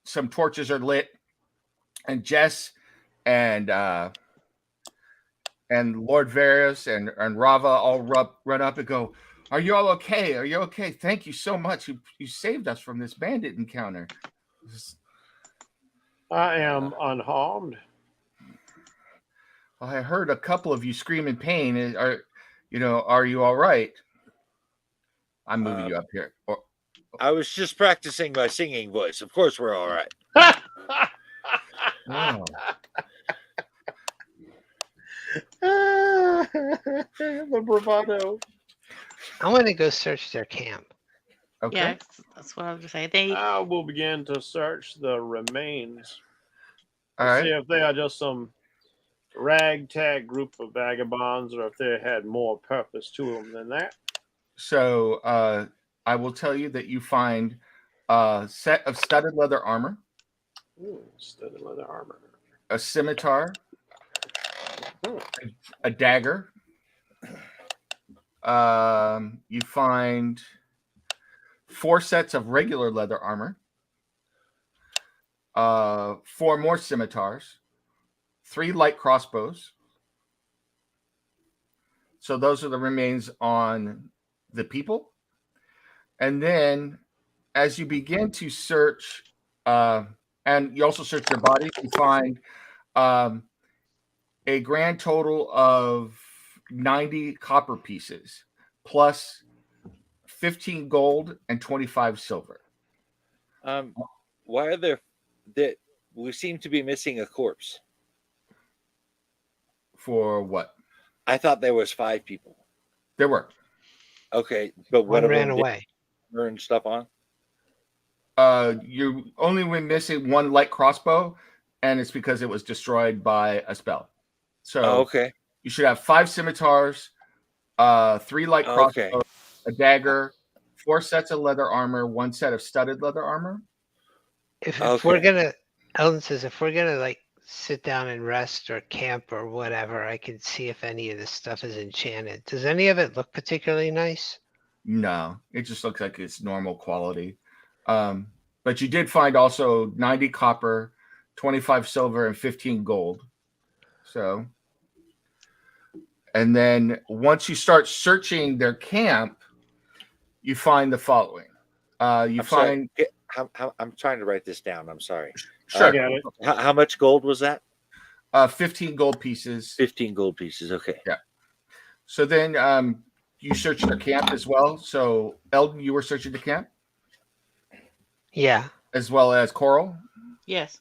some torches are lit, and Jess and Lord Varys and Rava all run up and go, "Are you all okay? Are you okay? Thank you so much. You saved us from this bandit encounter." I am unharmed. I heard a couple of you scream in pain. Are you all right? I'm moving you up here. I was just practicing my singing voice. Of course, we're all right. Oh. The bravado. I want to go search their camp. Okay. Yeah, that's what I was gonna say. They I will begin to search the remains. All See right. if they are just some ragtag group of vagabonds, or if they had more purpose to them than that. So I will tell you that you find a set of studded leather armor, Studded leather armor. a scimitar, a dagger. You find 4 sets of regular leather armor, 4 more scimitars, 3 light crossbows, So those are the remains on the people. And then as you begin to search, and you also search their bodies, you find a grand total of 90 copper pieces plus 15 gold and 25 silver. Why are there that we seem to be missing a corpse? For what? I thought there was 5 people. There were. Okay, but One one of ran them away. and stuff on. You only were missing one light crossbow, and it's because it was destroyed by a spell. So Okay. you should have 5 scimitars, 3 light crossbows, Okay. a dagger, 4 sets of leather armor, 1 set of studded leather armor. If Okay. we're gonna, Ellen says, if we're gonna like sit down and rest or camp or whatever, I can see if any of this stuff is enchanted. Does any of it look particularly nice? No, it just looks like it's normal quality. But you did find also 90 copper, 25 silver, and 15 gold. So, and then once you start searching their camp, you find the following. You find. I'm trying to write this down. I'm sorry. Sure. I got it. How much gold was that? 15 gold pieces. 15 gold pieces. Okay. Yeah. So then you search their camp as well. So Eldon, you were searching the camp Yeah. as well as Coral. Yes.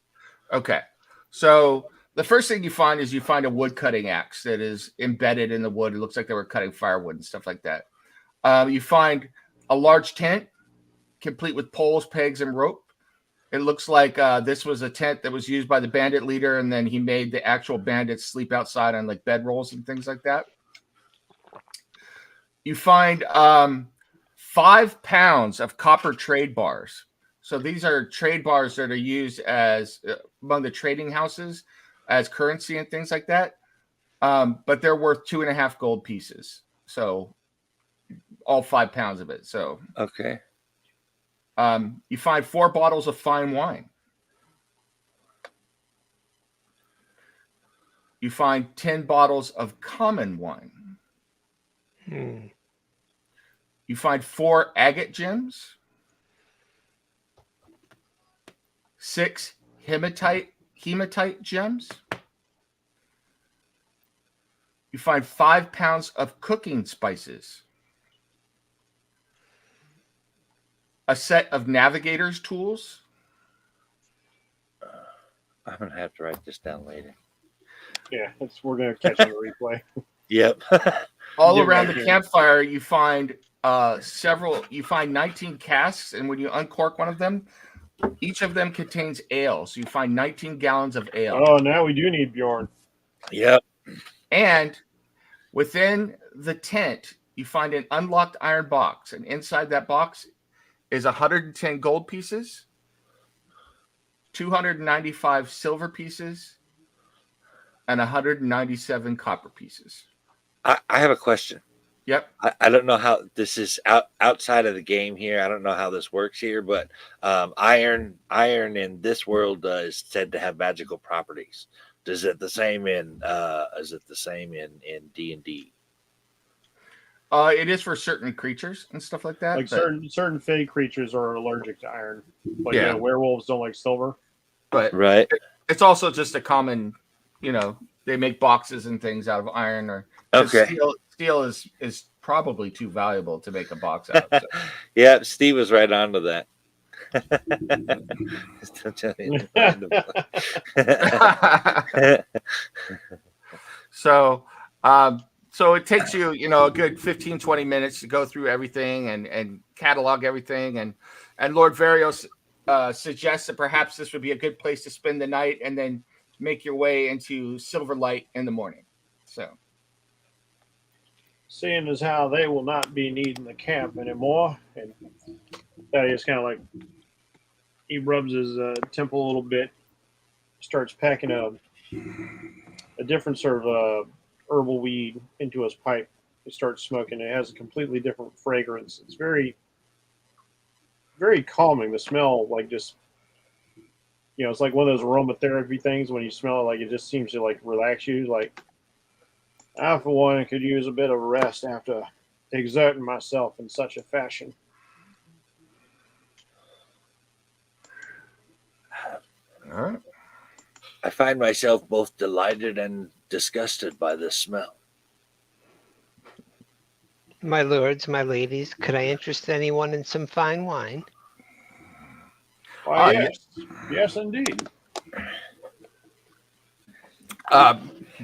Okay. So the first thing you find is you find a wood cutting axe that is embedded in the wood. It looks like they were cutting firewood and stuff like that. You find a large tent complete with poles, pegs, and rope. It looks like this was a tent that was used by the bandit leader, and then he made the actual bandits sleep outside on like bedrolls and things like that. You find 5 pounds of copper trade bars. So these are trade bars that are used as among the trading houses as currency and things like that. But they're worth 2.5 gold pieces. So all 5 pounds of it. So Okay. you find 4 bottles of fine wine. You find 10 bottles of common wine. Hmm. You find 4 agate gems, 6 hematite gems. You find 5 pounds of cooking spices, a set of navigator's tools. I'm gonna have to write this down later. Yeah, we're gonna catch on the replay. Yep. All Yeah, around right the here. campfire, you find you find 19 casks, and when you uncork one of them, each of them contains ale. So you find 19 gallons of ale. Oh, now we do need Bjorn. Yep. And within the tent, you find an unlocked iron box, and inside that box is 110 gold pieces, 295 silver pieces, and 197 copper pieces. I have a question. Yep. I don't know how this is outside of the game here. I don't know how this works here, but iron in this world is said to have magical properties. Is it the same in D&D? It is for certain creatures and stuff like that. Like but, certain fey creatures are allergic to iron. Like Yeah. werewolves don't like silver. but Right. it's also just a common, they make boxes and things out of iron, or 'cause Okay. Steel is probably too valuable to make a box out of. So. Yeah, Steve was right on to that. So it takes you, a good 15, 20 minutes to go through everything and catalog everything. And Lord Varios suggests that perhaps this would be a good place to spend the night and then make your way into Silverlight in the morning. So, seeing as how they will not be needing the camp anymore, and Thaddeus kind of like he rubs his temple a little bit, starts packing a different sort of herbal weed into his pipe. He starts smoking. It has a completely different fragrance. It's very, very calming. The smell, like just, it's like one of those aromatherapy things when you smell it, like it just seems to like relax you. Like I, for one, could use a bit of rest after exerting myself in such a fashion. All right. I find myself both delighted and disgusted by this smell. My lords, my ladies, could I interest anyone in some fine wine? Why, yeah. yes. Yes, indeed.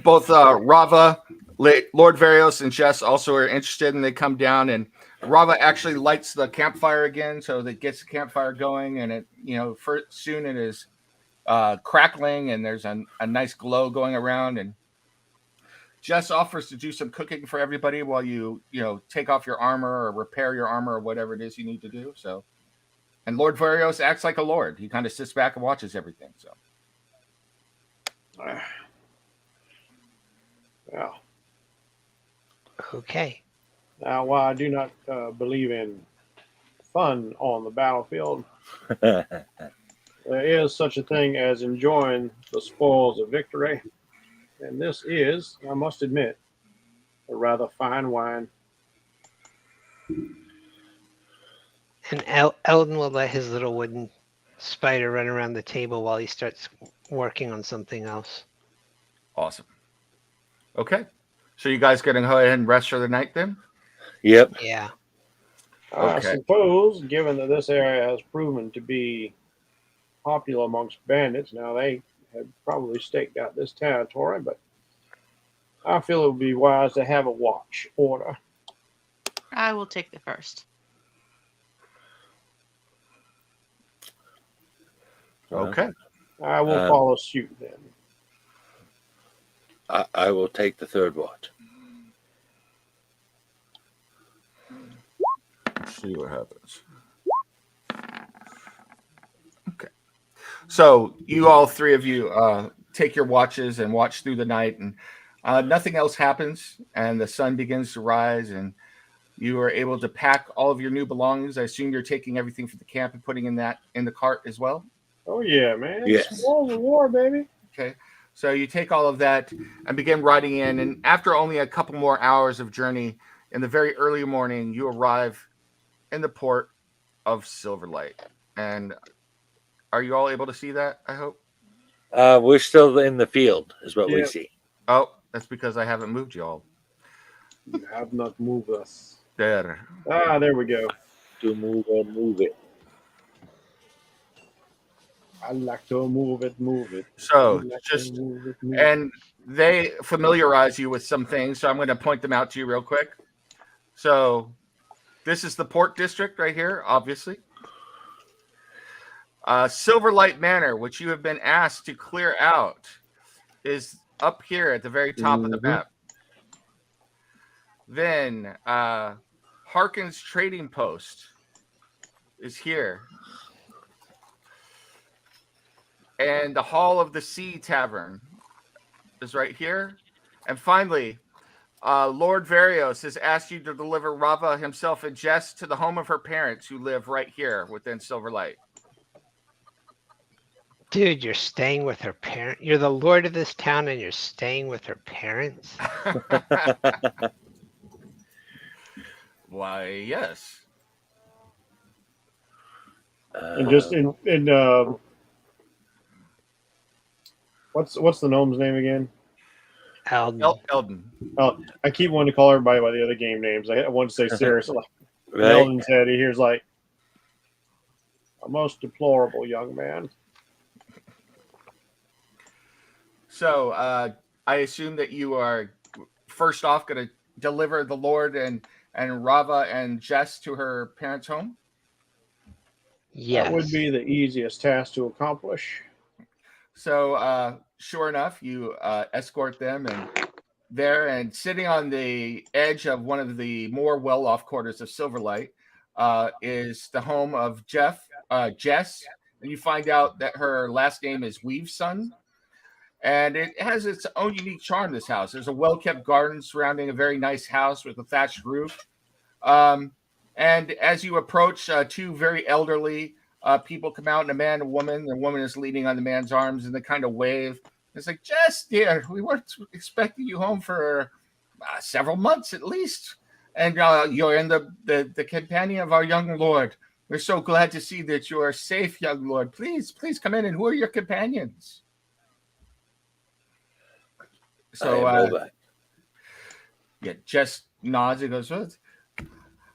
Both Rava, Lord Varios, and Jess also are interested, and they come down. And Rava actually lights the campfire again, so that gets the campfire going. And it, soon it is crackling, and there's a nice glow going around. And Jess offers to do some cooking for everybody while you take off your armor or repair your armor or whatever it is you need to do. So, and Lord Varios acts like a lord. He kind of sits back and watches everything. So. Yeah. Okay. Now, while I do not believe in fun on the battlefield, there is such a thing as enjoying the spoils of victory. And this is, I must admit, a rather fine wine. And Eldon will let his little wooden spider run around the table while he starts working on something else. Awesome. Okay. So you guys going to go ahead and rest for the night then? Yep. Yeah. I Okay. suppose, given that this area has proven to be popular amongst bandits, now they have probably staked out this territory, but I feel it would be wise to have a watch order. I will take the first. Okay. I will follow suit then. I will take the third watch. Let's see what happens. Okay. So you all three of you take your watches and watch through the night, and nothing else happens, and the sun begins to rise, and you are able to pack all of your new belongings. I assume you're taking everything from the camp and putting in the cart as well. Oh yeah, man! Yes. Spoils of war, baby. Okay. So you take all of that and begin riding in, and after only a couple more hours of journey, in the very early morning, you arrive in the port of Silverlight. And are you all able to see that, I hope? We're still in the field, is what we Yep. see. Oh, that's because I haven't moved you all. You have not moved us. There. Ah, there we go. To move it. I like to move it, move it. So I like just to move it, move it. and they familiarize you with some things, so I'm going to point them out to you real quick. So this is the port district right here, obviously. Silverlight Manor, which you have been asked to clear out, is up here at the very top of the map. Then Harkin's Trading Post is here. And the Hall of the Sea Tavern is right here. And finally, Lord Varios has asked you to deliver Rava himself and Jess to the home of her parents who live right here within Silverlight. Dude, you're staying with her parent. You're the lord of this town and you're staying with her parents? Why, yes. And just in what's the gnome's name again? Eldon. Eldon. Oh, I keep wanting to call everybody by the other game names. I want to say seriously. Right? Eldon's head. He hears like a most deplorable young man. So I assume that you are first off going to deliver the Lord and Rava and Jess to her parents' home. Yes. That would be the easiest task to accomplish. So sure enough, you escort them, and there and sitting on the edge of one of the more well-off quarters of Silverlight is the home of Jess, and you find out that her last name is Weaveson. And it has its own unique charm, this house. There's a well-kept garden surrounding a very nice house with a thatched roof. And as you approach, two very elderly people come out, and a man and a woman. The woman is leaning on the man's arms, and they kind of wave. It's like, Jess, dear, we weren't expecting you home for several months at least. And you're in the companion of our young lord. We're so glad to see that you are safe, young lord. Please come in. And who are your companions? So, yeah, Jess nods and goes,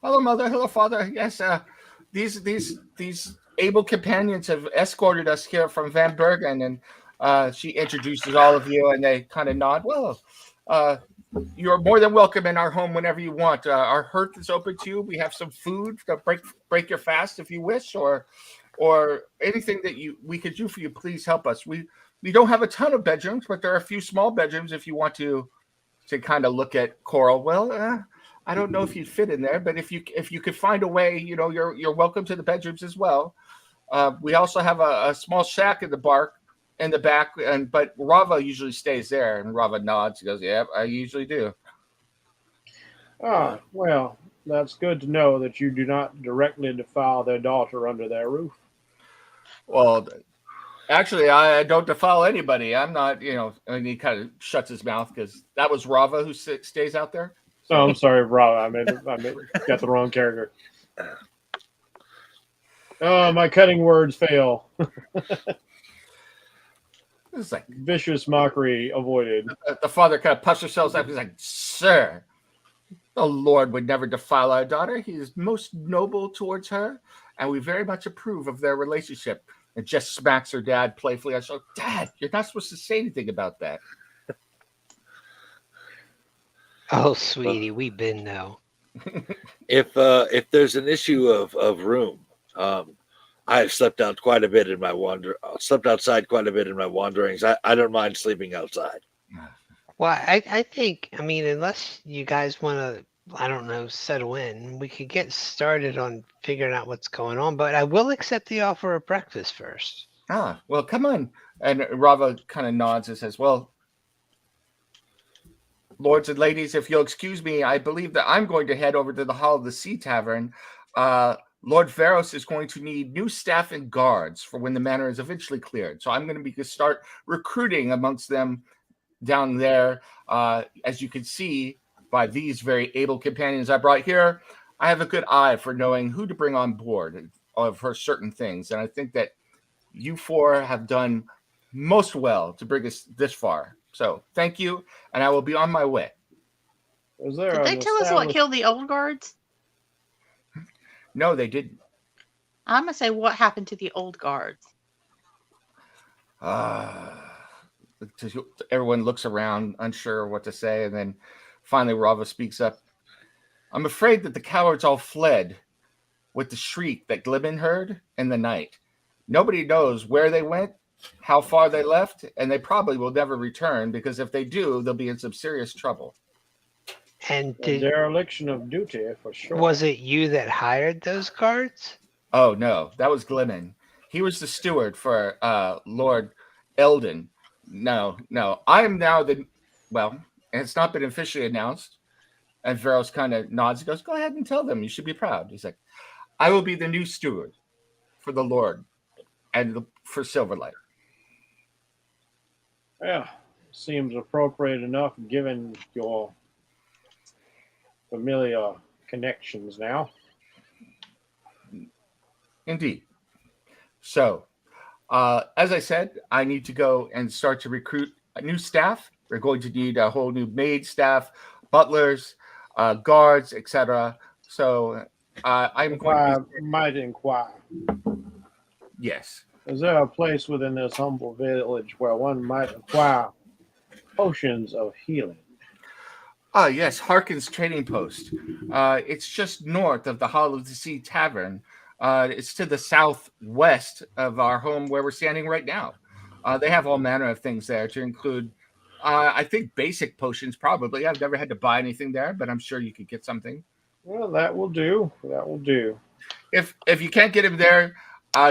"Hello, mother. Hello, father. Yes, these able companions have escorted us here from Van Bergen." And she introduces all of you, and they kind of nod. Well, you're more than welcome in our home whenever you want. Our hearth is open to you. We have some food to break your fast if you wish, or anything that we could do for you. Please help us. We don't have a ton of bedrooms, but there are a few small bedrooms if you want to kind of look at Coral. Well, I don't know if you'd fit in there, but if you could find a way, you're welcome to the bedrooms as well. We also have a small shack in the back, but Rava usually stays there. And Rava nods. He goes, "Yeah, I usually do." Ah, well, that's good to know that you do not directly defile their daughter under their roof. Well, actually, I don't defile anybody. I'm not, and he kind of shuts his mouth because that was Rava who stays out there. Oh, I'm sorry, Rob. I got the wrong character. Oh, my cutting words fail. It's like Vicious mockery avoided. the father kind of puffs himself up. He's like, "Sir, the Lord would never defile our daughter. He is most noble towards her, and we very much approve of their relationship." And just smacks her dad playfully. I said, "Dad, you're not supposed to say anything about that." Oh, sweetie, we been know. If there's an issue of room, I've slept outside quite a bit in my wanderings. I don't mind sleeping outside. Well, I think, unless you guys want to, I don't know, settle in, we could get started on figuring out what's going on, but I will accept the offer of breakfast first. Ah, well, come on. And Rava kind of nods and says, "Well, lords and ladies, if you'll excuse me, I believe that I'm going to head over to the Hall of the Sea Tavern. Lord Veros is going to need new staff and guards for when the manor is eventually cleared. So I'm going to start recruiting amongst them down there. As you can see by these very able companions I brought here, I have a good eye for knowing who to bring on board for certain things. And I think that you four have done most well to bring us this far. So thank you, and I will be on my way." Is there Did they tell us what killed the old guards? No, they didn't. I'm going to say what happened to the old guards. Everyone looks around, unsure what to say, and then finally Rava speaks up. "I'm afraid that the cowards all fled with the shriek that Glibbin heard in the night. Nobody knows where they went, how far they left, and they probably will never return, because if they do, they'll be in some serious trouble." And a dereliction of duty for sure. was it you that hired those guards? Oh, no, that was Glimmin. He was the steward for Lord Eldon. No, I am now and it's not been officially announced. And Veros kind of nods and goes, "Go ahead and tell them. You should be proud." He's like, "I will be the new steward for the Lord and for Silverlight." Yeah, seems appropriate enough given your familiar connections now. Indeed. So, as I said, I need to go and start to recruit a new staff. We're going to need a whole new maid staff, butlers, guards, etc. So, I'm going to... might inquire. Yes. Is there a place within this humble village where one might acquire potions of healing? Yes, Harkin's Trading Post. It's just north of the Hall of the Sea Tavern. It's to the southwest of our home where we're standing right now. They have all manner of things there to include, I think, basic potions probably. I've never had to buy anything there, but I'm sure you could get something. Well, that will do. That will do. If you can't get him there,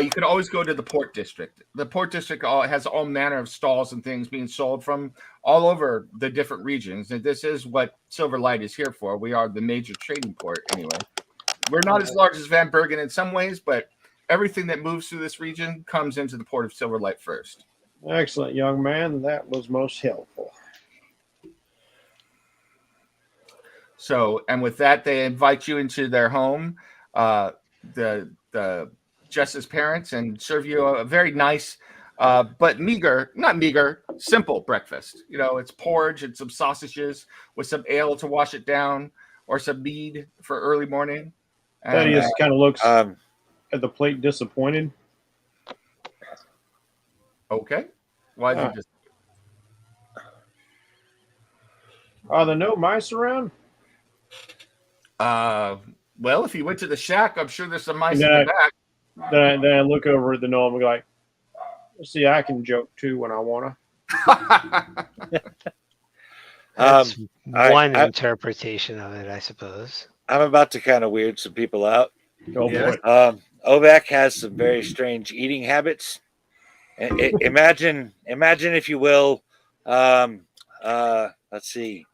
you can always go to the Port District. The Port District has all manner of stalls and things being sold from all over the different regions. And this is what Silverlight is here for. We are the major trading port anyway. We're not as large as Van Bergen in some ways, but everything that moves through this region comes into the port of Silverlight first. Excellent, young man. That was most helpful. So, and with that, they invite you into their home, the Jess's parents, and serve you a very nice, but not meager, simple breakfast. You know, it's porridge and some sausages with some ale to wash it down, or some mead for early morning. And, Thaddeus kind of looks Um, at the plate disappointed. okay, why did you just? Are there no mice around? Well, if you went to the shack, I'm sure there's some mice in And the back. Then I look over at the gnome and go like, see, I can joke too when I want to. That's I- one I- interpretation of it, I suppose. I'm about to kind of weird some people out. Oh Yes. boy. Ovak has some very strange eating habits. Imagine, if you will, let's see,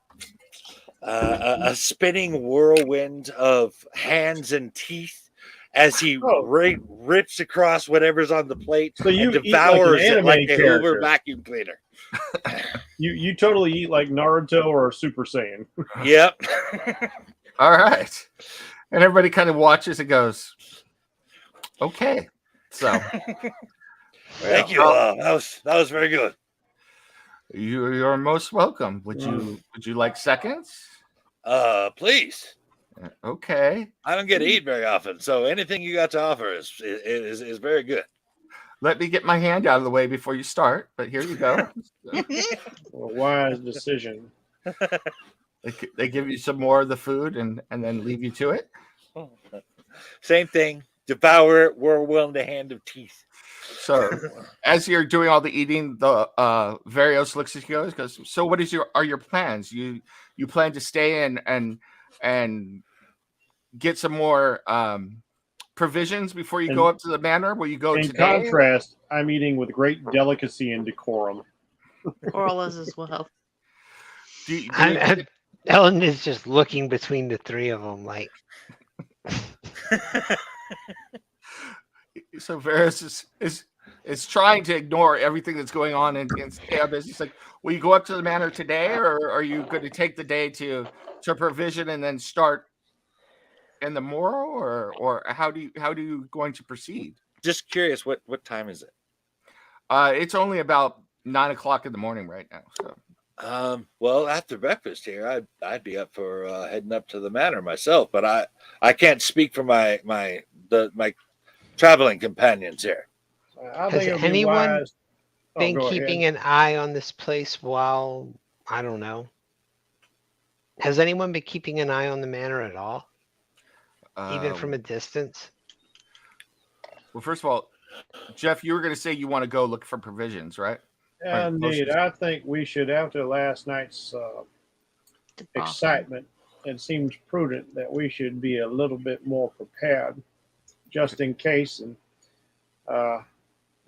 a spinning whirlwind of hands and teeth as he Oh. rips across whatever's on the plate So you and eat like an devours it anime like a Hoover character. vacuum cleaner. You totally eat like Naruto or Super Saiyan. Yep. All right. And everybody kind of watches and goes, okay. So Thank you. That was very good. you're most welcome. Would you like seconds? Please. Okay. I don't get to eat very often, so anything you got to offer is very good. Let me get my hand out of the way before you start, but here you go. A wise decision. They give you some more of the food and then leave you to it. Same thing. Devour it. We're willing to hand of teeth. So as you're doing all the eating, the Varios looks at you and goes, so what are your plans? You plan to stay and get some more provisions before you go up to the manor? Will you go In today? contrast, I'm eating with great delicacy and decorum. Coral is as well. Ellen is just looking between the three of them, like. So Varys is trying to ignore everything that's going on in business. He's like, will you go up to the manor today, or are you going to take the day to provision and then start in the morrow, or how do you going to proceed? Just curious, what time is it? It's only about 9 o'clock in the morning right now. So Well, after breakfast here, I'd be up for heading up to the manor myself, but I can't speak for my traveling companions here. I Has think it'd be anyone wise. been Go keeping ahead. an eye on this place while, I don't know. Has anyone been keeping an eye on the manor at all? Even from a distance? well, first of all, Jeff, you were going to say you want to go look for provisions, right? Indeed, I think we should, after last night's excitement, it seems prudent that we should be a little bit more prepared, just in case. And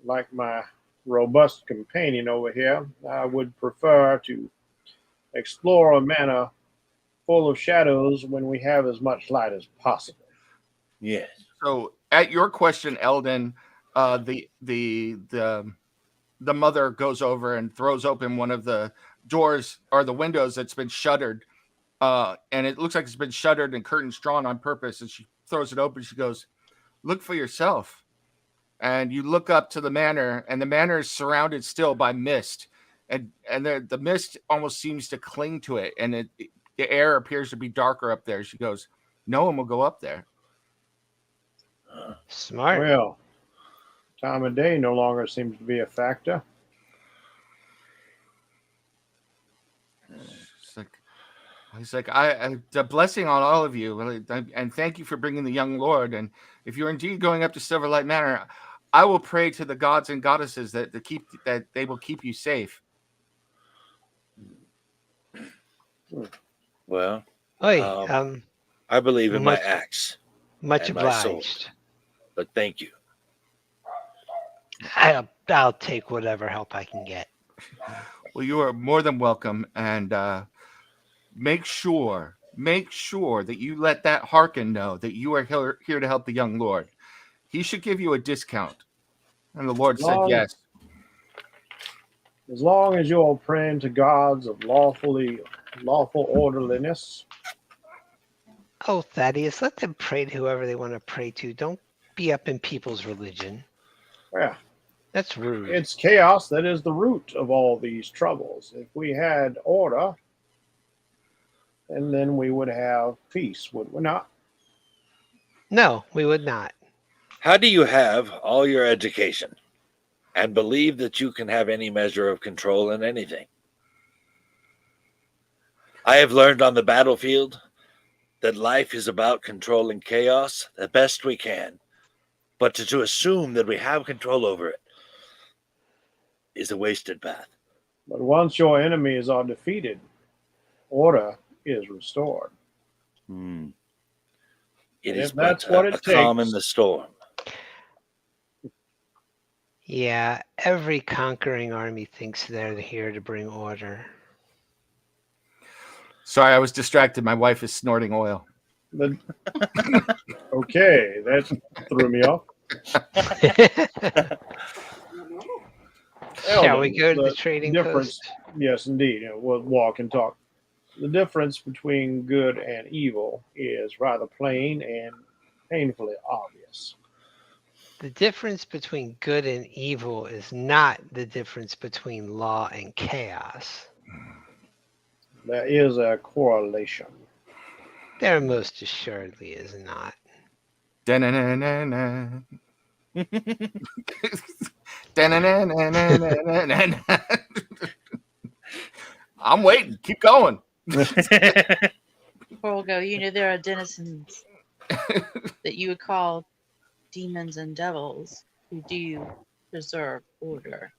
like my robust companion over here, I would prefer to explore a manor full of shadows when we have as much light as possible. Yes. So, at your question, Eldon, the mother goes over and throws open one of the doors or the windows that's been shuttered, and it looks like it's been shuttered and curtains drawn on purpose. And she throws it open. She goes, "Look for yourself." And you look up to the manor, and the manor is surrounded still by mist, and the mist almost seems to cling to it, and the air appears to be darker up there. She goes, "No one will go up there." Smart. Well, time of day no longer seems to be a factor. He's like, I the blessing on all of you, and thank you for bringing the young lord. And if you're indeed going up to Silverlight Manor, I will pray to the gods and goddesses that they will keep you safe. Well, Oi, I believe in my much- axe, much and my soul. obliged. but thank you. I'll take whatever help I can get. Well, you are more than welcome, and make sure that you let that Harkin know that you are here to help the young lord. He should give you a discount. And the Lord said yes. As long as you're praying to gods of lawful orderliness, Oh, Thaddeus, let them pray to whoever they want to pray to. Don't be up in people's religion. Yeah, That's rude. it's chaos that is the root of all these troubles. If we had order, and then we would have peace, would we not? No, we would not. How do you have all your education and believe that you can have any measure of control in anything? I have learned on the battlefield that life is about controlling chaos the best we can, but to assume that we have control over it is a wasted path. But once your enemies are defeated, order is restored. It And is if that's but what a it calm in takes. the storm. Yeah, every conquering army thinks they're here to bring order. Sorry, I was distracted. My wife is snorting oil. Okay, that threw me off. Shall we Eldon, go to the trading difference? post? Yes, indeed. We'll walk and talk. The difference between good and evil is rather plain and painfully obvious. The difference between good and evil is not the difference between law and chaos. There is a correlation. There most assuredly is not. Da-na-na-na-na. Da-na-na-na-na-na-na-na. I'm waiting. Keep going. Coral will go, there are denizens that you would call demons and devils who do preserve order.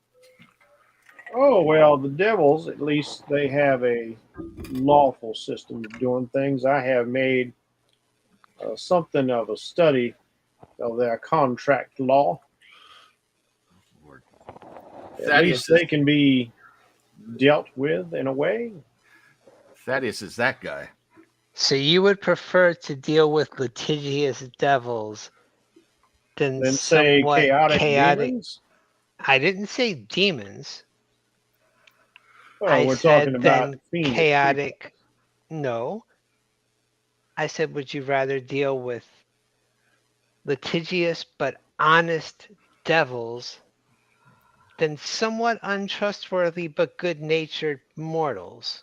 Oh, well, the devils, at least they have a lawful system of doing things. I have made something of a study of their contract law. At least they can be dealt with in a way. Thaddeus is that guy. So you would prefer to deal with litigious devils than Then say somewhat chaotic chaotic. demons. I didn't say demons. Well, we're talking about fiendish chaotic. people. No. I said, would you rather deal with litigious but honest devils than somewhat untrustworthy but good-natured mortals?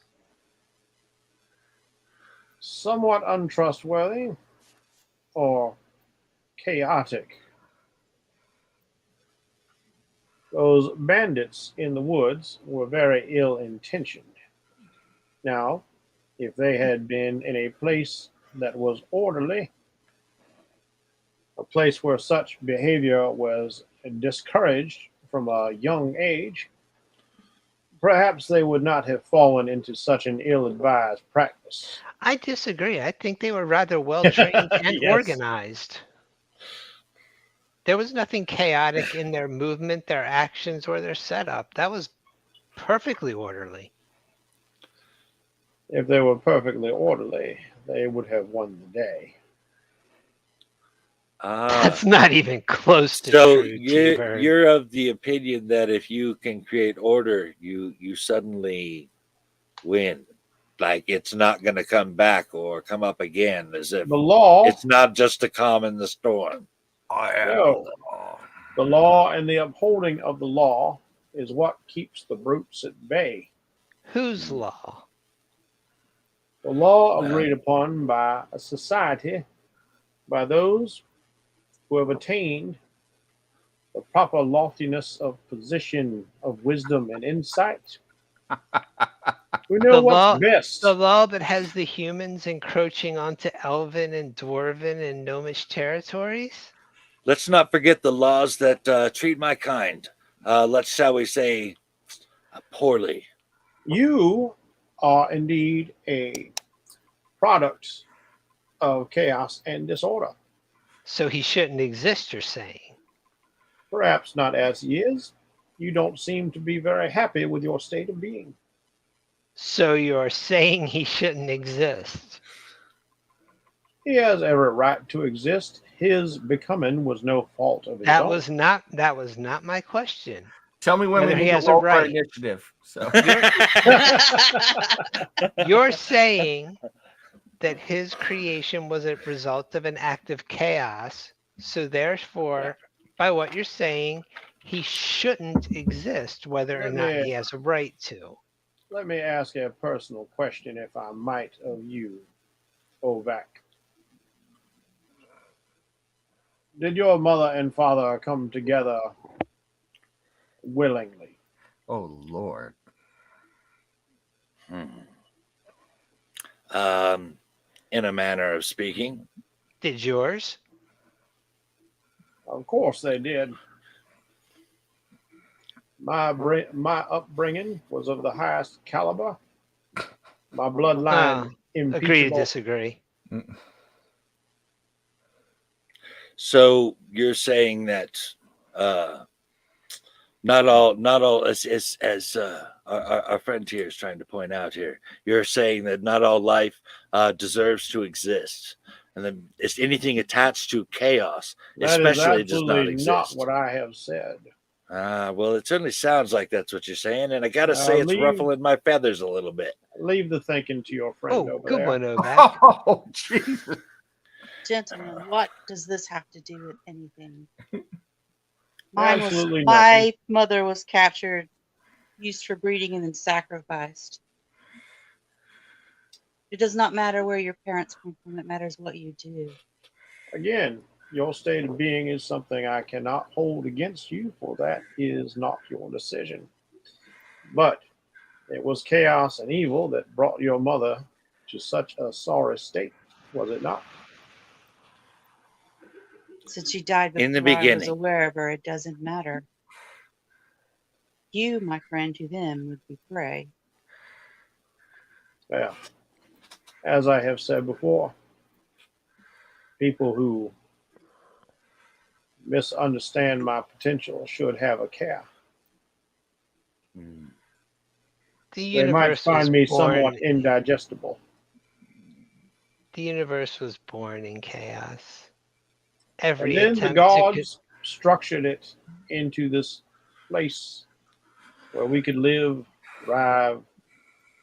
Somewhat untrustworthy or chaotic. Those bandits in the woods were very ill intentioned. Now, if they had been in a place that was orderly, a place where such behavior was discouraged from a young age, perhaps they would not have fallen into such an ill advised practice. I disagree. I think they were rather well trained and Yes. organized. There was nothing chaotic in their movement, their actions, or their setup. That was perfectly orderly. If they were perfectly orderly, they would have won the day. That's not even close to so true. you're of the opinion that if you can create order, you suddenly win. Like it's not going to come back or come up again, as if The law, it's not just a calm in the storm. no, the law and the upholding of the law is what keeps the brutes at bay. Whose law? The law agreed upon by a society, by those who have attained the proper loftiness of position of wisdom and insight. We know what's best. The law that has the humans encroaching onto elven and dwarven and gnomish territories? Let's not forget the laws that treat my kind. Shall we say, poorly. You are indeed a product of chaos and disorder. So he shouldn't exist, you're saying? Perhaps not as he is. You don't seem to be very happy with your state of being. So you're saying he shouldn't exist? He has every right to exist. His becoming was no fault of his That own. was not my question. Tell me when Whether we he need has to a roll for right. initiative. So You're saying that his creation was a result of an act of chaos. So therefore, by what you're saying, he shouldn't exist, whether or Let not me- he has a right to. Let me ask a personal question, if I might, of you, Ovak. Did your mother and father come together willingly? Oh Lord. In a manner of speaking. Did yours? Of course they did. My upbringing was of the highest caliber. My bloodline Agree to impeachable. disagree. So you're saying that not all as our friend here is trying to point out here, you're saying that not all life deserves to exist, and then it's anything attached to chaos, That is especially does not absolutely not exist. what I have said. Well, it certainly sounds like that's what you're saying, and I gotta say it's leave- ruffling my feathers a little bit. Leave the thinking to your friend Oh, over good there. one, Ovak. Oh Jesus. Gentlemen, what does this have to do with anything? Mine was Absolutely my mother was captured, used for breeding, and then sacrificed. It does not matter where your parents come from, it matters what you do. Again, your state of being is something I cannot hold against you, for that is not your decision. But it was chaos and evil that brought your mother to such a sorry state, was it not? Since she died before In the I was beginning. aware of her, it doesn't matter. You, my friend, to them would be prey. Yeah. As I have said before, people who misunderstand my potential should have a care. The They might universe find was me born. somewhat indigestible. The universe was born in chaos. Every And then the attempt gods structured it into this place where we could live, thrive,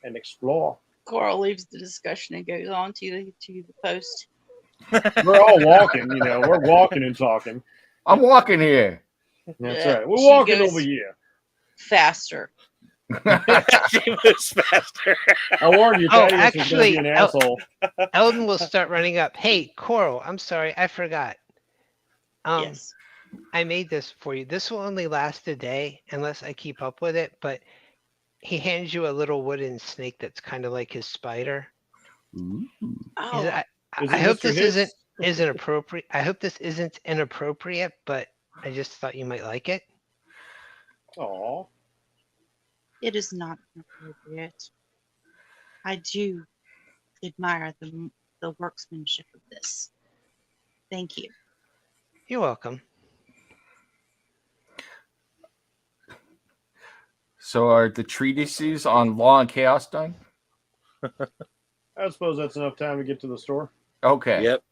and explore. Coral leaves the discussion and goes on to the post. We're all walking, we're walking and talking. I'm walking here. That's Yeah, right. We're she walking goes- over here. Faster. She moves faster. I warned you, Oh, Thaddeus is going to be an actually, asshole. Eldon will start running up. Hey, Coral, I'm sorry, I forgot. Yes. I made this for you. This will only last a day unless I keep up with it, but he hands you a little wooden snake that's kind of like his spider. Oh, I Is it hope Mr. this Hiss? isn't appropriate. I hope this isn't inappropriate, but I just thought you might like it. Aw. it is not appropriate. I do admire the workmanship of this. Thank you. You're welcome. So are the treatises on law and chaos done? I suppose that's enough time to get to the store. Okay. Yep.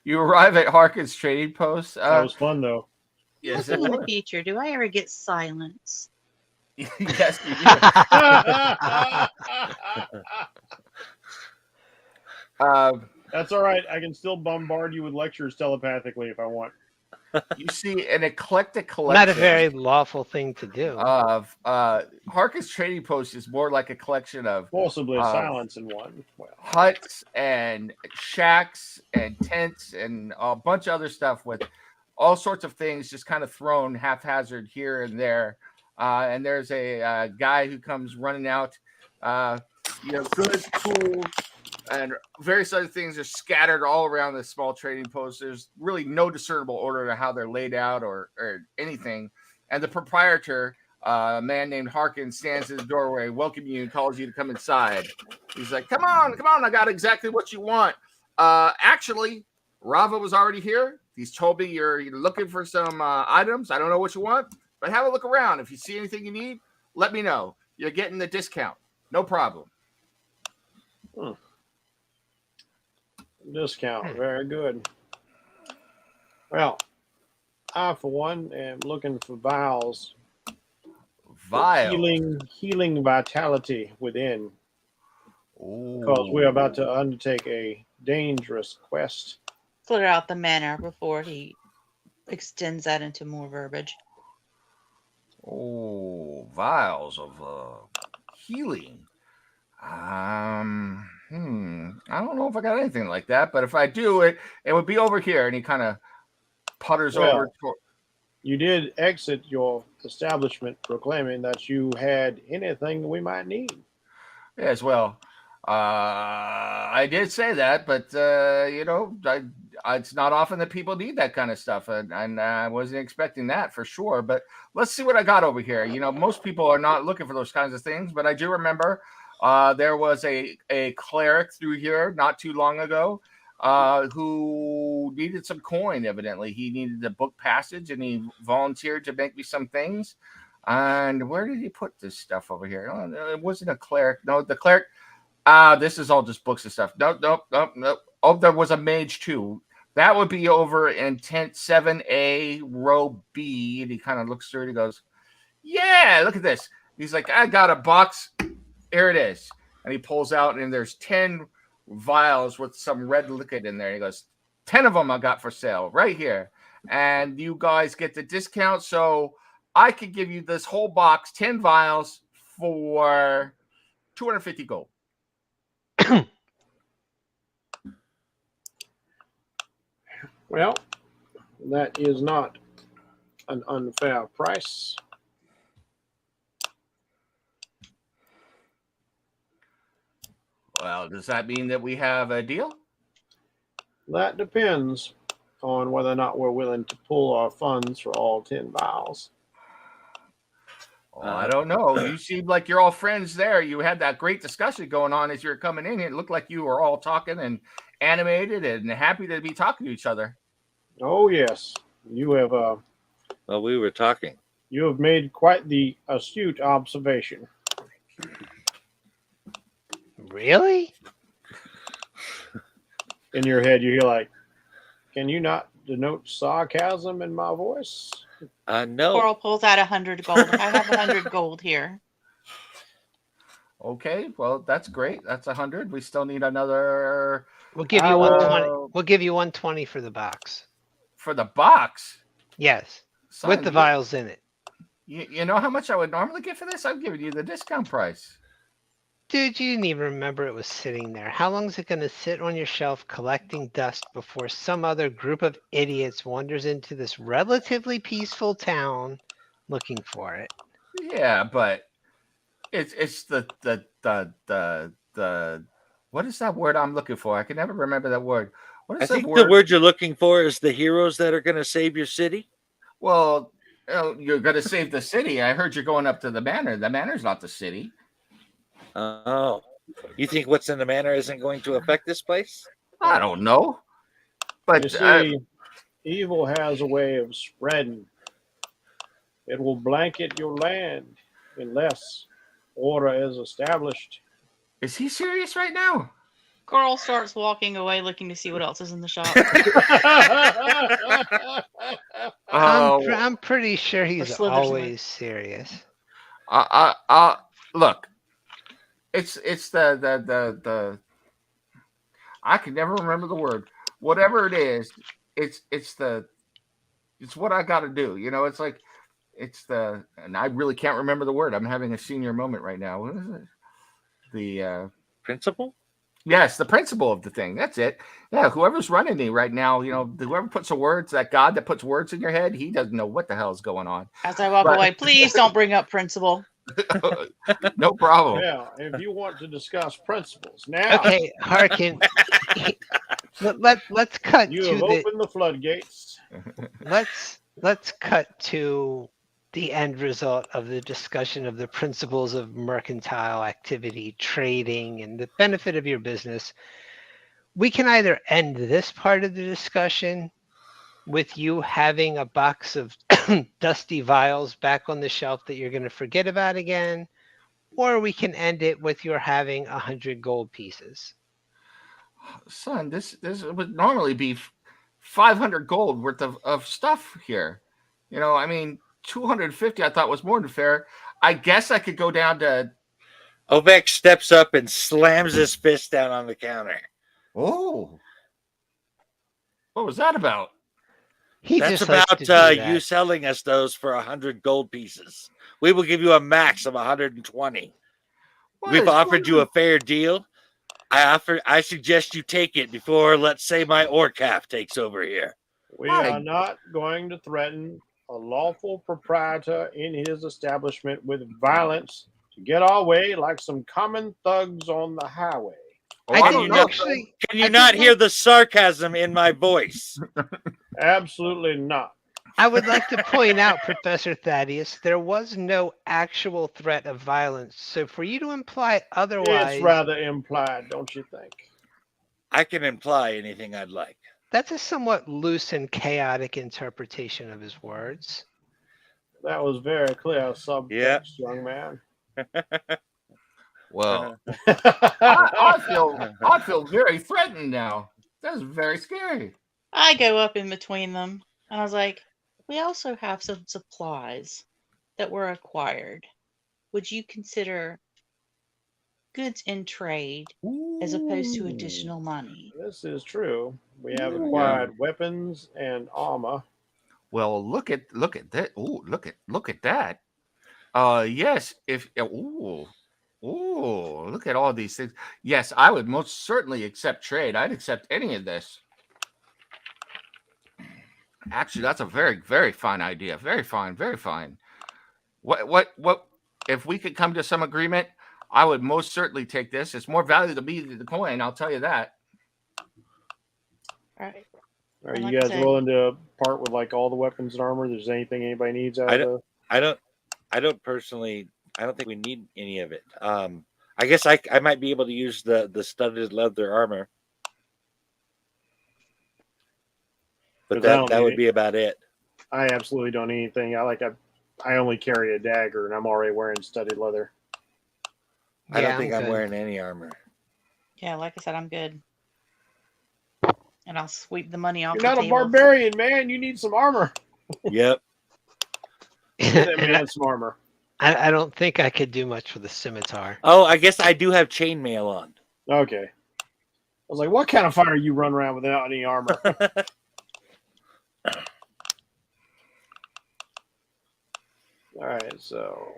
You arrive at Harkin's trading post. That was fun, though. Yes, Looking it in the was. future, do I ever get silence? Yes, you do. That's all right. I can still bombard you with lectures telepathically if I want. You see an eclectic collection. Not a very lawful thing to do. Of Harkin's trading post is more like a collection of Forcibly silence in one. Well, huts and shacks and tents and a bunch of other stuff with all sorts of things just kind of thrown haphazard here and there. And there's a guy who comes running out. Goods, tools, and various other things are scattered all around this small trading post. There's really no discernible order to how they're laid out or anything. And the proprietor, a man named Harkin, stands in the doorway, welcoming you and calls you to come inside. He's like, come on, I got exactly what you want. Actually, Rava was already here. He's told me you're looking for some items. I don't know what you want, but have a look around. If you see anything you need, let me know. You're getting the discount. No problem. discount. Very good. Well, I, for one, am looking for vials. Vile. Healing vitality within. Because we're about to undertake a dangerous quest. Clear out the manor before he extends that into more verbiage. Oh, vials of healing. I don't know if I got anything like that, but if I do, it would be over here. And he kind of putters over. You did exit your establishment proclaiming that you had anything we might need. Yes, well, I did say that, but it's not often that people need that kind of stuff, and I wasn't expecting that for sure. But let's see what I got over here. Most people are not looking for those kinds of things, but I do remember there was a cleric through here not too long ago who needed some coin. Evidently, he needed a book passage, and he volunteered to make me some things. And where did he put this stuff over here? Oh, it wasn't a cleric. No, the cleric. This is all just books and stuff. Nope. Oh, there was a mage too. That would be over in tent 7A, row B. And he kind of looks through it. He goes, "Yeah, look at this." He's like, "I got a box. Here it is." And he pulls out, and there's 10 vials with some red liquid in there. He goes, 10 of them I got for sale right here. And you guys get the discount. So I could give you this whole box, 10 vials for 250 gold. Well, that is not an unfair price. Well, does that mean that we have a deal? That depends on whether or not we're willing to pull our funds for all 10 vials. Well, I don't know. You seem like you're all friends there. You had that great discussion going on as you were coming in. It looked like you were all talking and animated and happy to be talking to each other. Oh, yes. You have Well, we were talking. you have made quite the astute observation. Really? In your head, you hear like, "Can you not denote sarcasm in my voice?" No. Coral pulls out 100 gold. I have 100 gold here. Okay, well, that's great. That's 100. We still need another We'll give you 120. We'll give you 120 for the box. for the box. Yes, Son, with the vials in it. You know how much I would normally get for this? I'm giving you the discount price. Dude, you didn't even remember it was sitting there. How long is it going to sit on your shelf collecting dust before some other group of idiots wanders into this relatively peaceful town looking for it? Yeah, but it's the what is that word I'm looking for? I can never remember that word. What I is that think word? the word you're looking for is the heroes that are going to save your city. Well, you're going to save the city. I heard you're going up to the manor. The manor's not the city. Oh, you think what's in the manor isn't going to affect this place? I don't know. But You see, evil has a way of spreading. It will blanket your land unless order is established. is he serious right now? Coral starts walking away looking to see what else is in the shop. Oh, I'm pretty sure he's slithers away. always serious. look. It's the I can never remember the word. Whatever it is, it's what I got to do. It's like and I really can't remember the word. I'm having a senior moment right now. What is it? The Principal? yes, the principle of the thing. That's it. Yeah, whoever's running me right now, whoever puts the words, that God that puts words in your head, he doesn't know what the hell is going on. As I walk away, please don't bring up principal. No problem. Yeah, if you want to discuss principles now, Okay, Harkin. Let's cut you to have the opened the floodgates. let's cut to the end result of the discussion of the principles of mercantile activity, trading, and the benefit of your business. We can either end this part of the discussion with you having a box of dusty vials back on the shelf that you're going to forget about again, or we can end it with your having 100 gold pieces. Son, this would normally be 500 gold worth of stuff here. I mean, 250 I thought was more than fair. I guess I could go down to Ovek steps up and slams his fist down on the counter. Oh, what was that about? He That's just likes about to do you that. selling us those for 100 gold pieces. We will give you a max of 120. What We've is offered going you on? a fair deal. I suggest you take it before, let's say, my Orcaf takes over here. We My- are not going to threaten a lawful proprietor in his establishment with violence to get our way like some common thugs on the highway. Oh, I I didn't don't know. actually. Can you I not did hear like- the sarcasm in my voice? Absolutely not. I would like to point out, Professor Thaddeus, there was no actual threat of violence. So for you to imply otherwise, It's rather implied, don't you think? I can imply anything I'd like. that's a somewhat loose and chaotic interpretation of his words. That was very clear subtext, young man. Well, I I feel very threatened now. That's very scary. I go up in between them and I was like, we also have some supplies that were acquired. Would you consider goods in trade as opposed to additional money? This is true. We have Ooh. acquired weapons and armor. Well, look at that. Ooh, look at that. Yes. If ooh, look at all these things. Yes, I would most certainly accept trade. I'd accept any of this. Actually, that's a very, very fine idea. Very fine, very fine. What? If we could come to some agreement, I would most certainly take this. It's more value to me than the coin. I'll tell you that. All right. Are And you like I guys said- willing to part with like all the weapons and armor? There's anything anybody needs out I of the I don't personally. I don't think we need any of it. I guess I might be able to use the studded leather armor, but 'Cause I don't that need would it. be about it. I absolutely don't need anything. I only carry a dagger and I'm already wearing studded leather. I Yeah, don't think I'm good. wearing any armor. Yeah, like I said, I'm good. And I'll sweep the money off You're the not a table. barbarian, man. You need some armor. Yep. Give that And man some armor. I don't think I could do much with a scimitar. Oh, I guess I do have chainmail on. Okay. I was like, what kind of fighter you run around without any armor? All right, so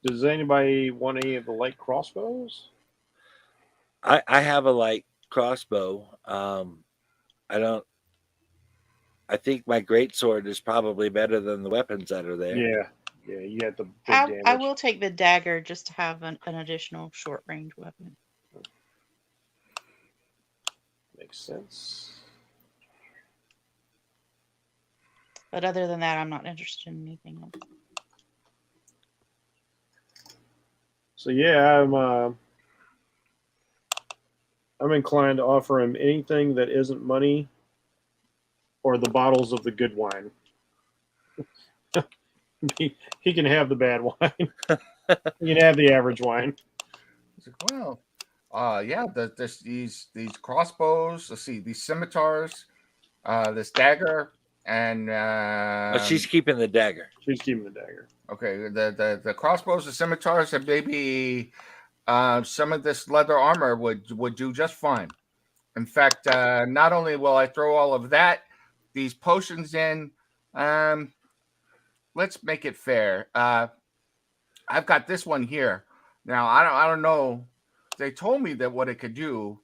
does anybody want any of the light crossbows? I have a light crossbow. I don't. I think my greatsword is probably better than the weapons that are there. Yeah, you had the big I damage. will take the dagger just to have an additional short range weapon. Makes sense. But other than that, I'm not interested in anything else. So yeah, I'm inclined to offer him anything that isn't money or the bottles of the good wine. he can have the bad wine. He can have the average wine. He's like, well, yeah, these crossbows. Let's see, these scimitars, this dagger, and But she's keeping the dagger. She's keeping the dagger. okay, the crossbows, the scimitars, and maybe some of this leather armor would do just fine. In fact, not only will I throw all of that, these potions in. Let's make it fair. I've got this one here. Now I don't know. They told me that what it could do,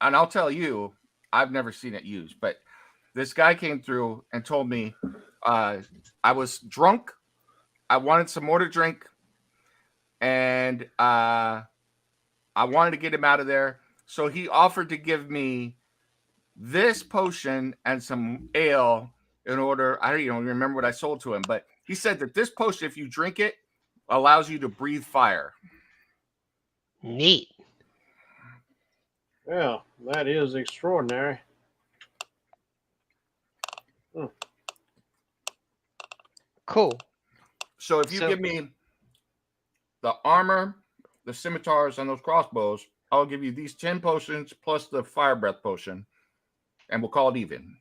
and I'll tell you, I've never seen it used. But this guy came through and told me I was drunk. I wanted some more to drink, and I wanted to get him out of there. So he offered to give me this potion and some ale in order. I don't even remember what I sold to him, but he said that this potion, if you drink it, allows you to breathe fire. Neat. Yeah, that is extraordinary. Cool. So if you So- give me the armor, the scimitars, and those crossbows, I'll give you these 10 potions plus the fire breath potion, and we'll call it even.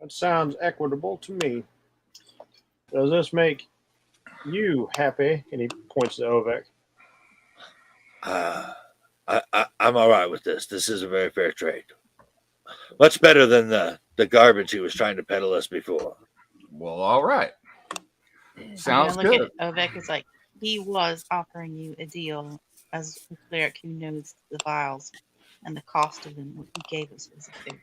That sounds equitable to me. Does this make you happy? And he points to Ovek. I'm all right with this. This is a very fair trade. Much better than the garbage he was trying to peddle us before. Well, all right. I'm Sounds gonna look good. at Ovek. It's like he was offering you a deal as a cleric who knows the vials and the cost of them. What he gave us was a fair.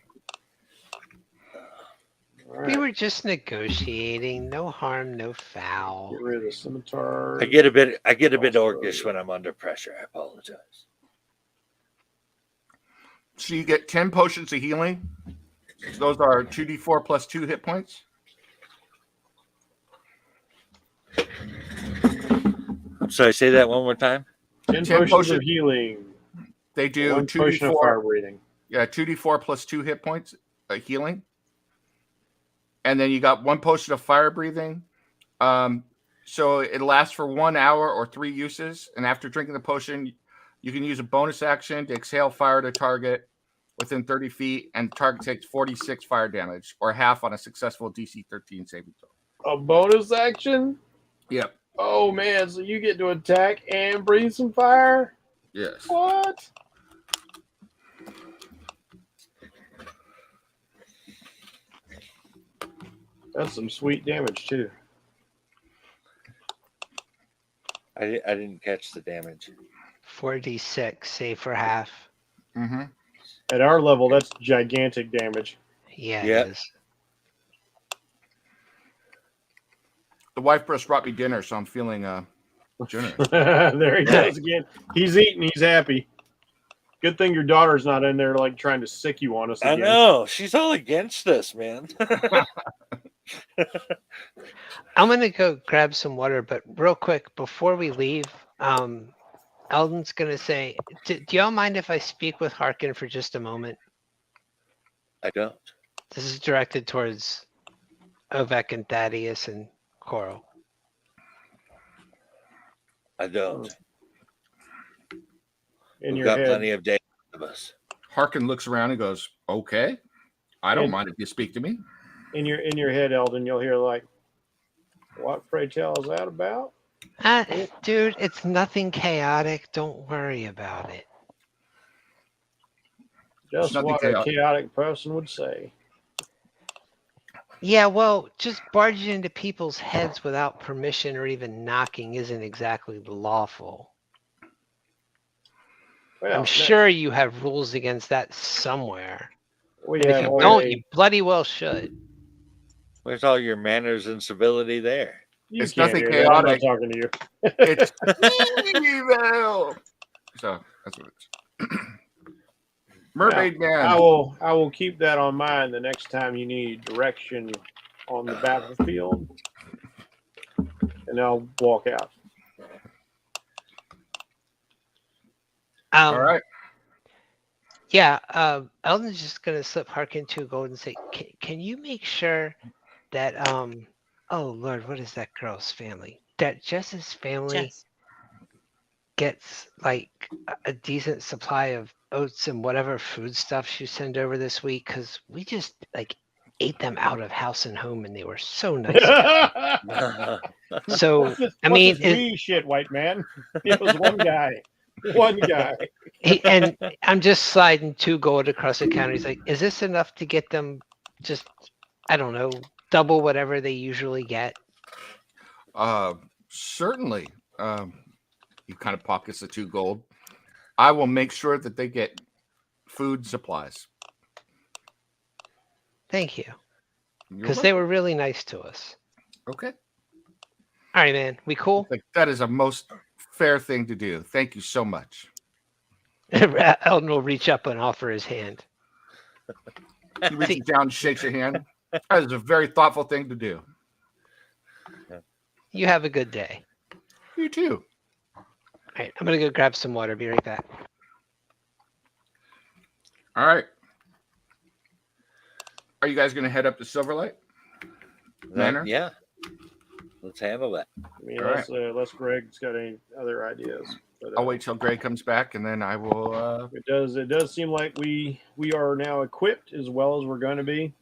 All We right. were just negotiating. No harm, no foul. Get rid of the scimitar. I get a bit orcish when I'm under pressure. I apologize. So you get 10 potions of healing. Those are 2d4 plus 2 hit points. I'm sorry, say that one more time. 10 10 potions of potion- healing. They do 1 potion of 2d4. fire breathing. Yeah, 2d4 plus 2 hit points healing. And then you got 1 potion of fire breathing. So it lasts for 1 hour or 3 uses. And after drinking the potion, you can use a bonus action to exhale fire to target within 30 feet, and the target takes 46 fire damage, or half on a successful DC 13 saving throw. A bonus action? Yep. Oh man, so you get to attack and breathe some fire? Yes. What? That's some sweet damage too. I didn't catch the damage. 4d6, save for half. Mm-hmm. At our level, that's gigantic damage. Yeah, Yep. it is. The wife just brought me dinner, so I'm feeling generous. There he goes again. He's eating. He's happy. Good thing your daughter's not in there like trying to sick you on us I again. know. She's all against us, man. I'm gonna go grab some water, but real quick before we leave, Eldon's gonna say, do y'all mind if I speak with Harkin for just a moment? I don't. This is directed towards Ovek and Thaddeus and Coral. I don't. In We've your got head. plenty of days of us. Harkin looks around and goes, "Okay, I don't And- mind if you speak to me." In your head, Eldon, you'll hear like, "What, pray tell, is that about?" Dude, it's nothing chaotic. Don't worry about it. Just nothing what chaotic. a chaotic person would say. Yeah, well, just barging into people's heads without permission or even knocking isn't exactly lawful. Well, I'm sure you have rules against that somewhere. we And if have you a don't, way- you bloody well should. Where's all your manners and civility there? You It's can't nothing hear that. I'm not chaotic. talking to you. It's evil. So that's what it is. Mermaid Man. I will keep that on mind the next time you need direction on the battlefield, and I'll walk out. All right. Yeah, Eldon's just gonna slip Harkin 2 gold and say, can you make sure that oh Lord, what is that girl's family? That Jess's family Jess. gets like a decent supply of oats and whatever food stuff you send over this week, because we just like ate them out of house and home and they were so nice. So I mean, What's this we shit, white man? It was one guy. One guy. and I'm just sliding 2 gold across the counter. He's like, is this enough to get them just, I don't know, double whatever they usually get? Certainly. He kind of pockets the 2 gold. I will make sure that they get food supplies. Thank you. You're Because they were really nice to us. welcome. Okay. All right, man. We cool? Like, that is a most fair thing to do. Thank you so much. Eldon will reach up and offer his hand. He reaches down and shakes your hand. That is a very thoughtful thing to do. You have a good day. You too. All right, I'm going to go grab some water. Be right back. All right. Are you guys going to head up to Silverlight? Manor? Yeah. Let's handle that. I mean, All right. unless Greg's got any other ideas. But, I'll wait till Greg comes back, and then I will. It does seem like we are now equipped as well as we're going to be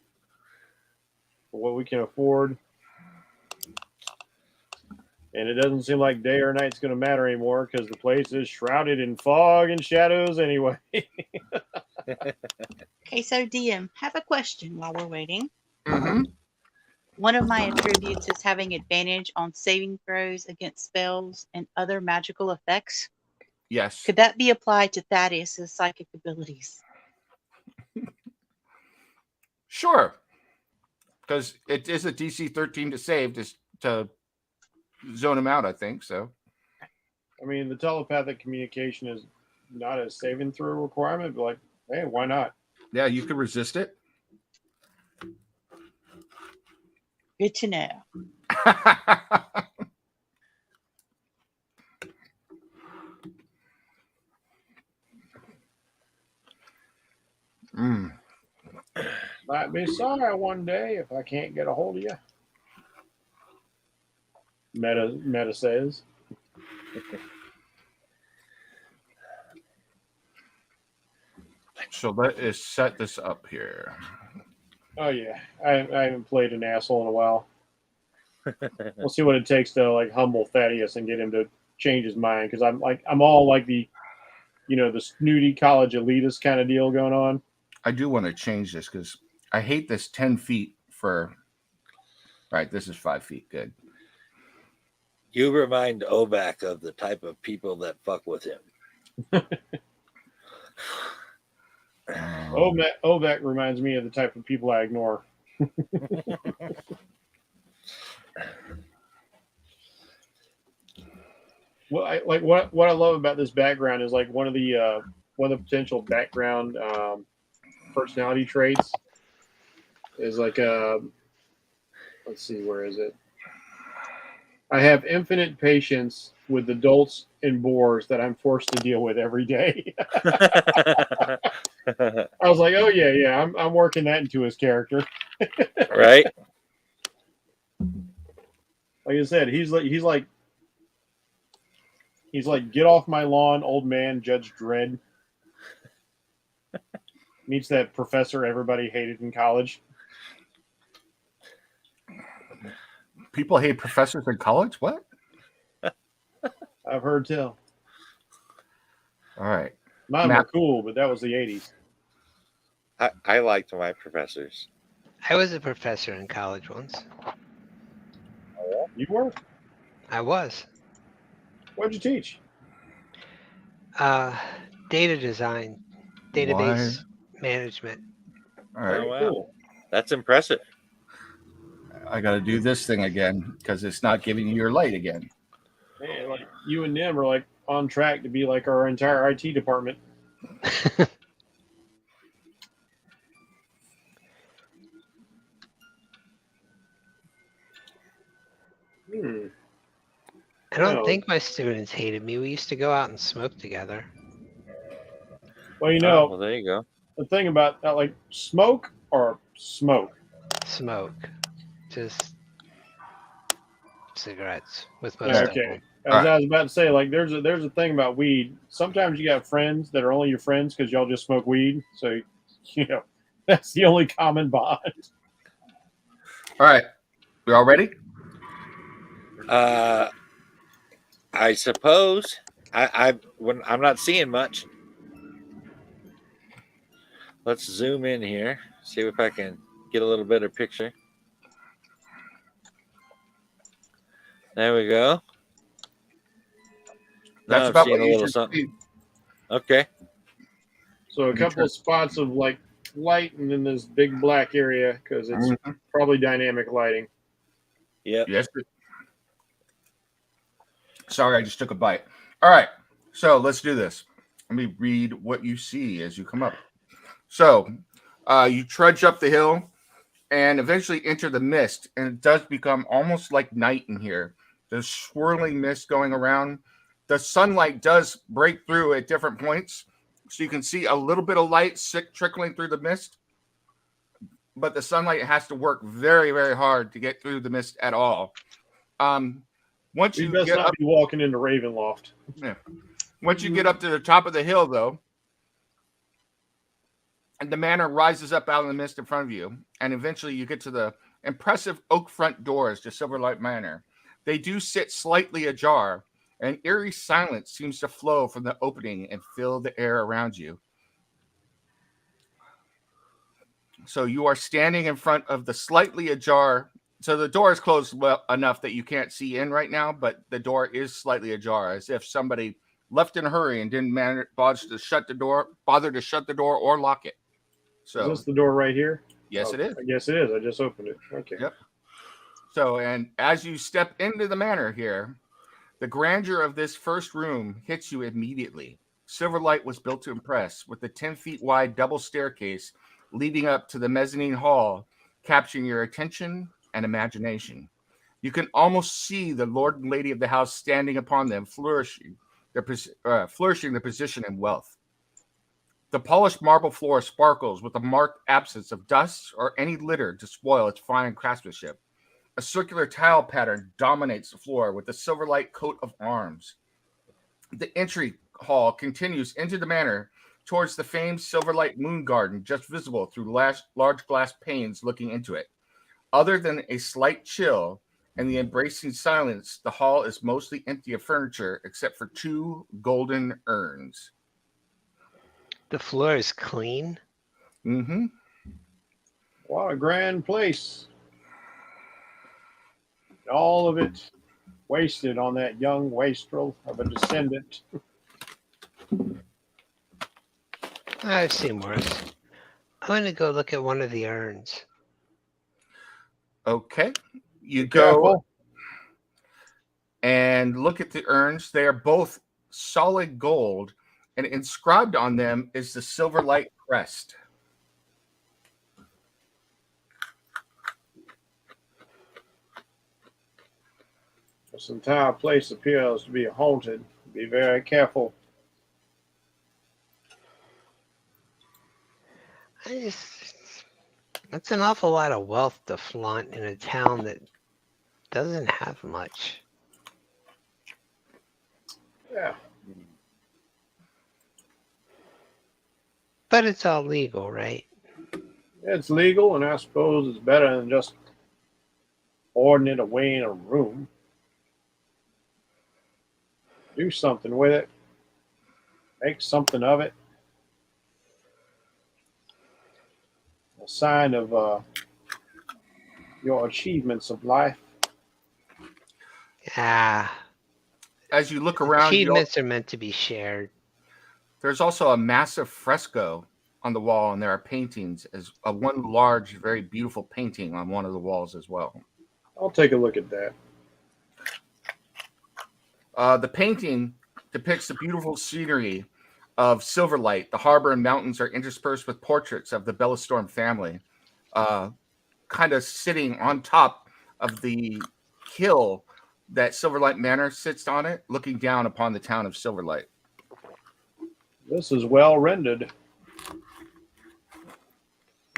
for what we can afford. And it doesn't seem like day or night's going to matter anymore because the place is shrouded in fog and shadows anyway. Okay, so DM, have a question while we're waiting. Mm-hmm. One of my attributes is having advantage on saving throws against spells and other magical effects. Yes. Could that be applied to Thaddeus's psychic abilities? Sure. Because it is a DC 13 to save to zone him out, I think. So I mean, the telepathic communication is not a saving throw requirement, but like, hey, why not? yeah, you could resist it. Good to know. mm. Might be sorry one day if I can't get a hold of you. Meta says. So let us set this up here. Oh yeah, I haven't played an asshole in a while. We'll see what it takes to like humble Thaddeus and get him to change his mind because I'm all like the, the snooty college elitist kind of deal going on. I do want to change this because I hate this 10 feet for. Right, this is 5 feet. Good. You remind Ovak of the type of people that fuck with him. Ovek reminds me of the type of people I ignore. What I love about this background is like one of the potential background personality traits is like let's see, where is it? I have infinite patience with adults and boors that I'm forced to deal with every day. I was like, oh yeah, I'm working that into his character. Right? Like I said, he's like get off my lawn, old man, Judge Dredd. Meets that professor everybody hated in college. People hate professors in college? What? I've heard tell. All right. Mine Matt. were cool, but that was the 80s. I liked my professors. I was a professor in college once. You were? I was. What'd you teach? Data design, database management. All right. Oh, wow. Cool. That's impressive. I got to do this thing again because it's not giving you your light again. Man, like you and them are like on track to be like our entire IT department. I don't No. think my students hated me. We used to go out and smoke together. Well, Oh, well, there you go. the thing about that, like smoke or smoke. Smoke. Just cigarettes with most Yeah, of okay. them. As I was about to say, like there's a thing about weed. Sometimes you got friends that are only your friends because y'all just smoke weed. So, that's the only common bond. All right. We all ready? I suppose when I'm not seeing much. Let's zoom in here, see if I can get a little better picture. There we go. That's Now I'm about seeing what a you little should something. see. Okay. So a couple of spots of like light, and then this big black area because it's Mhm. probably dynamic lighting. Yep. Yes. Sorry, I just took a bite. All right. So let's do this. Let me read what you see as you come up. So you trudge up the hill and eventually enter the mist, and it does become almost like night in here. There's swirling mist going around. The sunlight does break through at different points, so you can see a little bit of light trickling through the mist, but the sunlight has to work very, very hard to get through the mist at all. Once You you best get not up, be walking into Ravenloft. once you get up to the top of the hill, though, and the manor rises up out of the mist in front of you, and eventually you get to the impressive oak front doors to Silverlight Manor. They do sit slightly ajar. An eerie silence seems to flow from the opening and fill the air around you. So you are standing in front of the slightly ajar. So the door is closed well enough that you can't see in right now, but the door is slightly ajar, as if somebody left in a hurry and didn't bother to shut the door or lock it. Is So this the door right here? yes, Oh, it is. I guess it is. I just opened it. Okay. Yep. So, and as you step into the manor here, the grandeur of this first room hits you immediately. Silverlight was built to impress, with the 10 feet wide double staircase leading up to the mezzanine hall, capturing your attention and imagination. You can almost see the lord and lady of the house standing upon them, flourishing the position and wealth. The polished marble floor sparkles with a marked absence of dust or any litter to spoil its fine craftsmanship. A circular tile pattern dominates the floor with a Silverlight coat of arms. The entry hall continues into the manor towards the famed Silverlight moon garden, just visible through large glass panes looking into it. Other than a slight chill and the embracing silence, the hall is mostly empty of furniture except for 2 golden urns. The floor is clean. Mm-hmm. What a grand place. All of it wasted on that young wastrel of a descendant. I've seen worse. I'm going to go look at one of the urns. Okay. You Be go careful. and look at the urns. They are both solid gold, and inscribed on them is the Silverlight crest. This entire place appears to be haunted. Be very careful. That's an awful lot of wealth to flaunt in a town that doesn't have much. Yeah. But it's all legal, right? It's legal, and I suppose it's better than just hoarding it away in a room. Do something with it. Make something of it. A sign of your achievements of life. Ah, As you look around, achievements are meant to be shared. there's also a massive fresco on the wall, and there are paintings as one large, very beautiful painting on one of the walls as well. I'll take a look at that. The painting depicts the beautiful scenery of Silverlight. The harbor and mountains are interspersed with portraits of the Bellastorm family, kind of sitting on top of the hill that Silverlight Manor sits on it, looking down upon the town of Silverlight. This is well rendered.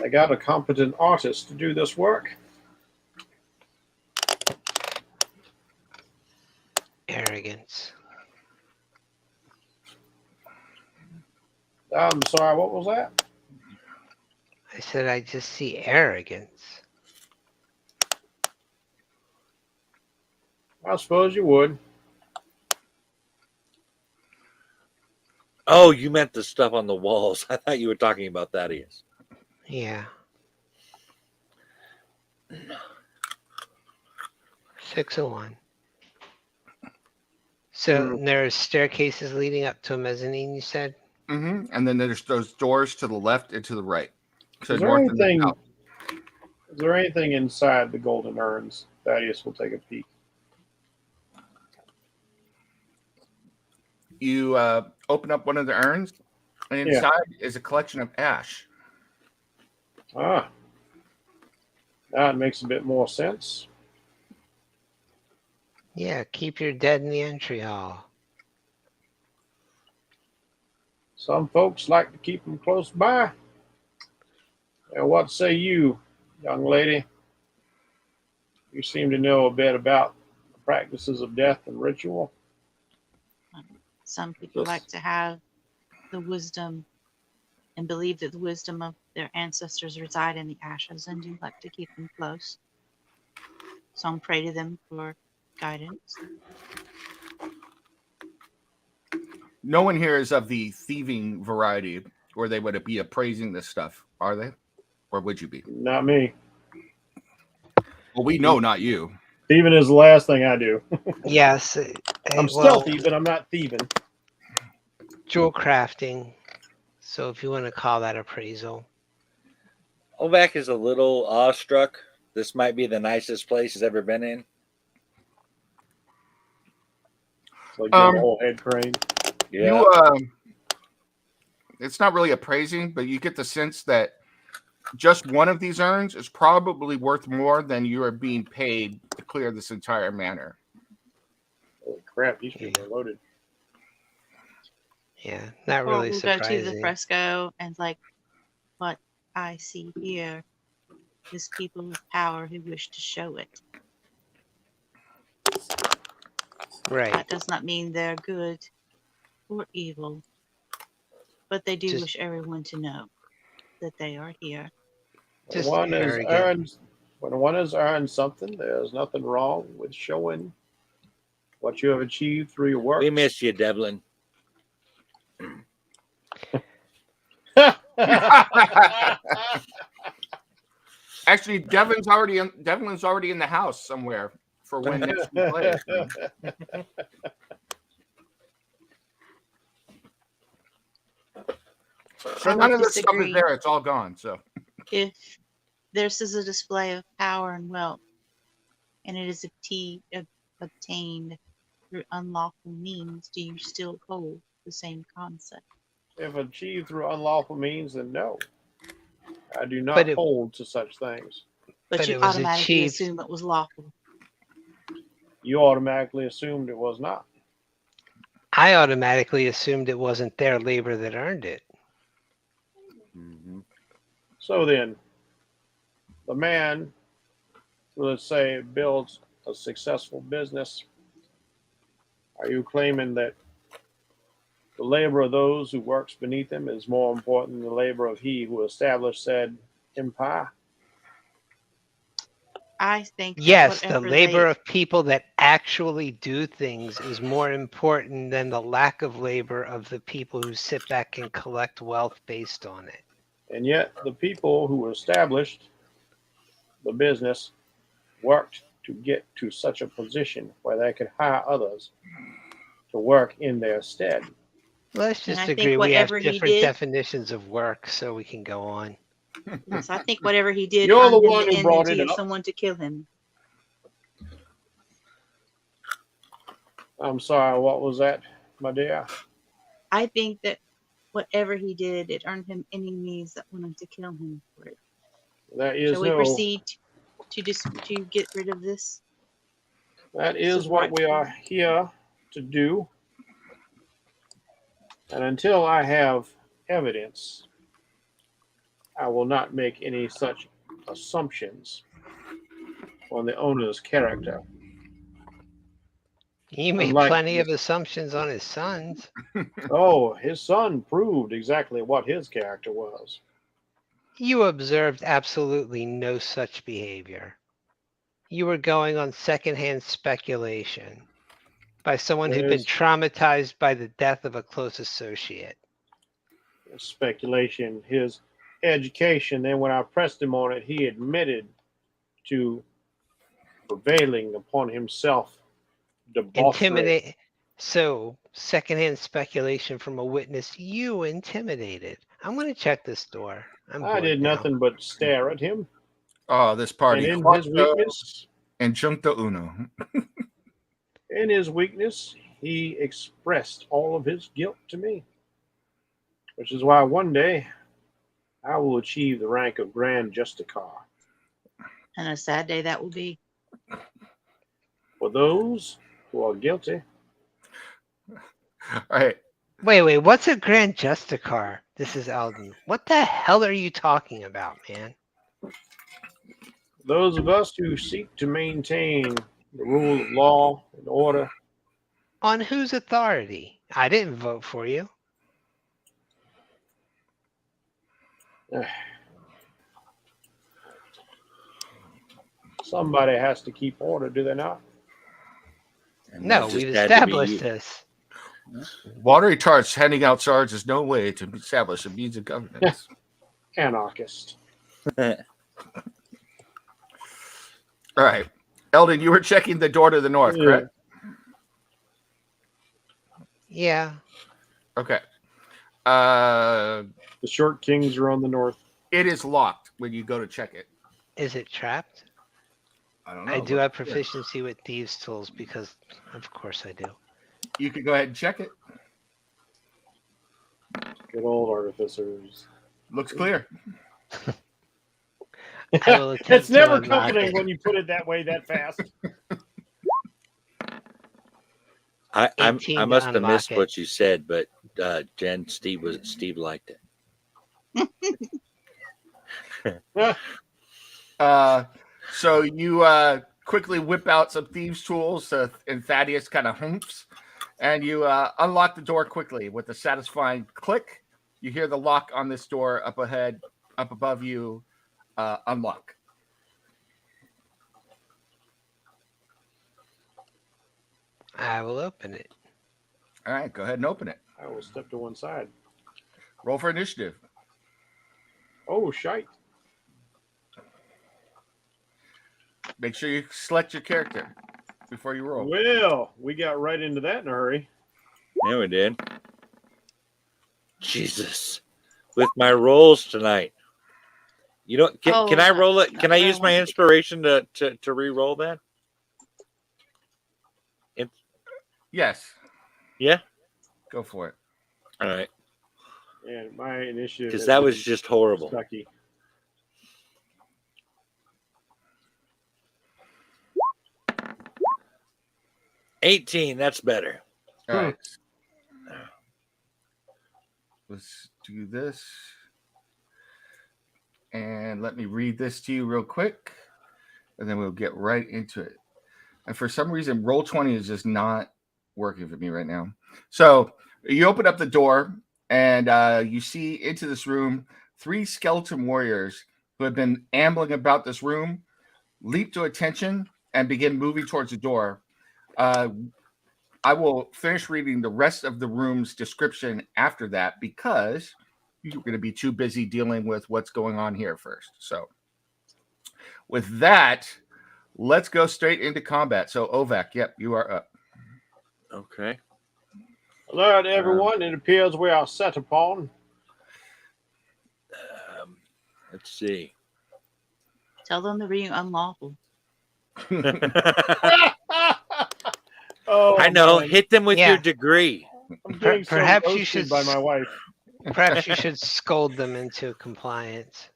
I got a competent artist to do this work. Arrogance. I'm sorry, what was that? I said I just see arrogance. I suppose you would. Oh, you meant the stuff on the walls. I thought you were talking about that. Yes. Yeah. 601. So there are staircases leading up to a mezzanine, you said? Mm-hmm. And then there's those doors to the left and to the right. So Is there north and anything? south. Is there anything inside the golden urns? Thaddeus will take a peek. You open up one of the urns, and inside is a collection of ash. Ah, that makes a bit more sense. Yeah, keep your dead in the entry hall. Some folks like to keep them close by. And what say you, young lady? You seem to know a bit about the practices of death and ritual. Some people like to have the wisdom and believe that the wisdom of their ancestors reside in the ashes and do like to keep them close. Some pray to them for Guidance. No one here is of the thieving variety, or they would be appraising this stuff, are they? Or would you be? Not me. Well, we know not you. Thieving is the last thing I do. Yes. I'm Well, stealthy, but I'm not thieving. jewel crafting. So if you want to call that appraisal. Ovak is a little awestruck. This might be the nicest place he's ever been in. It's like getting a whole head crane. Yeah. You, it's not really appraising, but you get the sense that just one of these urns is probably worth more than you are being paid to clear this entire manor. Holy crap, these people are loaded. Yeah, not Coral really will go to the surprising. fresco and like, what I see here is people of power who wish to show it. Right. That does not mean they're good or evil, but they do Just- wish everyone to know that they are here. Just When arrogant. one has earned something, there's nothing wrong with showing what you have achieved through your work. We miss you, Devlin. Actually, Devlin's already in the house somewhere for when next we play. So I none would of this stuff is disagree. there; it's all gone. So If this is a display of power and wealth, and it is obtained through unlawful means, do you still hold the same concept? If achieved through unlawful means, then no. I do not But it- hold to such things. But it you was automatically achieved. assume it was lawful. You automatically assumed it was not. I automatically assumed it wasn't their labor that earned it. Mm-hmm. So then, the man, let's say, builds a successful business. Are you claiming that the labor of those who works beneath him is more important than the labor of he who established said empire? I think that Yes, the whatever labor they, of people that actually do things is more important than the lack of labor of the people who sit back and collect wealth based on it. And yet, the people who established the business worked to get to such a position where they could hire others to work in their stead. Let's And just I think agree we have whatever he different did- definitions of work so we can go on. yes, I think whatever he did You're earned the him one the who brought enmity it of up. someone to kill him. I'm sorry, what was that, my dear? I think that whatever he did, it earned him enemies that wanted to kill him for it. That is Shall we no. proceed to get rid of this? That is what we are here to do. And until I have evidence, I will not make any such assumptions on the owner's character. He made Unlike plenty of this- assumptions on his sons. Oh, his son proved exactly what his character was. You observed absolutely no such behavior. You were going on secondhand speculation by someone who'd been There's traumatized by the death of a close associate. speculation, his education. Then when I pressed him on it, he admitted to prevailing upon himself debauchery. Intimidate. So, secondhand speculation from a witness you intimidated. I'm going to check this door. I'm I bored did now. nothing but stare at him. oh, this party. And in his weakness, and Junta Uno. he expressed all of his guilt to me. Which is why one day I will achieve the rank of Grand Justicar. And a sad day that will be. For those who are guilty, All right. Wait, what's a Grand Justicar? This is Alden. What the hell are you talking about, man? those of us who seek to maintain the rule of law and order, On whose authority? I didn't vote for you. somebody has to keep order, do they not? No, just we've had to be established you. this. Watery tarts handing out shards is no way to establish a means of governance. Anarchist. All right. Eldon, you were checking the door to the north, Yeah. correct? Yeah. Okay. The short kings are on the north. It is locked when you go to check it. Is it trapped? I don't know. I do but- have proficiency with thieves' tools because, of course, I do. You can go ahead and check it. Good old artificers. Looks clear. I will attempt It's to never unlock comforting it. when you put it that way that fast. I 18 to must have unlock missed it. what you said, but Jen, Steve liked it. So you quickly whip out some thieves' tools, and Thaddeus kind of humps, and you unlock the door quickly with a satisfying click. You hear the lock on this door up ahead, up above you, unlock. I will open it. All right, go ahead and open it. I will step to one side. Roll for initiative. Oh, shite. Make sure you select your character before you roll. Well, we got right into that in a hurry. Yeah, we did. Jesus, with my rolls tonight. You know, can I roll it? Can I use my inspiration to re-roll that? Yes. Yeah. Go for it. All right. And my initiative. Because has that was been just horrible. sucky. $18. That's better. All right. Let's do this. And let me read this to you real quick, and then we'll get right into it. And for some reason, Roll20 is just not working for me right now. So you open up the door, and you see into this room 3 skeleton warriors who have been ambling about this room, leap to attention, and begin moving towards the door. I will finish reading the rest of the room's description after that because you're going to be too busy dealing with what's going on here first. So with that, let's go straight into combat. So Ovak, yep, you are up. Okay. Alert, everyone. It appears we are set upon. Let's see. Tell them they're being unlawful. Oh, I know. man. Hit them with Yeah. your degree. I'm getting so Perhaps you roasted should by my wife. Perhaps you should scold them into compliance.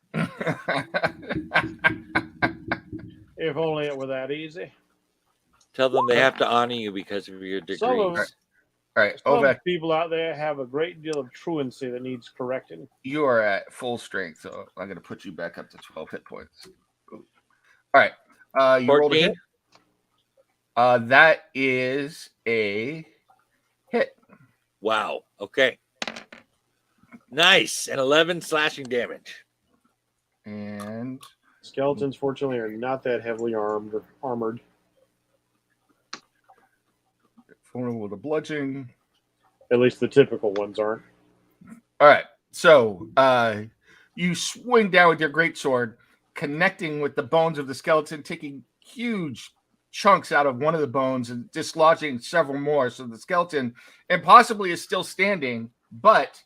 If only it were that easy. Tell them they have to honor you because of your degrees. Some of All right, Some Ovak, people out there have a great deal of truancy that needs correcting. you are at full strength, so I'm going to put you back up to 12 hit points. All right, you rolled a 14? hit. That is a hit. Wow. Okay. Nice. And 11 slashing damage. And Skeletons, fortunately, are not that heavily armored. vulnerable to bludgeoning. At least the typical ones aren't. All right, so you swing down with your greatsword, connecting with the bones of the skeleton, taking huge chunks out of one of the bones and dislodging several more. So the skeleton impossibly is still standing, but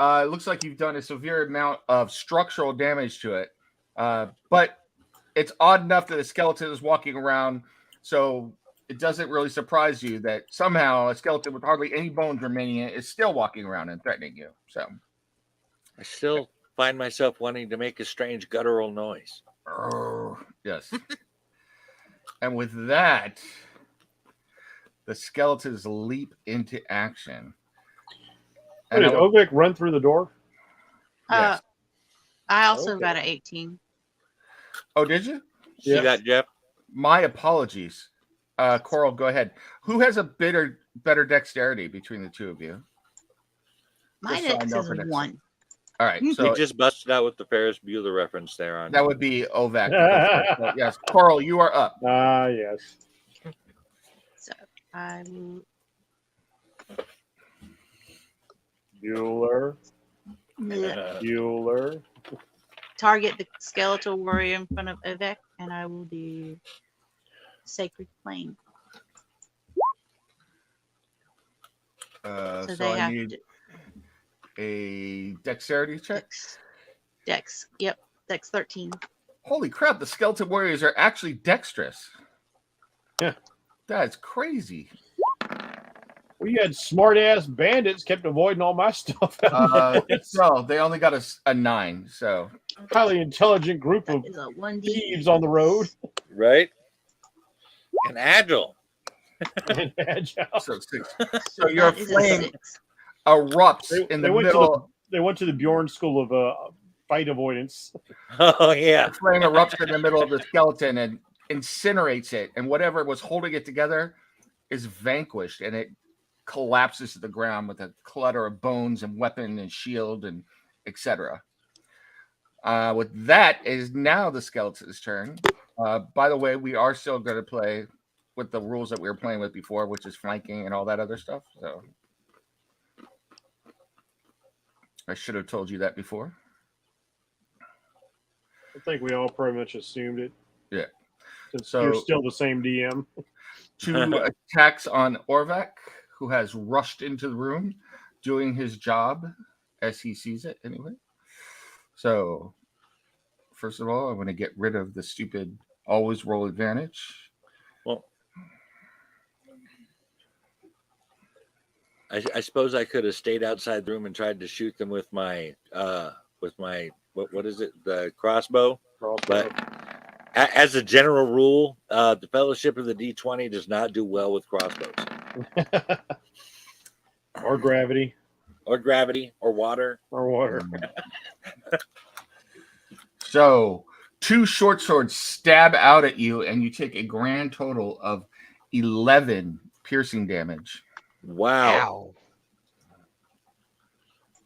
it looks like you've done a severe amount of structural damage to it. But it's odd enough that the skeleton is walking around, so it doesn't really surprise you that somehow a skeleton with hardly any bones remaining in it is still walking around and threatening you. So, I still find myself wanting to make a strange guttural noise. yes. And with that, the skeletons leap into action. Did I will- Ovik run through the door? yes. I also Okay. got an 18. Oh, did you? See Yeah. that, Jeff? My apologies. Coral, go ahead. Who has a better dexterity between the two of you? My Just so I dex know is for next 1. All right, We so just busted out with the Ferris Bueller reference there on. that would be Ovak. So, yes, Coral, you are up. Ah, yes. So I will Bueller. Bueller. target the skeletal warrior in front of Ovek, and I will do Sacred Flame. So they I have need a dexterity check. Dex. Yep. Dex 13. Holy crap! The skeleton warriors are actually dexterous. Yeah. That's crazy. We had smart ass bandits kept avoiding all my stuff. No, they only got a 9. So highly intelligent group That of is a 1d. thieves on the road. Right? And agile. And agile. so 6. So your That is a flame 6. erupts in the went middle. they went to the Bjorn School of fight avoidance. Oh, yeah. The flame erupts in the middle of the skeleton and incinerates it, and whatever was holding it together is vanquished, and it collapses to the ground with a clutter of bones and weapon and shield and etc. With that is now the skeleton's turn. By the way, we are still going to play with the rules that we were playing with before, which is flanking and all that other stuff. So I should have told you that before. I think we all pretty much assumed it. Yeah. So you're still the same DM. 2 attacks on Orvac, who has rushed into the room, doing his job as he sees it anyway. So, first of all, I'm going to get rid of the stupid always roll advantage. Well, I suppose I could have stayed outside the room and tried to shoot them with my what is it, the crossbow. But as a general rule, the Fellowship of the D20 does not do well with crossbows. Or gravity. Or gravity, or water. Or water. So, 2 short swords stab out at you, and you take a grand total of 11 piercing damage. Wow. Ow.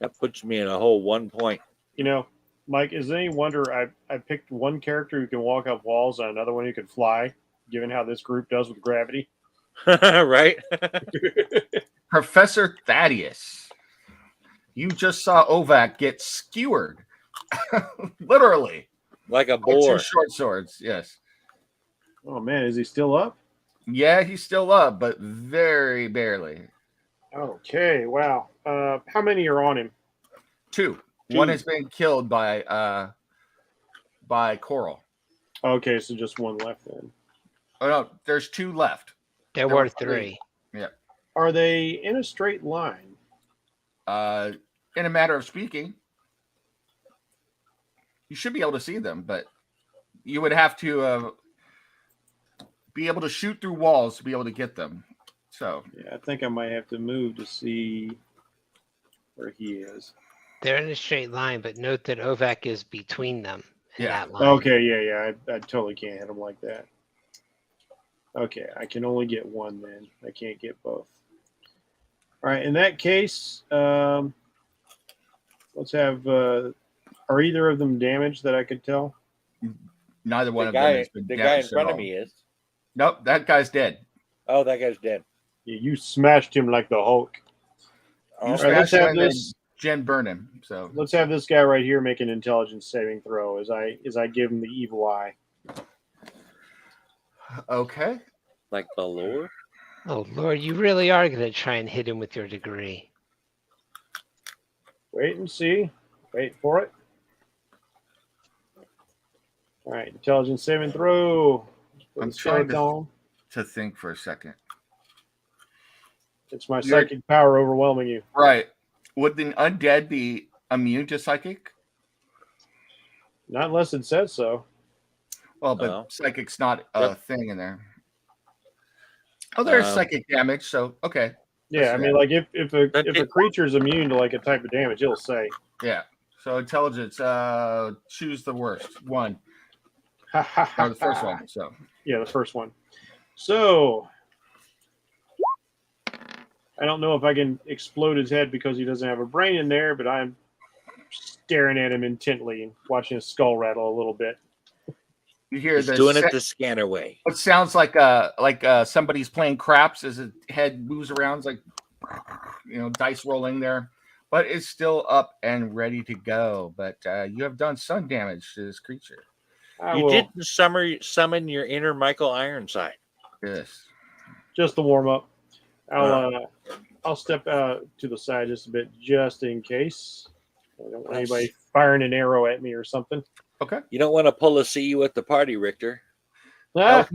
That puts me in a whole 1 point. You know, Mike, is it any wonder I picked one character who can walk up walls and another one who can fly, given how this group does with gravity? Right? Professor Thaddeus, you just saw Ovac get skewered. Literally. Like a With boar. 2 short swords, yes. Oh, man, is he still up? Yeah, he's still up, but very barely. Okay, wow. How many are on him? 2. 2. One has been killed by Coral. Okay, so just one left then. Oh no, there's 2 left. There There were were 3. Yeah. Are they in a straight line? In a matter of speaking, you should be able to see them, but you would have to be able to shoot through walls to be able to get them. So Yeah, I think I might have to move to see where he is. They're in a straight line, but note that Ovac is between them in Yeah. that line. Okay, yeah. I totally can't hit him like that. Okay, I can only get one then. I can't get both. All right, in that case, let's have. Are either of them damaged that I could tell? neither one The of them guy, has been the guy in damaged at front of all. me is. Nope, that guy's dead. Oh, that guy's dead. Yeah, you smashed him like the Hulk. You All right, smashed let's have him and then this. Jen burned him. So Let's have this guy right here make an intelligence saving throw as I give him the evil eye. okay. Like Balor? Oh, Lord, you really are going to try and hit him with your degree. Wait and see. Wait for it. All right, intelligence saving throw. Put I'm the trying sights on. to think for a second. It's my You're- psychic power overwhelming you. Right. Would the undead be immune to psychic? Not unless it says so. Well, but No. psychic's not a thing in there. Oh, there's psychic damage, so okay. Yeah, I mean, like if a creature's immune to like a type of damage, it'll say. Yeah. So intelligence, choose the worst one. Ha ha ha. Or the first one. So Yeah, the first one. So I don't know if I can explode his head because he doesn't have a brain in there, but I'm staring at him intently and watching his skull rattle a little bit. You hear He's doing it the scanner way. It sounds like somebody's playing craps as his head moves around. It's like, dice rolling there. But it's still up and ready to go. But you have done sun damage to this creature. You didn't summon your inner Michael Ironside. Yes. Just to warm up. I'll step to the side just a bit, just in case. I don't want anybody firing an arrow at me or something. Okay. You don't want to pull a see you at the party, Richter. Ah,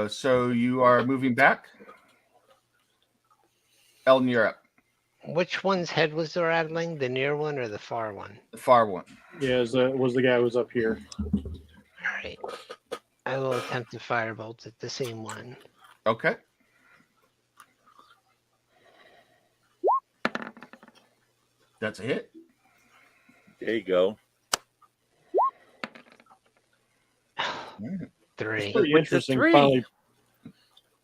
So you are moving back. Eldon, you're up. Which one's head was the rattling? The near one or the far one? The far one. yeah, was the guy who was up here. All right. I will attempt to firebolt at the same one. Okay. That's a hit. There you go. 3. Pretty With the interesting. 3. Finally,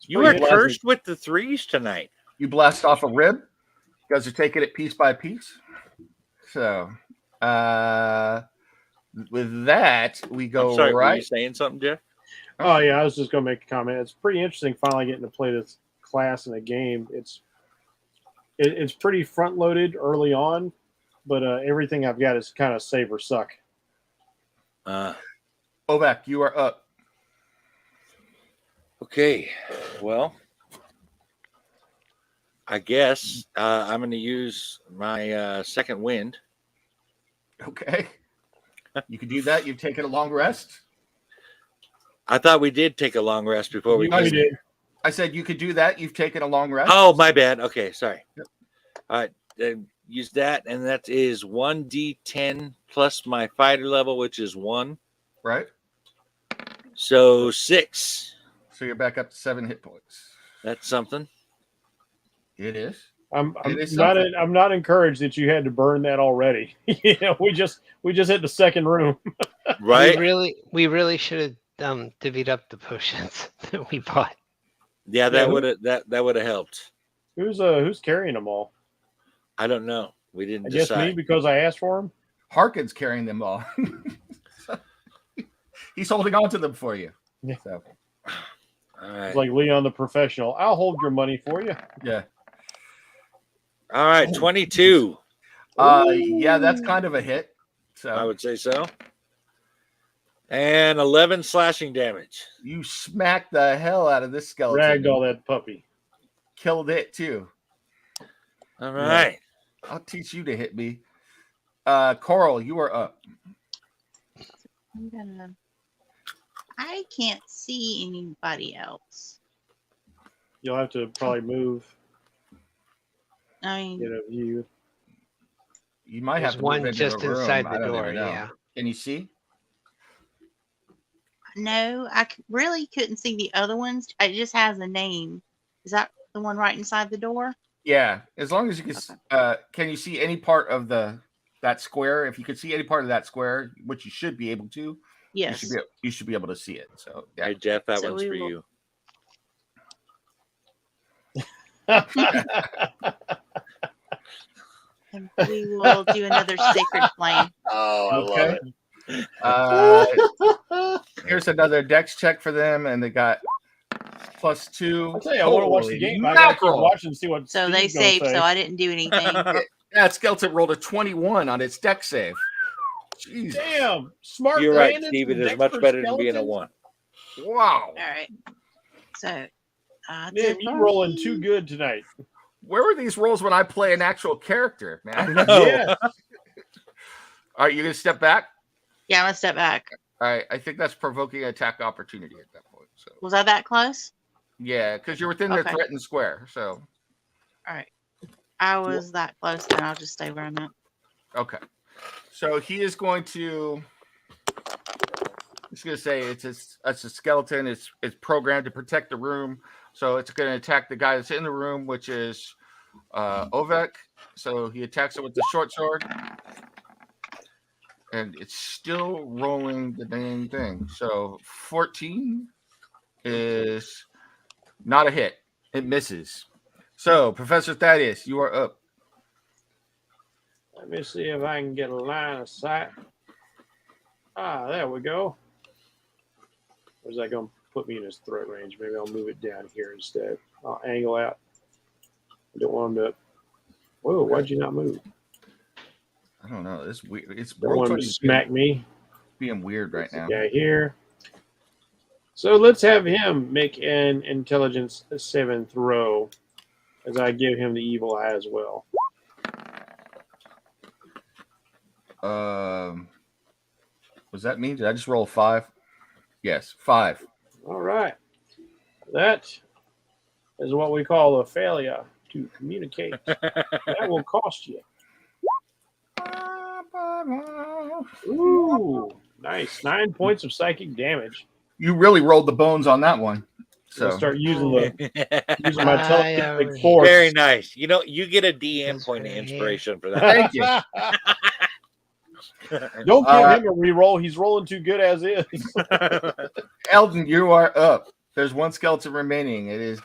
You are pretty cursed with the 3s tonight. You blast off a rib. You guys are taking it piece by piece. So, with that, we go I'm sorry, were you right. saying something, Jeff? Oh yeah, I was just gonna make a comment. It's pretty interesting finally getting to play this class in a game. It's pretty front loaded early on, but everything I've got is kind of save or suck. Ovak, you are up. Okay. Well, I guess I'm going to use my second wind. Okay. You can do that. You've taken a long rest. I thought we did take a long rest before we We did. I said you could do that. You've taken a long rest. Oh, my bad. Okay, sorry. Yep. All right, use that, and that is 1d10 plus my fighter level, which is 1. Right. So 6. So you're back up to 7 hit points. That's something. It is. I'm It is not something. I'm not encouraged that you had to burn that already. We just hit the second room. Right? We really should have divvied up the potions that we bought. Yeah, that would have helped. Who's carrying them all? I don't know. We didn't I guess decide. me because I asked for them. Harkin's carrying them all. He's holding on to them for you. Yeah. So, All right. It's like Leon the professional. I'll hold your money for you. yeah. All right, 22. Yeah, that's kind of a hit. So I would say so. And 11 slashing damage. you smacked the hell out of this skeleton. Ragdoll that puppy. Killed it too. All right. I'll teach you to hit me. Coral, you are up. I can't see anybody else. You'll have to probably move. I mean, Get a view. You might There's have to one move into just a room. inside I the don't door. even know. Yeah. Can you see? no, really couldn't see the other ones. It just has a name. Is that the one right inside the door? Yeah, as long as you can. Okay. Can you see any part of that square? If you could see any part of that square, which you should be able to, Yes. you should be able to see it. So All yeah. right, Jeff, that So one's we for will- you. And we will do another sacred flame. Oh, Okay. Here's another dex check for them, and they got +2. I'll tell you, I want to watch the Holy game. I gotta keep mackerel! watching and see what. So Steve's they gonna saved, say. so I didn't do anything. That skeleton rolled a 21 on its dex save. Jeez. Damn, smart. You're right, bandits Steve. It and is much Dexter better than being a skeletons. 1. Wow. All right. So, Man, you rolling too good tonight. Where were these rolls when I play an actual character, man? Oh. Yeah. All right, you gonna step back? Yeah, I'm gonna step back. All right, I think that's provoking attack opportunity at that point. So Was I that close? yeah, because you're within the Okay. threatened square. So All right. I was that close, then I'll just stay where I'm at. okay, so he is going to. He's going to say it's a skeleton. It's programmed to protect the room, so it's going to attack the guy that's in the room, which is Ovek. So he attacks it with the short sword, and it's still rolling the dang thing. So 14 is not a hit. It misses. So Professor Thaddeus, you are up. Let me see if I can get a line of sight. Ah, there we go. Where's that going to put me in his throat range? Maybe I'll move it down here instead. I'll angle out. I don't want him to. Whoa, why'd you not move? I don't know. It's weird. It's Don't want him to smack me. being weird right now. Guy here. So let's have him make an intelligence 7 throw as I give him the evil eye as well. Was that me? Did I just roll 5? Yes, 5. All right. That is what we call a failure to communicate. That will cost you. Ooh, nice. 9 points of psychic damage. You really rolled the bones on that one. So So start using my I telepathic force. Very nice. You know, you get a DM That's point of right here. inspiration for that. thank you. Don't give him a reroll. He's rolling too good as is. Eldon, you are up. There's one skeleton remaining. It's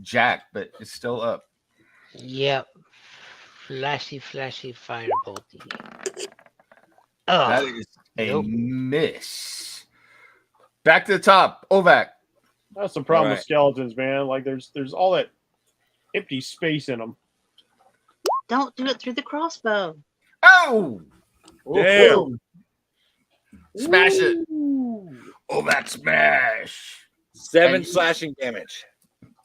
jacked, but it's still up. Yep. Flashy, firebolty. That Oh, is a nope. miss. Back to the top. Ovac. That's the problem with Right. skeletons, man. Like there's all that empty space in them. Don't do it through the crossbow. Oh! Damn. Smash it. Ooh. Ovac smash. 7 And- slashing damage.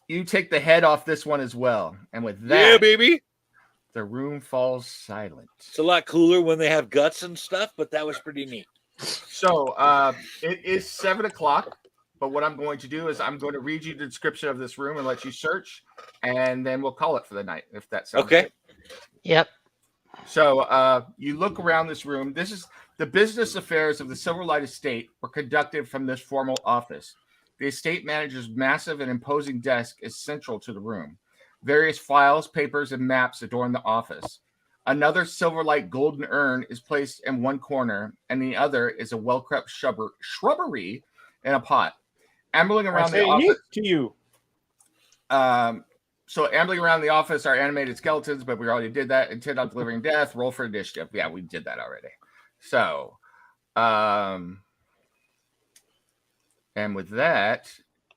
You take the head off this one as well. And with Yeah, that, baby. the room falls silent. It's a lot cooler when they have guts and stuff, but that was pretty neat. So it is 7 o'clock. But what I'm going to do is I'm going to read you the description of this room and let you search, and then we'll call it for the night, if that sounds Okay. good. Yep. So you look around this room. This is the business affairs of the Silverlight estate were conducted from this formal office. The estate manager's massive and imposing desk is central to the room. Various files, papers, and maps adorn the office. Another Silverlight golden urn is placed in one corner, and the other is a well-kept shrubbery in a pot. Ambling I around the say office. yeet to you. So ambling around the office are animated skeletons, but we already did that. Intent on delivering death. Roll for initiative. Yeah, we did that already. So, and with that,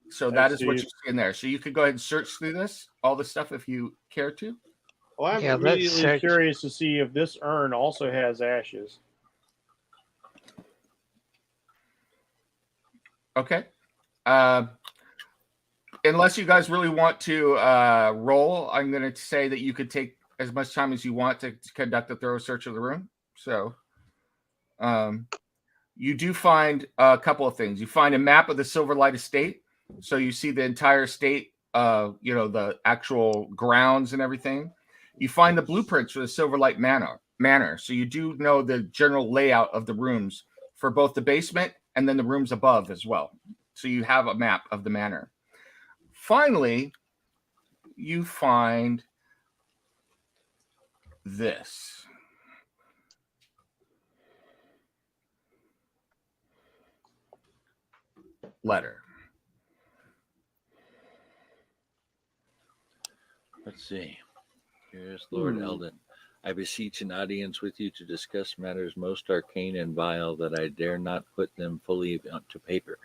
so that is what you see in there. So you could go ahead and search through this, all the stuff, if you care to. Well, I'm Yeah, let's immediately search. curious to see if this urn also has ashes. Okay. Unless you guys really want to roll, I'm going to say that you could take as much time as you want to conduct a thorough search of the room. So, you do find a couple of things. You find a map of the Silverlight estate, so you see the entire estate, the actual grounds and everything. You find the blueprints for the Silverlight Manor, so you do know the general layout of the rooms for both the basement and then the rooms above as well. So you have a map of the manor. Finally, you find this. Letter. Let's see. Here's Lord Eldon. I beseech an audience with you to discuss matters most arcane and vile that I dare not put them fully onto paper.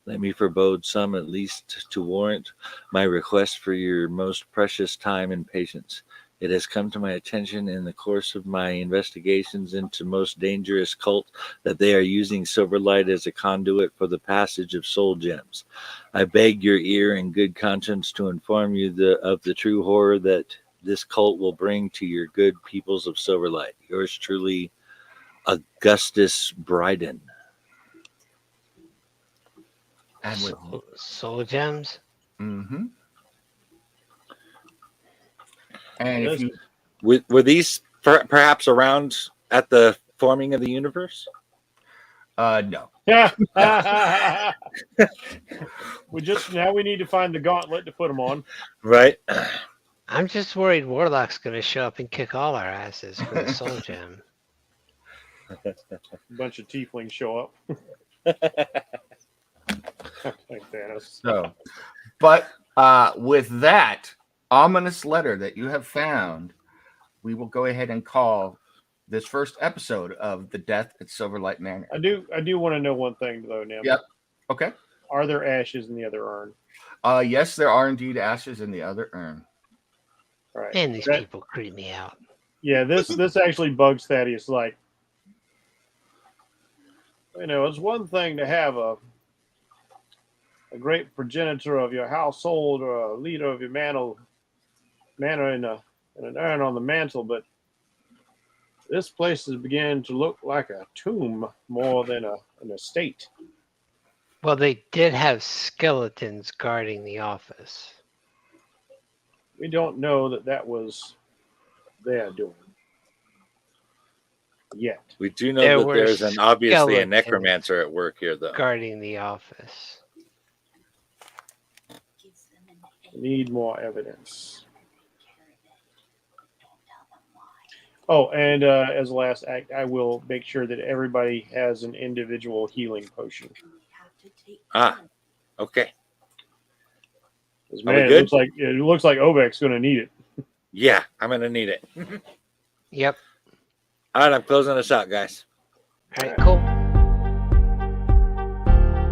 Let me forebode some at least to warrant my request for your most precious time and patience. It has come to my attention in the course of my investigations into most dangerous cult that they are using Silverlight as a conduit for the passage of soul gems. I beg your ear and good conscience to inform you of the true horror that this cult will bring to your good peoples of Silverlight. Yours truly, Augustus Bryden. And with Soul gems. mm-hmm. And if you Were these perhaps around at the forming of the universe? no. we need to find the gauntlet to put them on. Right. I'm just worried Warlock's gonna show up and kick all our asses for the soul gem. A bunch of tieflings show up. Like Thanos. So, but with that ominous letter that you have found, we will go ahead and call this first episode of The Death at Silverlight Manor. I do want to know one thing though, Nim. Yep. Okay. Are there ashes in the other urn? Yes, there are indeed ashes in the other urn. All right. Man, these people creep me out. Yeah, this actually bugs Thaddeus. Like, it's one thing to have a great progenitor of your household or a leader of your manor in an urn on the mantle, but this place is beginning to look like a tomb more than an estate. Well, they did have skeletons guarding the office. We don't know that was their doing yet. We do know There that were there's obviously a skeletons necromancer at work here, though. guarding the office. We need more evidence. Oh, and as a last act, I will make sure that everybody has an individual healing potion. Ah, okay. 'Cause, Are we man, it good? looks like Ovek's going to need it. Yeah, I'm going to need it. Yep. All right, I'm closing this out, guys. All right, cool.